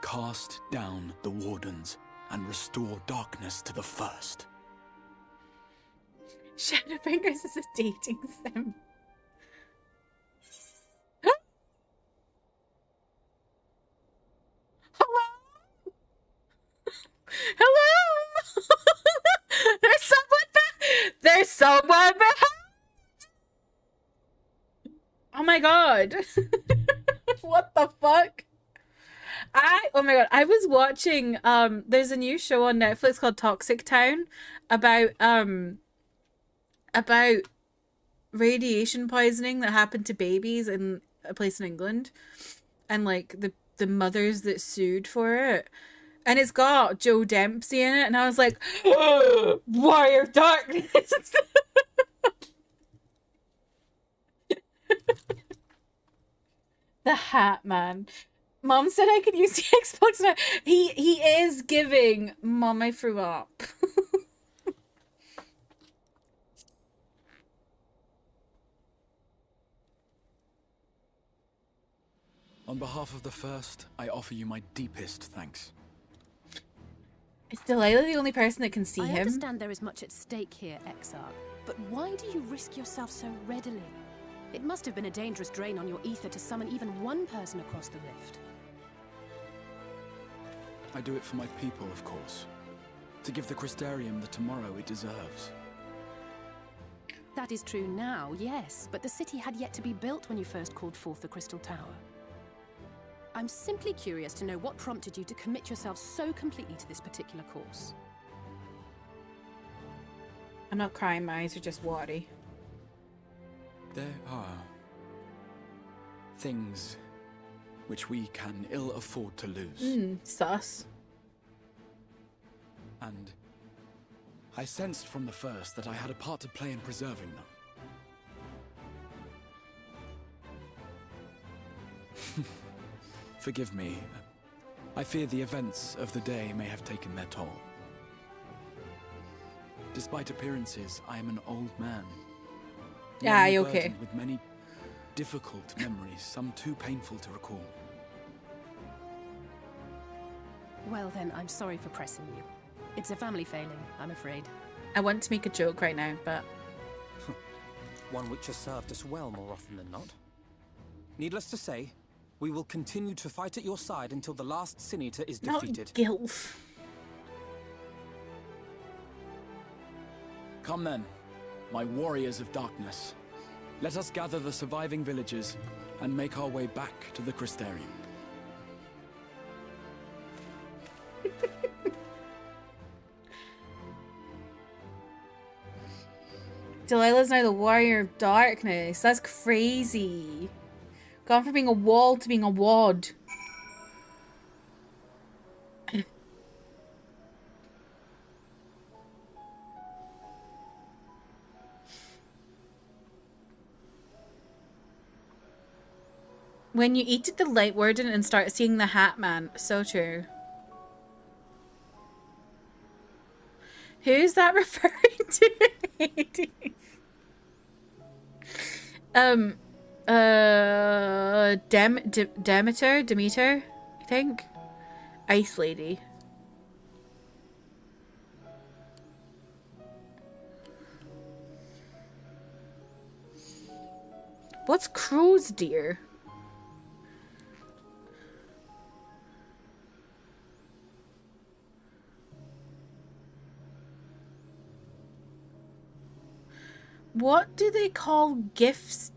Cast down the Wardens and restore darkness to the first. Shadowbringers is a dating sim. Hello? Hello? There's someone back! There's someone behind! Oh my god. What the fuck? Oh my god, I was watching there's a new show on Netflix called Toxic Town about radiation poisoning that happened to babies in a place in England, and like the mothers that sued for it. And it's got Joe Dempsey in it, and I was like, Warrior of Darkness. The Hat Man. Mom said I could use the Xbox now. He is giving Mom, I threw up. On behalf of the first, I offer you my deepest thanks. Is Delilah the only person that can see I him? understand there is much at stake here, Exarch, but why do you risk yourself so readily? It must have been a dangerous drain on your ether to summon even one person across the rift. I do it for my people, of course. To give the Crystarium the tomorrow it deserves. That is true now, yes, but the city had yet to be built when you first called forth the Crystal Tower. I'm simply curious to know what prompted you to commit yourself so completely to this particular course. I'm not crying, my eyes are just watery. There are things which we can ill afford to lose. Sus. And I sensed from the first that I had a part to play in preserving them. Forgive me. I fear the events of the day may have taken their toll. Despite appearances, I am an old man. Yeah, One you okay? burdened with many difficult memories, some too painful to recall. Well then, I'm sorry for pressing you. It's a family failing, I'm afraid. I want to make a joke right now, but... One which has served us well more often than not. Needless to say, we will continue to fight at your side until the last Sin Eater is defeated. Not Gilf. Come then, my warriors of darkness. Let us gather the surviving villagers and make our way back to the Crystarium. Delilah's now the Warrior of Darkness. That's crazy. Gone from being a wall to being a wad. When you eat at the Light Warden and start seeing the Hat Man. So true. Who's that referring to? Demeter, I think. Ice Lady. What's Crow's Deer? What do they call gifts?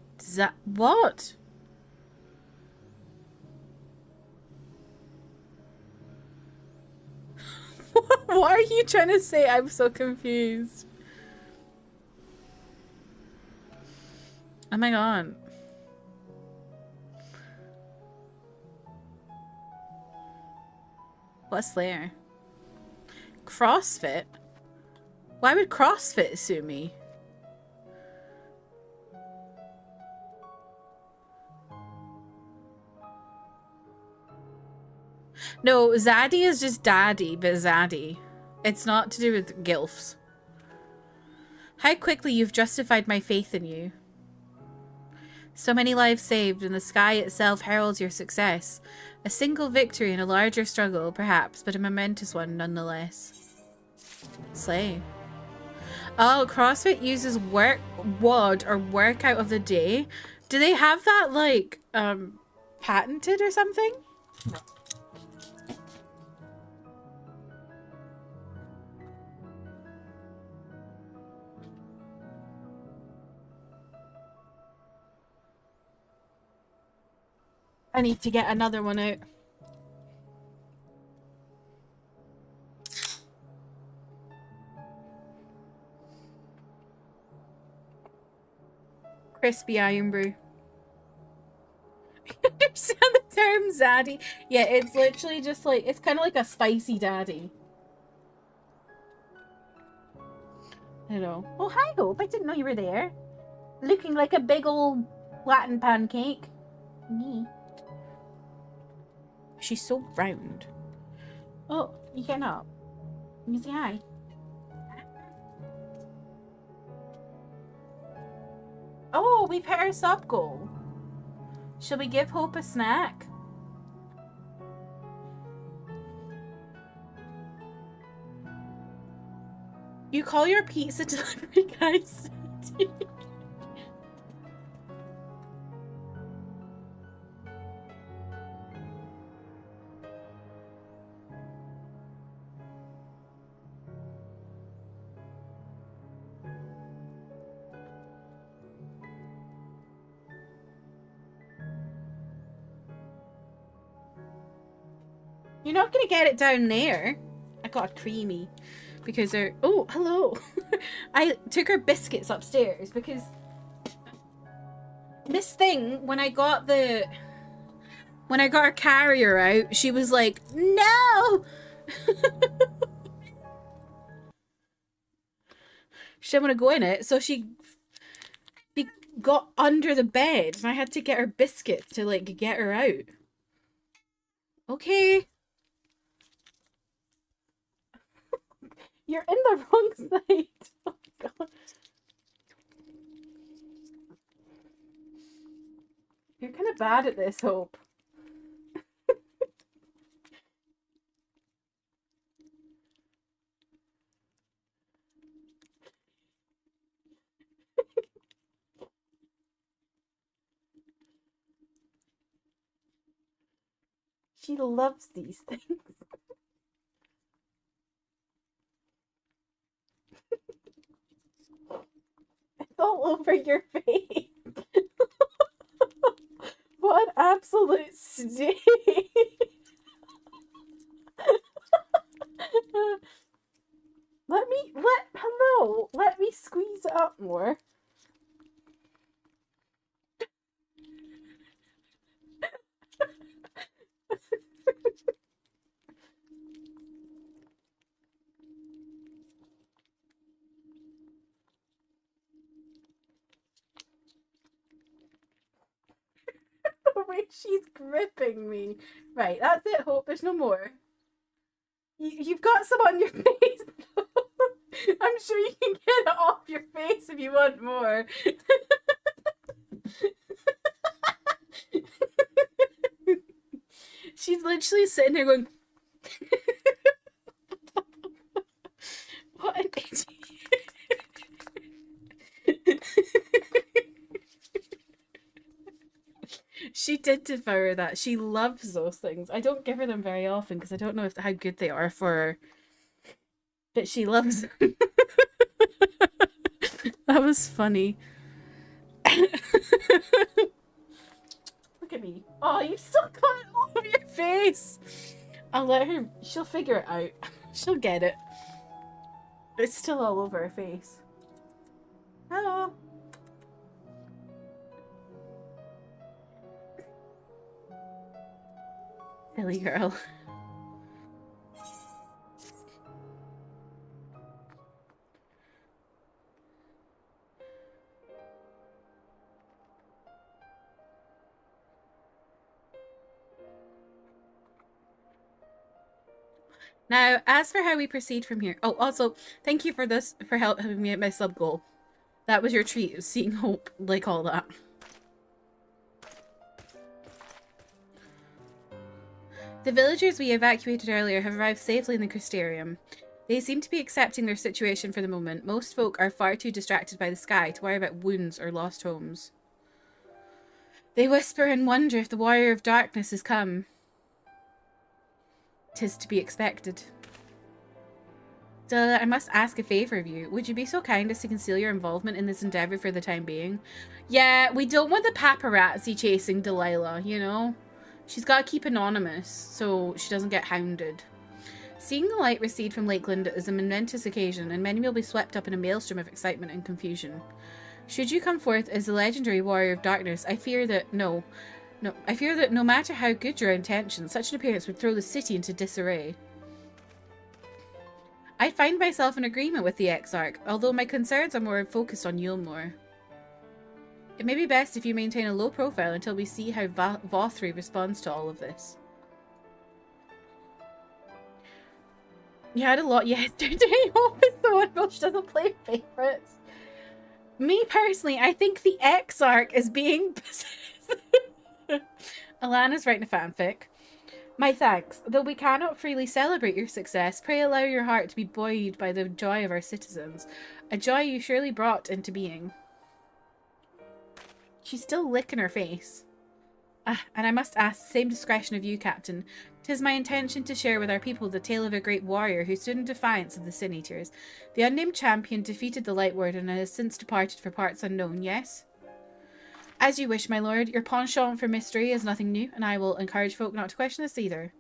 What? What are you trying to say? I'm so confused. Oh my god. What's there? CrossFit? Why would CrossFit sue me? No, Zaddy is just daddy, but Zaddy. It's not to do with gilfs. How quickly you've justified my faith in you. So many lives saved, and the sky itself heralds your success. A single victory in a larger struggle, perhaps, but a momentous one nonetheless. Slay. Oh, CrossFit uses WOD or workout of the day. Do they have that, like, patented or something? I need to get another one out. Crispy iron brew. You understand the term zaddy? Yeah, it's literally just like, it's kind of like a spicy daddy. Hello. Oh, hi, Hope. I didn't know you were there. Looking like a big old Latin pancake. Nee. She's so round. Oh, you getting up? Can you say hi? Oh, we've hit our sub goal. Shall we give Hope a snack? You call your pizza delivery guys. You're not gonna get it down there. I got a creamy because they're. Oh, hello. I took her biscuits upstairs because this thing, when I got her carrier out, she was like, no. She didn't want to go in it, so she got under the bed, and I had to get her biscuits to like get her out. Okay. You're in the wrong side. Oh god. You're kind of bad at this, Hope. She loves these things. It's all over your face. What an absolute stain. Let me squeeze it up more. The way she's gripping me. Right, that's it, Hope. There's no more. You've got some on your face. I'm sure you can get it off your face if you want more. She's literally sitting there going, what an idiot. She did devour that. She loves those things. I don't give her them very often because I don't know how good they are for her. But she loves them. That was funny. Look at me. Oh, you still got it all over your face. I'll let her. She'll figure it out. She'll get it. It's still all over her face. Hello. Silly girl. Now, as for how we proceed from here. Oh, also, thank you for this, for helping me at my sub goal. That was your treat, seeing hope, like all that. The villagers we evacuated earlier have arrived safely in the Crystarium. They seem to be accepting their situation for the moment. Most folk are far too distracted by the sky to worry about wounds or lost homes. They whisper and wonder if the Warrior of Darkness has come. 'Tis to be expected. Delilah, I must ask a favour of you. Would you be so kind as to conceal your involvement in this endeavour for the time being? Yeah, we don't want the paparazzi chasing Delilah, you know? She's got to keep anonymous, so she doesn't get hounded. Seeing the light recede from Lakeland is a momentous occasion, and many will be swept up in a maelstrom of excitement and confusion. Should you come forth as the legendary Warrior of Darkness, I fear that no matter how good your intentions, such an appearance would throw the city into disarray. I find myself in agreement with the Exarch, although my concerns are more focused on Yulmore. It may be best if you maintain a low profile until we see how Vothri responds to all of this. You had a lot yesterday. Hope is the one which doesn't play favourites. Me personally, I think the Exarch is being possessed. Alana's writing a fanfic. My thanks. Though we cannot freely celebrate your success, pray allow your heart to be buoyed by the joy of our citizens. A joy you surely brought into being. She's still licking her face. And I must ask the same discretion of you, Captain. 'Tis my intention to share with our people the tale of a great warrior who stood in defiance of the Sin Eaters. The unnamed champion defeated the Lightward and has since departed for parts unknown, yes? As you wish, my lord. Your penchant for mystery is nothing new, and I will encourage folk not to question this either.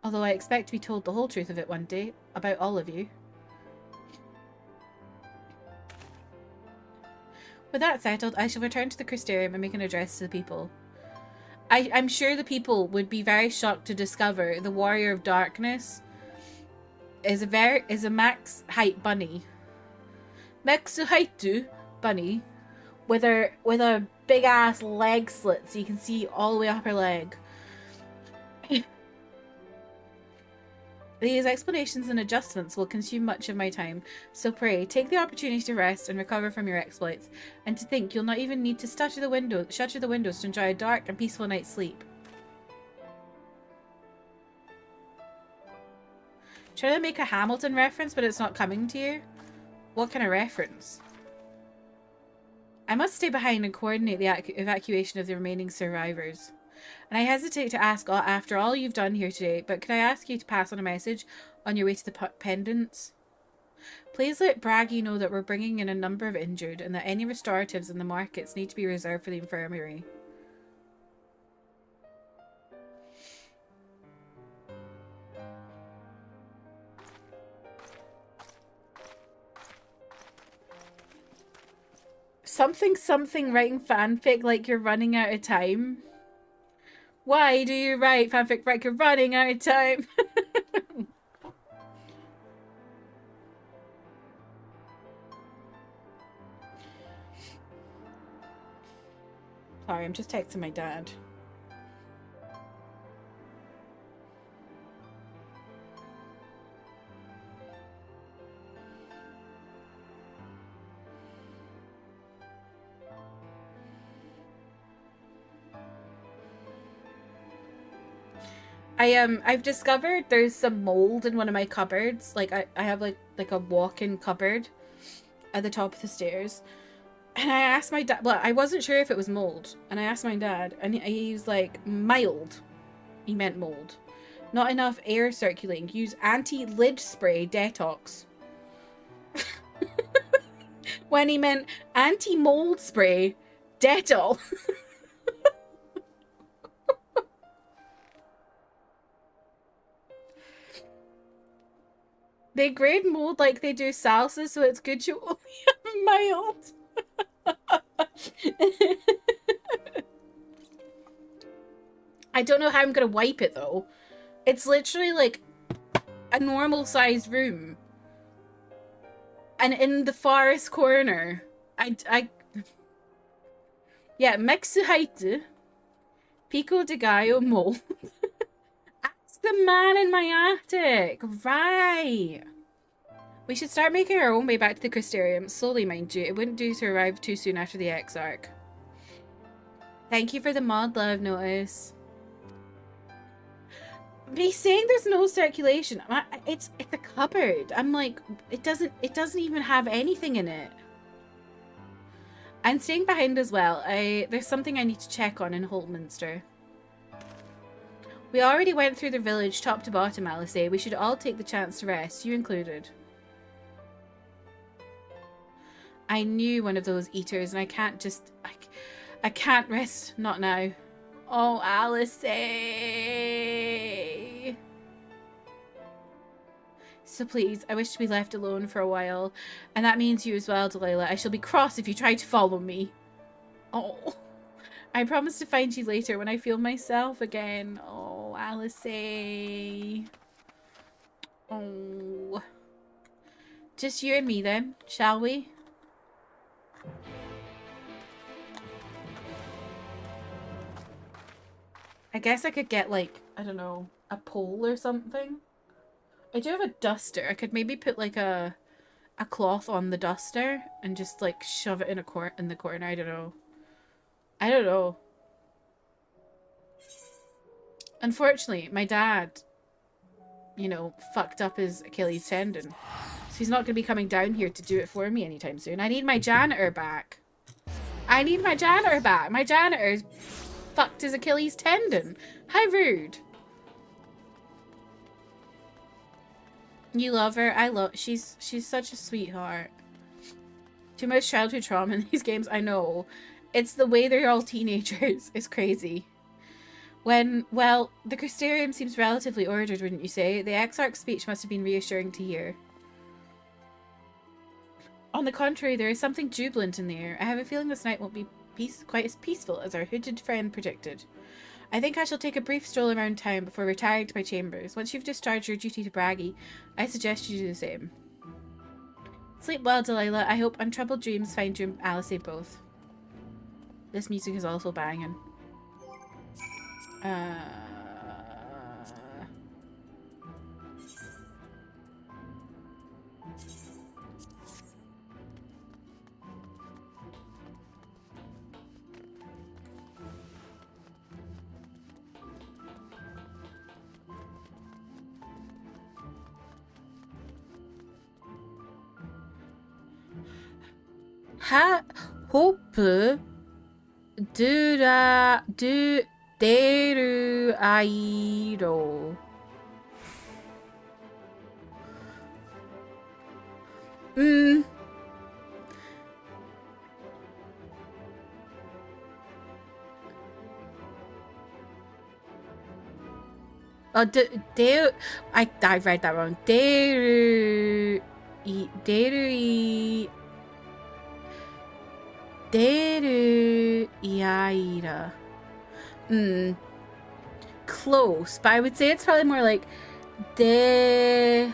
Although I expect to be told the whole truth of it one day, about all of you. With that settled, I shall return to the Crystarium and make an address to the people. I'm sure the people would be very shocked to discover the Warrior of Darkness is a max height bunny. Max height bunny with a big ass leg slit so you can see all the way up her leg. These explanations and adjustments will consume much of my time, so pray, take the opportunity to rest and recover from your exploits, and to think you'll not even need to shutter the windows to enjoy a dark and peaceful night's sleep. Trying to make a Hamilton reference, but it's not coming to you? What kind of reference? I must stay behind and coordinate the evacuation of the remaining survivors. And I hesitate to ask after all you've done here today, but could I ask you to pass on a message on your way to the pendants? Please let Braggy know that we're bringing in a number of injured and that any restoratives in the markets need to be reserved for the infirmary. Something writing fanfic like you're running out of time. Why do you write fanfic like you're running out of time? Sorry, I'm just texting my dad. I've discovered there's some mold in one of my cupboards. Like I have like a walk-in cupboard at the top of the stairs. And I asked my dad, well, I wasn't sure if it was mold. And I asked my dad, and he was like, mild. He meant mold. Not enough air circulating. Use anti-lid spray detox. When he meant anti-mold spray Dettol. They grade mold like they do salsa, so it's good you only have mild. I don't know how I'm gonna wipe it though. It's literally like a normal sized room. And in the farthest corner, yeah, Mexuhaite, Pico de Gallo Mole. Ask the man in my attic. Right. We should start making our own way back to the Crystarium. Slowly, mind you. It wouldn't do to arrive too soon after the Exarch. Thank you for the mod love notice. Me saying there's no circulation. It's a cupboard. I'm like, it doesn't even have anything in it. I'm staying behind as well. There's something I need to check on in Holtminster. We already went through the village top to bottom, Alice. We should all take the chance to rest, you included. I knew one of those eaters, and I can't just... I can't rest. Not now. Oh, Alice. So please, I wish to be left alone for a while. And that means you as well, Delilah. I shall be cross if you try to follow me. Oh. I promise to find you later when I feel myself again. Oh, Alice. Oh. Just you and me then, shall we? I guess I could get, like, I don't know, a pole or something. I do have a duster. I could maybe put, like, a cloth on the duster and just, like, shove it in the corner. I don't know. I don't know. Unfortunately, my dad, you know, fucked up his Achilles tendon. So he's not going to be coming down here to do it for me anytime soon. I need my janitor back. I need my janitor back. My janitor's fucked his Achilles tendon. How rude. You love her? I love... She's such a sweetheart. Too much childhood trauma in these games. I know. It's the way they're all teenagers. It's crazy. Well, the Crystarium seems relatively ordered, wouldn't you say? The Exarch's speech must have been reassuring to hear. On the contrary, there is something jubilant in the air. I have a feeling this night won't be quite as peaceful as our hooded friend predicted. I think I shall take a brief stroll around town before retiring to my chambers. Once you've discharged your duty to Braggy, I suggest you do the same. Sleep well, Delilah. I hope untroubled dreams find you and Alice both. This music is also banging. Hope deru airo. Oh, I read that wrong. Deru iaira. Close, but I would say it's probably more like deraira.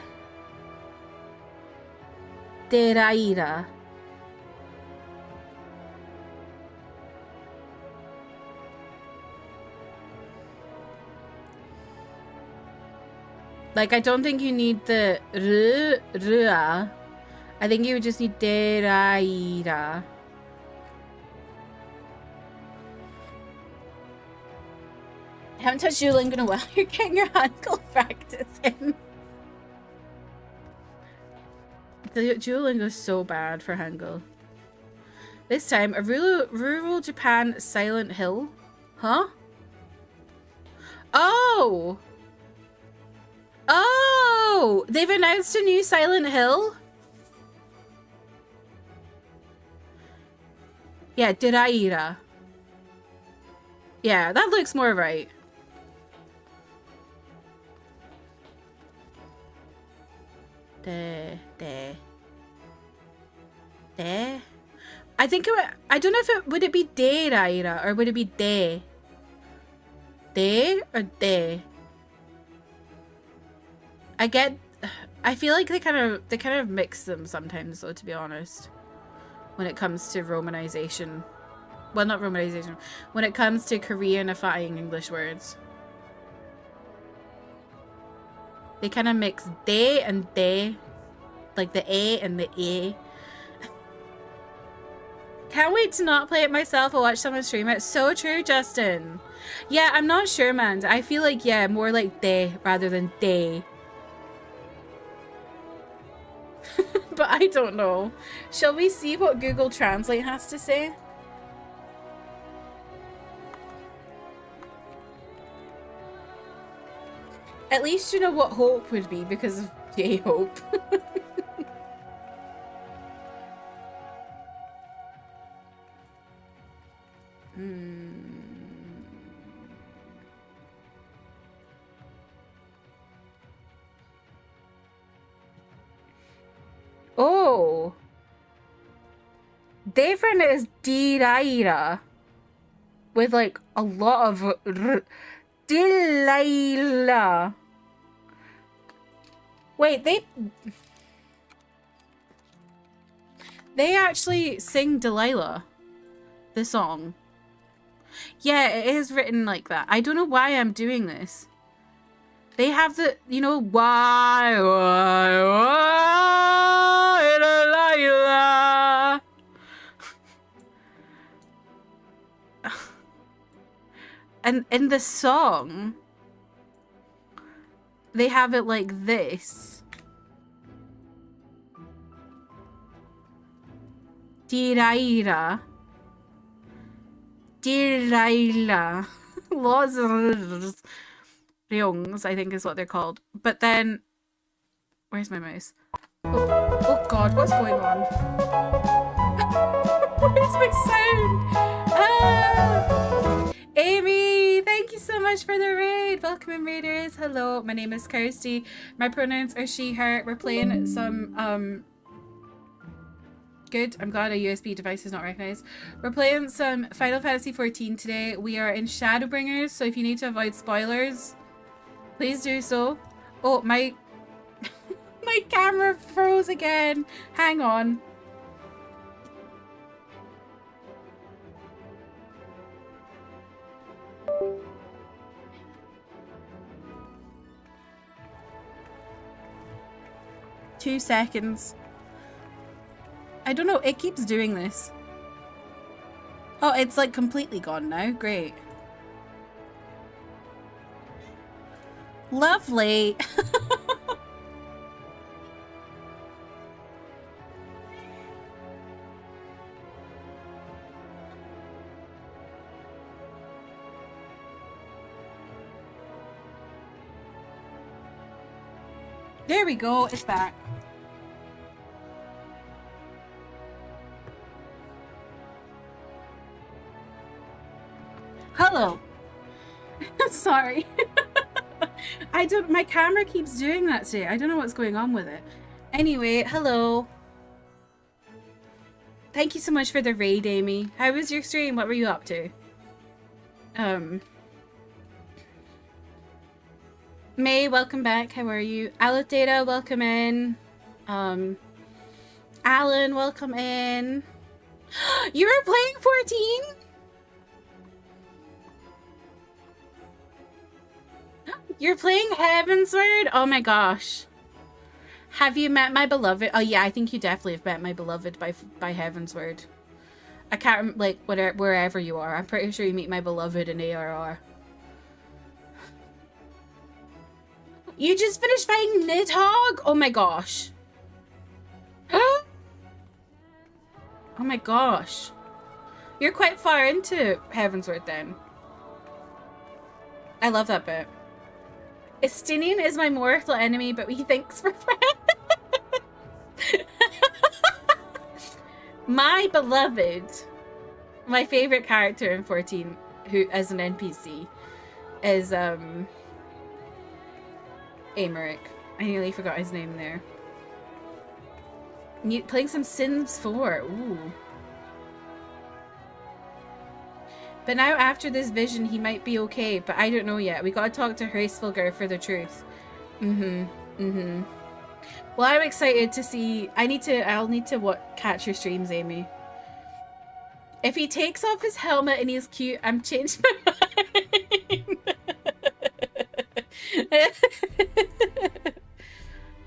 Like, I don't think you need the rua. I think you would just need deraira. I haven't touched Duolingo in a while. You're getting your Hangul practice in. The Duolingo is so bad for Hangul. This time, a rural Japan Silent Hill? Huh? Oh! Oh! They've announced a new Silent Hill? Yeah, Deraira. Yeah, that looks more right. I think it would, I don't know if it would it be Deraira or would it be De? they or they? I feel like they kind of mix them sometimes though, to be honest. When it comes to romanization. Well, not romanization. When it comes to Koreanifying English words. They kind of mix they and they. Like the A and the A. Can't wait to not play it myself or watch someone stream it. So true, Justin. Yeah, I'm not sure, man. I feel like, yeah, more like they rather than they. But I don't know. Shall we see what Google Translate has to say? At least you know what hope would be because of J-Hope. Oh. Different is Delilah. With like a lot of Delilah. Wait, they actually sing Delilah. The song. Yeah, it is written like that. I don't know why I'm doing this. They have the, you know, why Delilah. And in the song, they have it like this. Delilah. Delilah. Lots of rings, I think is what they're called. But then, where's my mouse? Oh God, what's going on? Where's my sound? Ah! Amy, thank you so much for the raid. Welcome in, raiders. Hello, my name is Kirsty. My pronouns are she, her. We're playing some, good. I'm glad a USB device is not recognized. We're playing some Final Fantasy XIV today. We are in Shadowbringers, so if you need to avoid spoilers, please do so. Oh, my my camera froze again. Hang on. Two seconds. I don't know, it keeps doing this. Oh, it's like completely gone now. Great. Lovely. There we go, it's back. Hello. Sorry. My camera keeps doing that today. I don't know what's going on with it. Anyway, hello. Thank you so much for the raid, Amy. How was your stream? What were you up to? May, welcome back. How are you? Aleph Data, welcome in. Alan, welcome in. You were playing 14? You're playing Heavensward? Oh my gosh. Have you met my beloved? Oh yeah, I think you definitely have met my beloved by Heavensward. I can't, like, wherever you are. I'm pretty sure you meet my beloved in ARR. You just finished fighting Nidhogg? Oh my gosh. Oh my gosh. You're quite far into Heavensward then. I love that bit. Estinian is my mortal enemy, but he thinks we're friends. My beloved, my favorite character in 14, who as an NPC, is Amaric. I nearly forgot his name there. Playing some Sims 4. Ooh. But now after this vision, he might be okay, but I don't know yet. We gotta talk to Hraesvelgr for the truth. Well, I'm excited to see. I'll need to catch your streams, Amy. If he takes off his helmet and he's cute, I'm changed my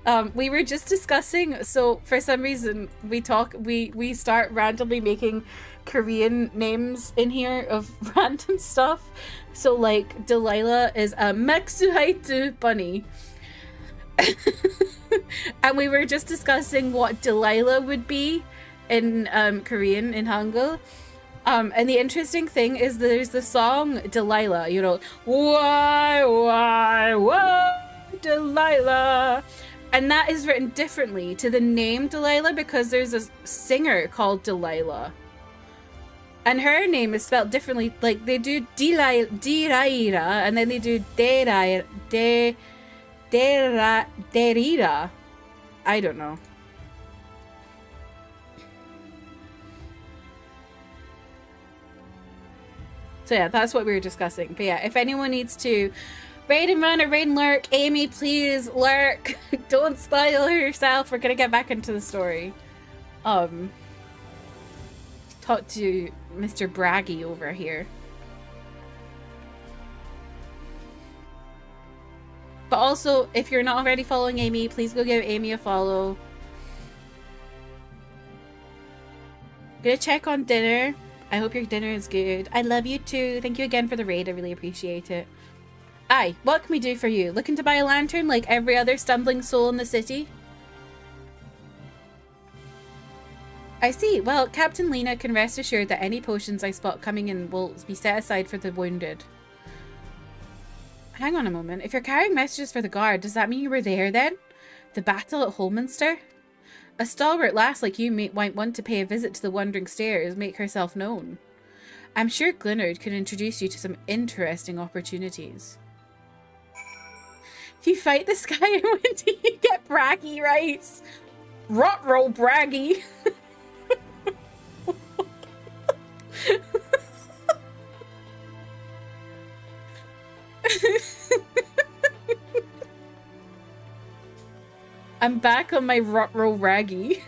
mind. We were just discussing, so for some reason we start randomly making Korean names in here of random stuff. So like Delilah is a Maksuhaitu bunny. And we were just discussing what Delilah would be in Korean, in Hangul. And the interesting thing is there's the song Delilah, you know, why, Delilah. And that is written differently to the name Delilah because there's a singer called Delilah. And her name is spelled differently. Like they do Diraira and then they do Derira. I don't know. So yeah, that's what we were discussing. But yeah, if anyone needs to raid and run or raid and lurk, Amy, please lurk. Don't spoil yourself. We're gonna get back into the story. Talk to Mr. Braggy over here. But also, if you're not already following Amy, please go give Amy a follow. Gonna check on dinner. I hope your dinner is good. I love you too. Thank you again for the raid. I really appreciate it. Aye, what can we do for you? Looking to buy a lantern like every other stumbling soul in the city? I see. Well, Captain Lena can rest assured that any potions I spot coming in will be set aside for the wounded. Hang on a moment. If you're carrying messages for the guard, does that mean you were there then? The battle at Holminster? A stalwart lass like you might want to pay a visit to the Wandering Stairs, make herself known. I'm sure Glynnard could introduce you to some interesting opportunities. If you fight this guy, when do you get braggy rice? Rot roll braggy. I'm back on my rot-roll raggy.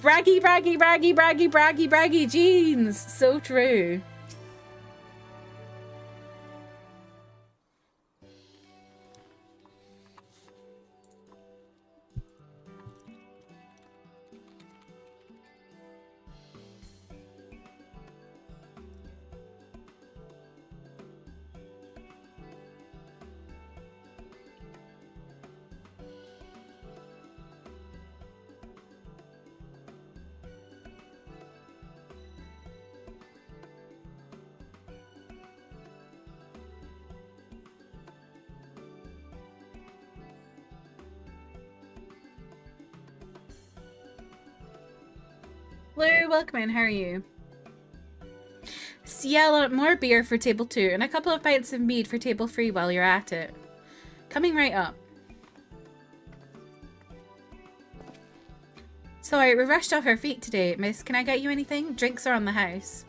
Braggy, braggy, braggy, braggy, braggy, braggy jeans. So true. Hello, welcome in. How are you? Ciela, more beer for table 2 and a couple of pints of mead for table 3 while you're at it. Coming right up. Sorry, we rushed off our feet today, miss. Can I get you anything? Drinks are on the house.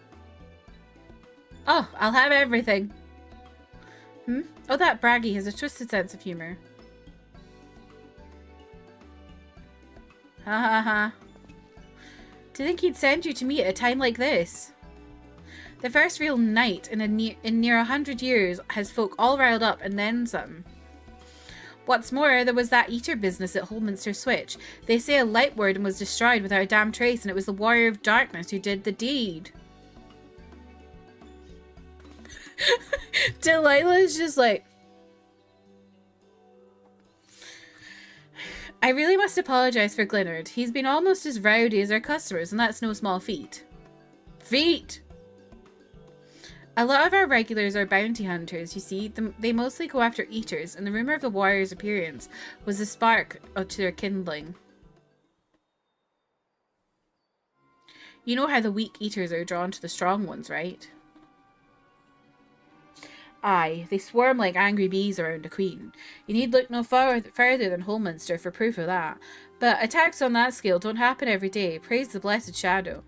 Oh, I'll have everything. Oh, that braggy has a twisted sense of humour. Ha ha ha. Do you think he'd send you to me at a time like this? The first real night in near 100 years has folk all riled up and then some. What's more, there was that eater business at Holminster Switch. They say a light warden was destroyed without a damn trace, and it was the Warrior of Darkness who did the deed. Delilah's just like... I really must apologise for Glynnard. He's been almost as rowdy as our customers, and that's no small feat. Feat! A lot of our regulars are bounty hunters, you see. They mostly go after eaters, and the rumour of the warrior's appearance was the spark to their kindling. You know how the weak eaters are drawn to the strong ones, right? Aye, they swarm like angry bees around a queen. You need look no further than Holminster for proof of that. But attacks on that scale don't happen every day, praise the blessed shadow.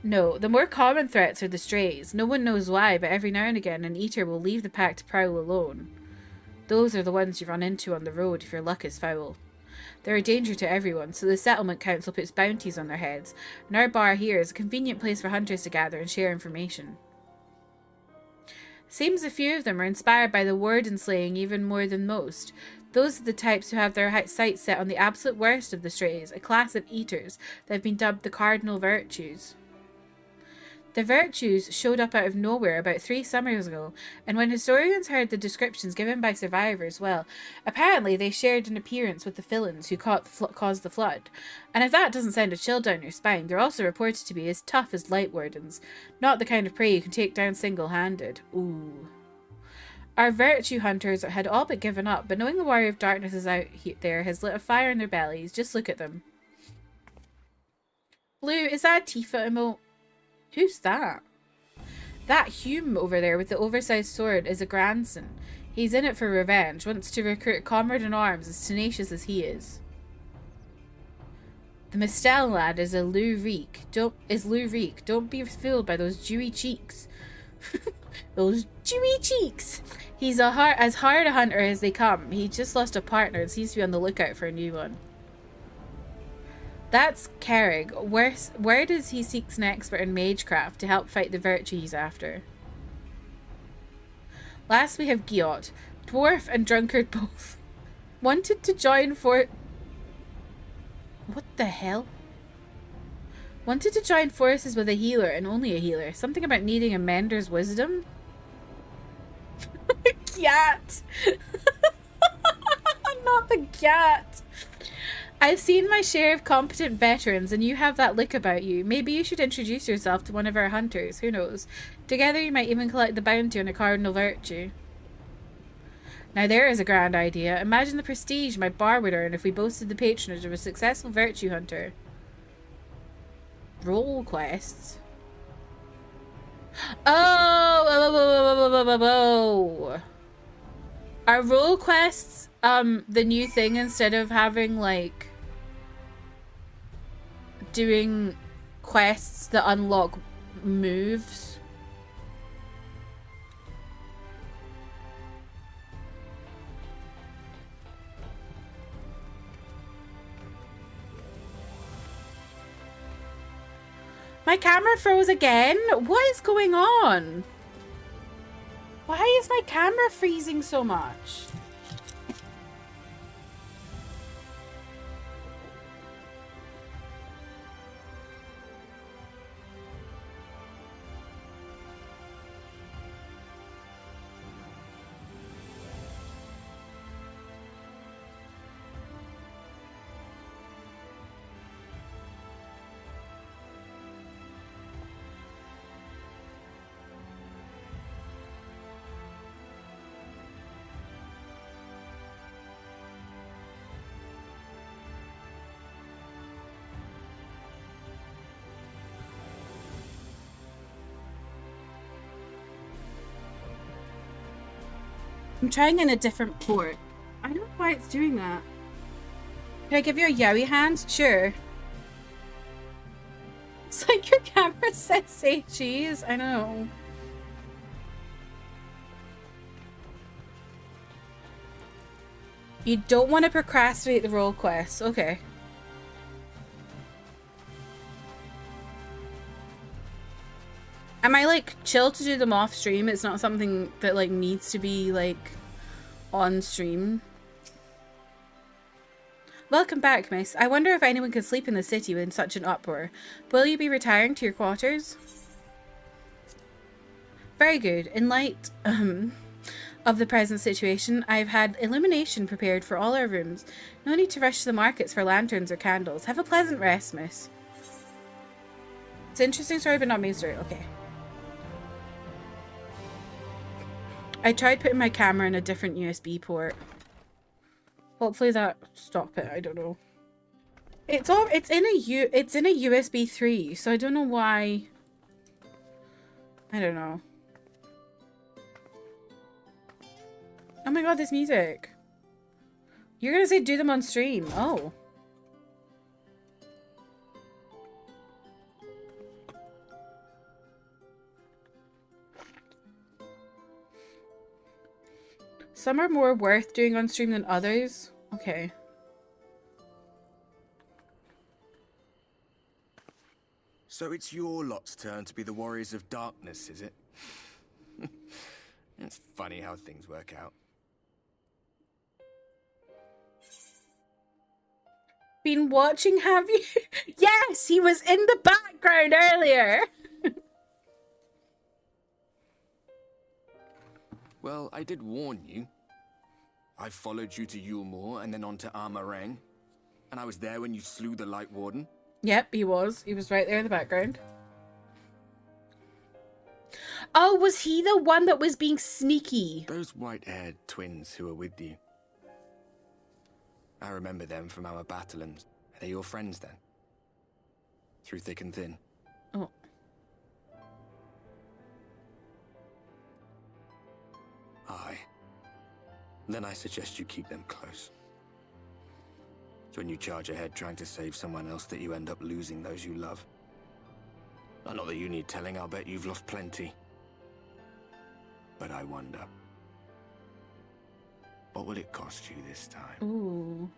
No, the more common threats are the strays. No one knows why, but every now and again an eater will leave the pack to prowl alone. Those are the ones you run into on the road if your luck is foul. They're a danger to everyone, so the settlement council puts bounties on their heads, and our bar here is a convenient place for hunters to gather and share information. Seems a few of them are inspired by the warden slaying even more than most. Those are the types who have their sights set on the absolute worst of the strays, a class of eaters that have been dubbed the cardinal virtues. The virtues showed up out of nowhere about 3 summers ago, and when historians heard the descriptions given by survivors, well, apparently they shared an appearance with the villains who caused the flood. And if that doesn't send a chill down your spine, they're also reported to be as tough as light wardens, not the kind of prey you can take down single-handed. Ooh. Our virtue hunters had all but given up, but knowing the warrior of darkness is out there has lit a fire in their bellies. Just look at them. Blue, is that a Tifa emote? Who's that? That Hume over there with the oversized sword is a grandson. He's in it for revenge, wants to recruit a comrade in arms as tenacious as he is. The Mistel lad is Lou Reek. Don't be fooled by those dewy cheeks. Those dewy cheeks! He's as hard a hunter as they come. He just lost a partner and seems to be on the lookout for a new one. That's Kerrig. Where does he seek an expert in magecraft to help fight the virtue he's after? Last we have Giot. Dwarf and drunkard both. Wanted to join What the hell? Wanted to join forces with a healer and only a healer. Something about needing a mender's wisdom? Cat! Not the cat! I've seen my share of competent veterans, and you have that lick about you. Maybe you should introduce yourself to one of our hunters. Who knows? Together you might even collect the bounty on a cardinal virtue. Now there is a grand idea. Imagine the prestige my bar would earn if we boasted the patronage of a successful virtue hunter. Role quests? Oh! Are role quests the new thing instead of having like doing quests that unlock moves? My camera froze again? What is going on? Why is my camera freezing so much? I'm trying in a different port. I don't know why it's doing that. Can I give you a yowie hand? Sure. It's like your camera said say cheese. I know. You don't want to procrastinate the role quests. Okay. Am I like chill to do them off stream? It's not something that like needs to be like on stream. Welcome back, miss. I wonder if anyone could sleep in the city in such an uproar. Will you be retiring to your quarters? Very good. In light of the present situation, I've had illumination prepared for all our rooms. No need to rush to the markets for lanterns or candles. Have a pleasant rest, miss. It's an interesting story, but not main story. Okay. I tried putting my camera in a different USB port. Hopefully that stop it. I don't know. It's in a USB 3, so I don't know why. I don't know. Oh my god, this music. You're gonna say do them on stream. Oh. Some are more worth doing on stream than others. Okay. So it's your lot's turn to be the Warriors of Darkness, is it? It's funny how things work out. Been watching, have you? Yes, he was in the background earlier. Well, I did warn you. I followed you to Yulmore and then on to Armarang. And I was there when you slew the Light Warden. Yep, he was. He was right there in the background. Oh, was he the one that was being sneaky? Those white-haired twins who were with you. I remember them from our battle-ins. Are they your friends then? Through thick and thin? Oh. Aye. Then I suggest you keep them close. It's when you charge ahead trying to save someone else that you end up losing those you love. Not that you need telling, I'll bet you've lost plenty. But I wonder, what will it cost you this time? Ooh.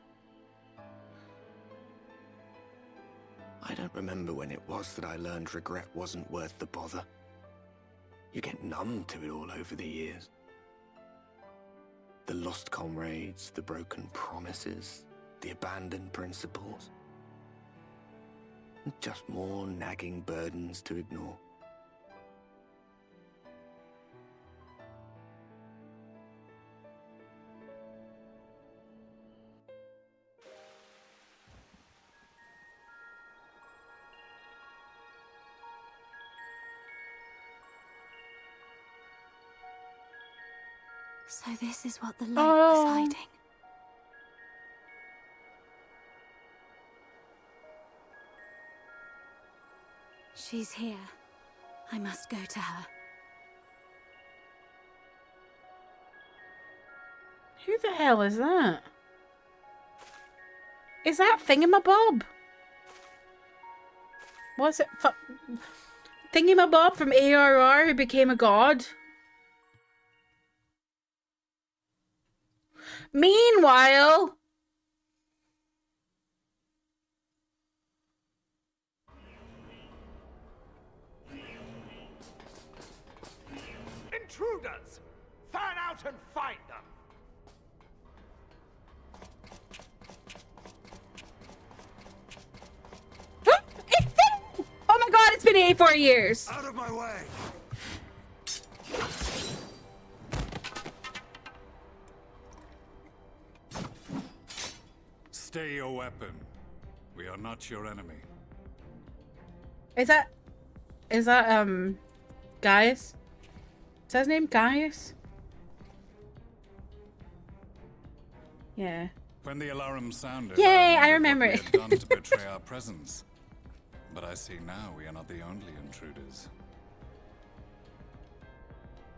I don't remember when it was that I learned regret wasn't worth the bother. You get numb to it all over the years. The lost comrades, the broken promises, the abandoned principles. Just more nagging burdens to ignore. So this is what the light was hiding. She's here. I must go to her. Who the hell is that? Is that Thingamabob? Was it Thingamabob from ARR who became a god? Meanwhile... Intruders! Fan out and find them! Oh my god, it's been 84 years! Out of my way! Stay your weapon. We are not your enemy. Is that Gaius? Is that his name? Gaius? Yeah. When the alarm sounded, Yay, I wondered remember what it. we had done to betray our presence. But I see now we are not the only intruders.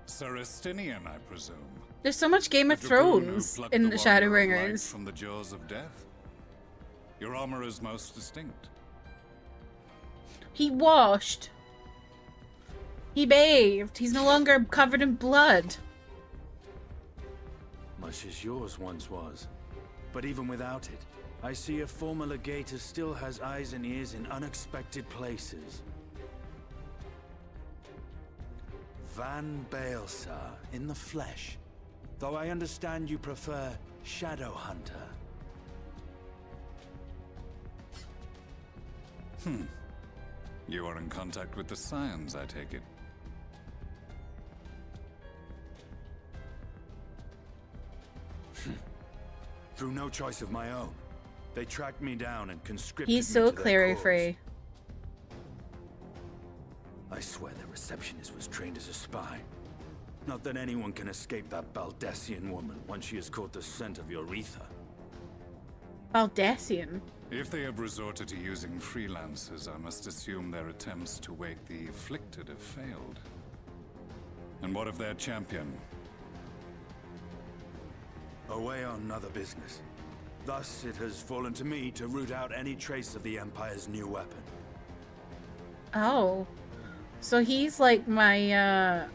Sir Estinian, I presume. There's so much Game of The dragoon who Thrones plucked in the the warrior of light Shadowbringers. from the jaws of death. Your armor is most distinct. He washed. He bathed. He's no longer covered in blood. Much as yours once was. But even without it, I see a former legator still has eyes and ears in unexpected places. Van Baelsar, in the flesh. Though I understand you prefer Shadow Hunter. You are in contact with the Scions, I take it. Through no choice of my own. They tracked me down and conscripted He's me so to their clear cause. free. I swear the receptionist was trained as a spy. Not that anyone can escape that Baldessian woman once she has caught the scent of your ether. Baldessian. If they have resorted to using freelancers, I must assume their attempts to wake the afflicted have failed. And what of their champion? Away on other business. Thus, it has fallen to me to root out any trace of the Empire's new weapon. Oh. So he's like my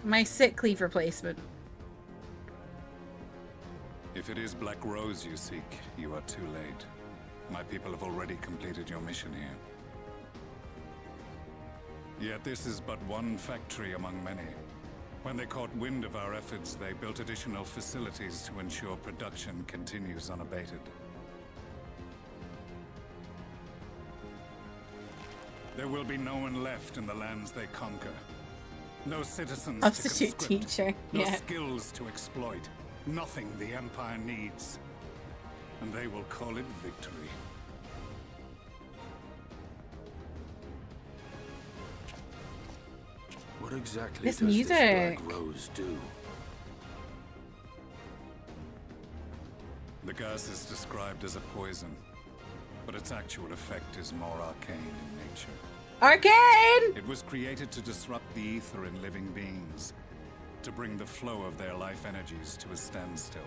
my sick leave replacement. If it is Black Rose you seek, you are too late. My people have already completed your mission here. Yet this is but one factory among many. When they caught wind of our efforts, they built additional facilities to ensure production continues unabated. There will be no one left in the lands they conquer. No citizens Substitute to conscript, teacher, no yeah. skills to exploit. Nothing the Empire needs. And they will call it victory. What exactly This does music. this Black Rose do? The gas is described as a poison, but its actual effect is more arcane in nature. Arcane! It was created to disrupt the ether in living beings, to bring the flow of their life energies to a standstill.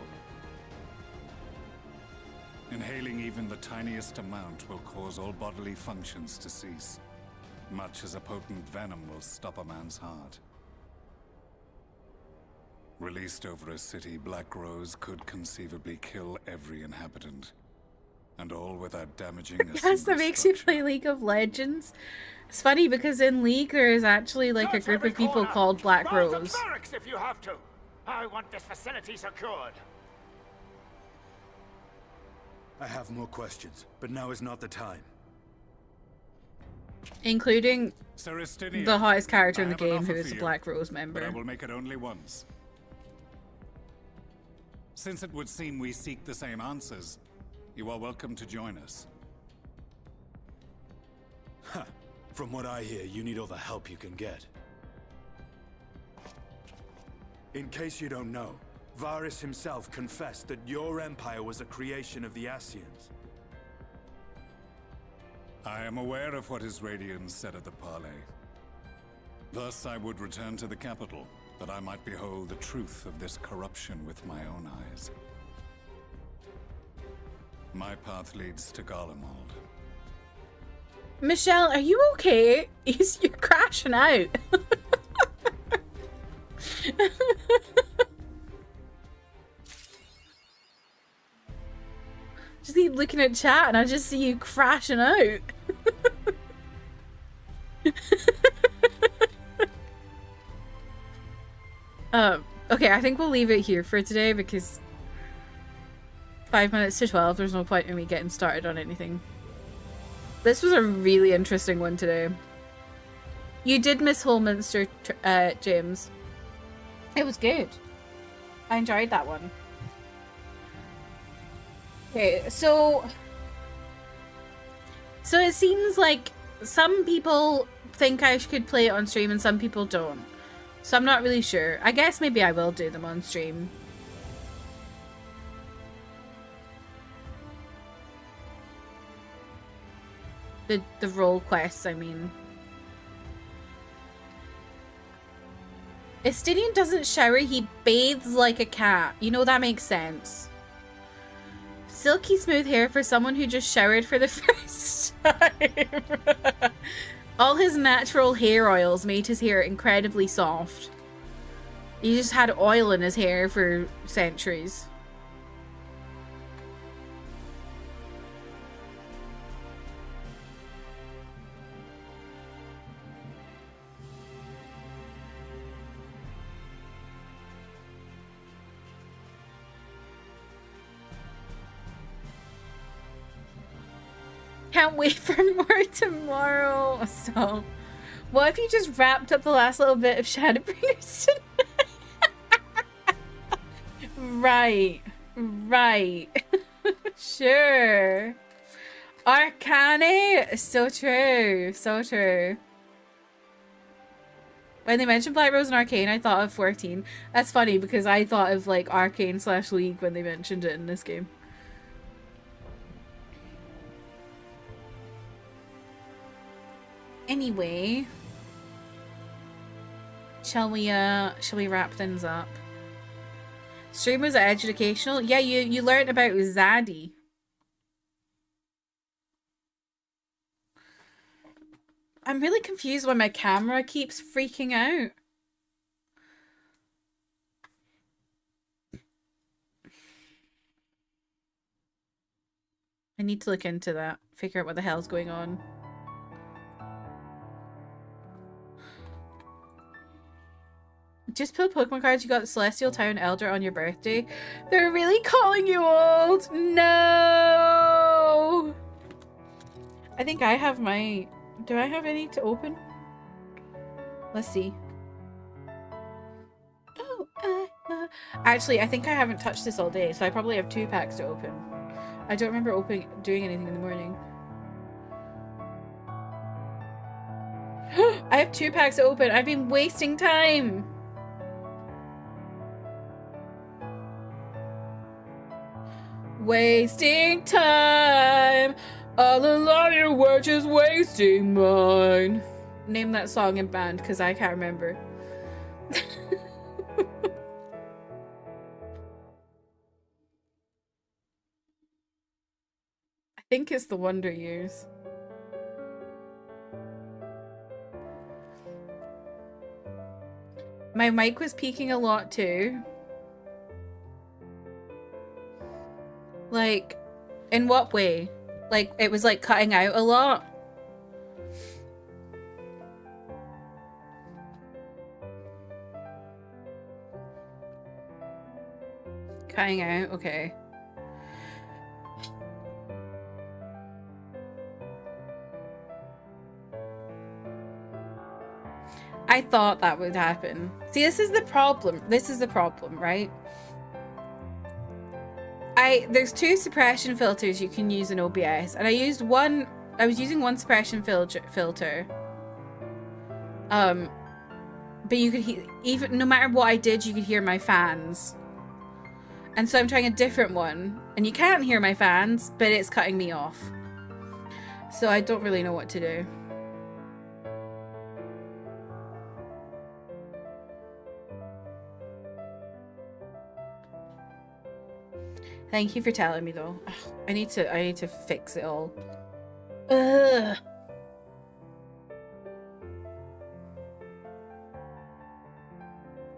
Inhaling even the tiniest amount will cause all bodily functions to cease, much as a potent venom will stop a man's heart. Released over a city, Black Rose could conceivably kill every inhabitant, and all without damaging a Yes, single that makes you structure. play League of Legends. It's funny because in League there is actually like a group of people called Black Roll the Rose. barracks if you have to. I want this facility secured. I have more questions, but now is not the time. Including Sir Estinian, the hottest character I in the have an game offer who for is a you, Black Rose but I member. will make it only once. Since it would seem we seek the same answers, you are welcome to join us. Ha! From what I hear, you need all the help you can get. In case you don't know, Varys himself confessed that your empire was a creation of the Ascians. I am aware of what his Radians said at the parley. Thus I would return to the capital, that I might behold the truth of this corruption with my own eyes. My path leads to Garlemald. Michelle, are you okay? You're crashing out. Just keep looking at chat and I just see you crashing out. Okay, I think we'll leave it here for today because 5 minutes to 12, there's no point in me getting started on anything. This was a really interesting one today. You did miss Holminster, James. It was good. I enjoyed that one. Okay, so it seems like some people think I could play it on stream and some people don't. So I'm not really sure. I guess maybe I will do them on stream. The role quests, I mean. Estinian doesn't shower, he bathes like a cat. You know, that makes sense. Silky smooth hair for someone who just showered for the first time. All his natural hair oils made his hair incredibly soft. He just had oil in his hair for centuries. Can't wait for more tomorrow. So, what if you just wrapped up the last little bit of Shadowbringers tonight? Right. Sure. Arcane. So true. So true. When they mentioned Black Rose and Arcane, I thought of 14. That's funny because I thought of like Arcane / League when they mentioned it in this game. Anyway, shall we wrap things up? Stream was educational. Yeah, you learned about Zaddy. I'm really confused why my camera keeps freaking out. I need to look into that. Figure out what the hell's going on. Just pull Pokemon cards. You got the Celestial Town Elder on your birthday. They're really calling you old. No. I think I have my... Do I have any to open? Let's see. Oh, actually, I think I haven't touched this all day, so I probably have 2 packs to open. I don't remember doing anything in the morning. I have 2 packs to open. I've been wasting time. Wasting time. All along you were just wasting mine. Name that song and band, because I can't remember. I think it's the Wonder Years. My mic was peaking a lot too. Like, in what way? Like, it was like cutting out a lot? Cutting out, okay. I thought that would happen. See, this is the problem. This is the problem, right? There's 2 suppression filters you can use in OBS, and I was using one suppression filter. But you could even no matter what I did, you could hear my fans. And so I'm trying a different one, and you can't hear my fans, but it's cutting me off. So I don't really know what to do. Thank you for telling me though. Ugh, I need to fix it all. Ugh.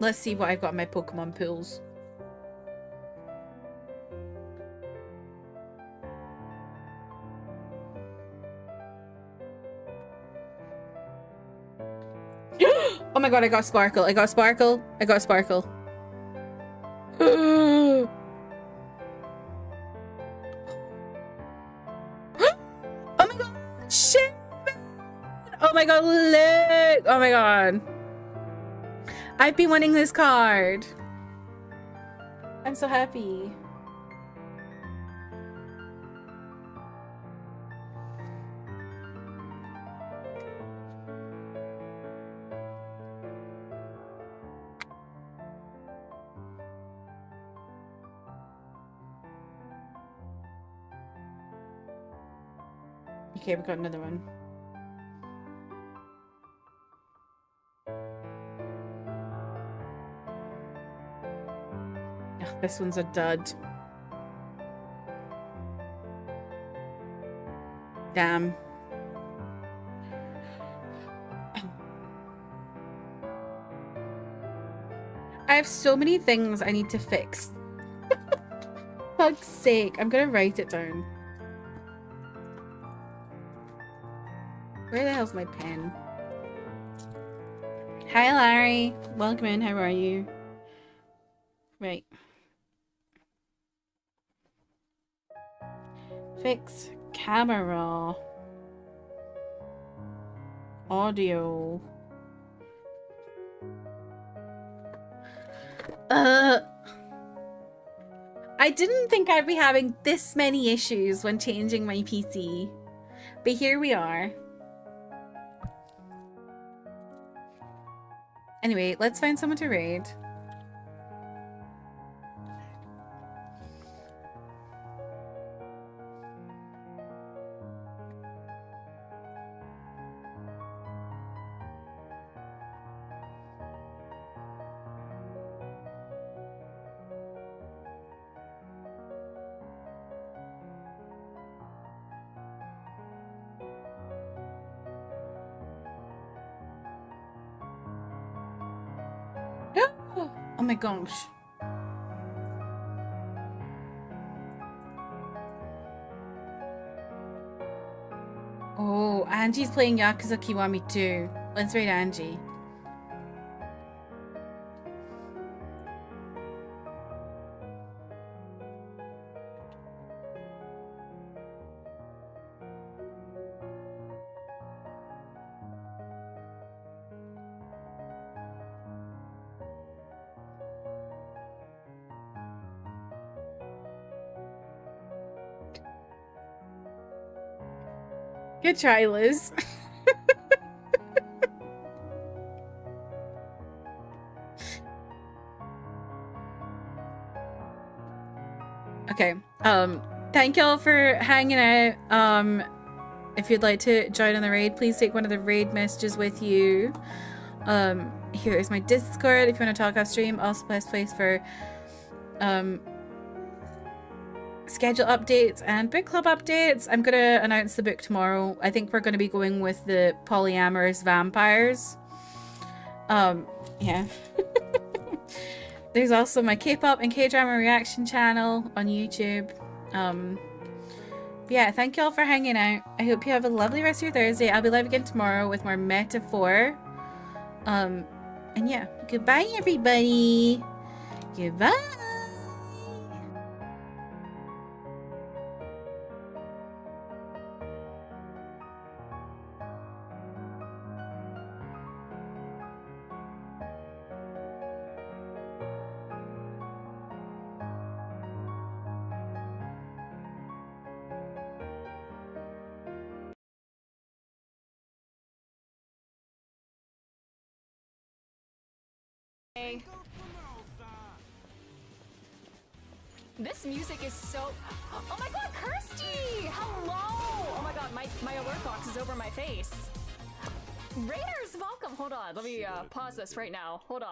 Let's see what I've got in my Pokemon pools. Oh my god, I got Sparkle. I got Sparkle. I got Sparkle. Oh my god, shit! Oh my god, look! Oh my god. I've been wanting this card. I'm so happy. Okay, we got another one. Ugh, this one's a dud. Damn. I have so many things I need to fix. Fuck's sake, I'm gonna write it down. Where the hell's my pen? Hi Larry, welcome in, how are you? Right. Fix camera. Audio. I didn't think I'd be having this many issues when changing my PC, but here we are. Anyway, let's find someone to raid. Oh my gosh. Angie's playing Yakuza Kiwami 2. Let's raid Angie. Good try, Liz. Okay. Thank y'all for hanging out. If you'd like to join on the raid, please take one of the raid messages with you. Here is my Discord if you want to talk off stream. Also best place for schedule updates and book club updates. I'm gonna announce the book tomorrow. I think we're gonna be going with the polyamorous vampires. Yeah. There's also my K-pop and K-drama reaction channel on YouTube. Yeah, thank y'all for hanging out. I hope you have a lovely rest of your Thursday. I'll be live again tomorrow with more Metaphor. And yeah, goodbye everybody. Goodbye. This music is so... Oh my god, Kirsty! Hello! Oh my god, my alert box is over my face. Raiders, welcome! Hold on, let me pause this right now. Hold on.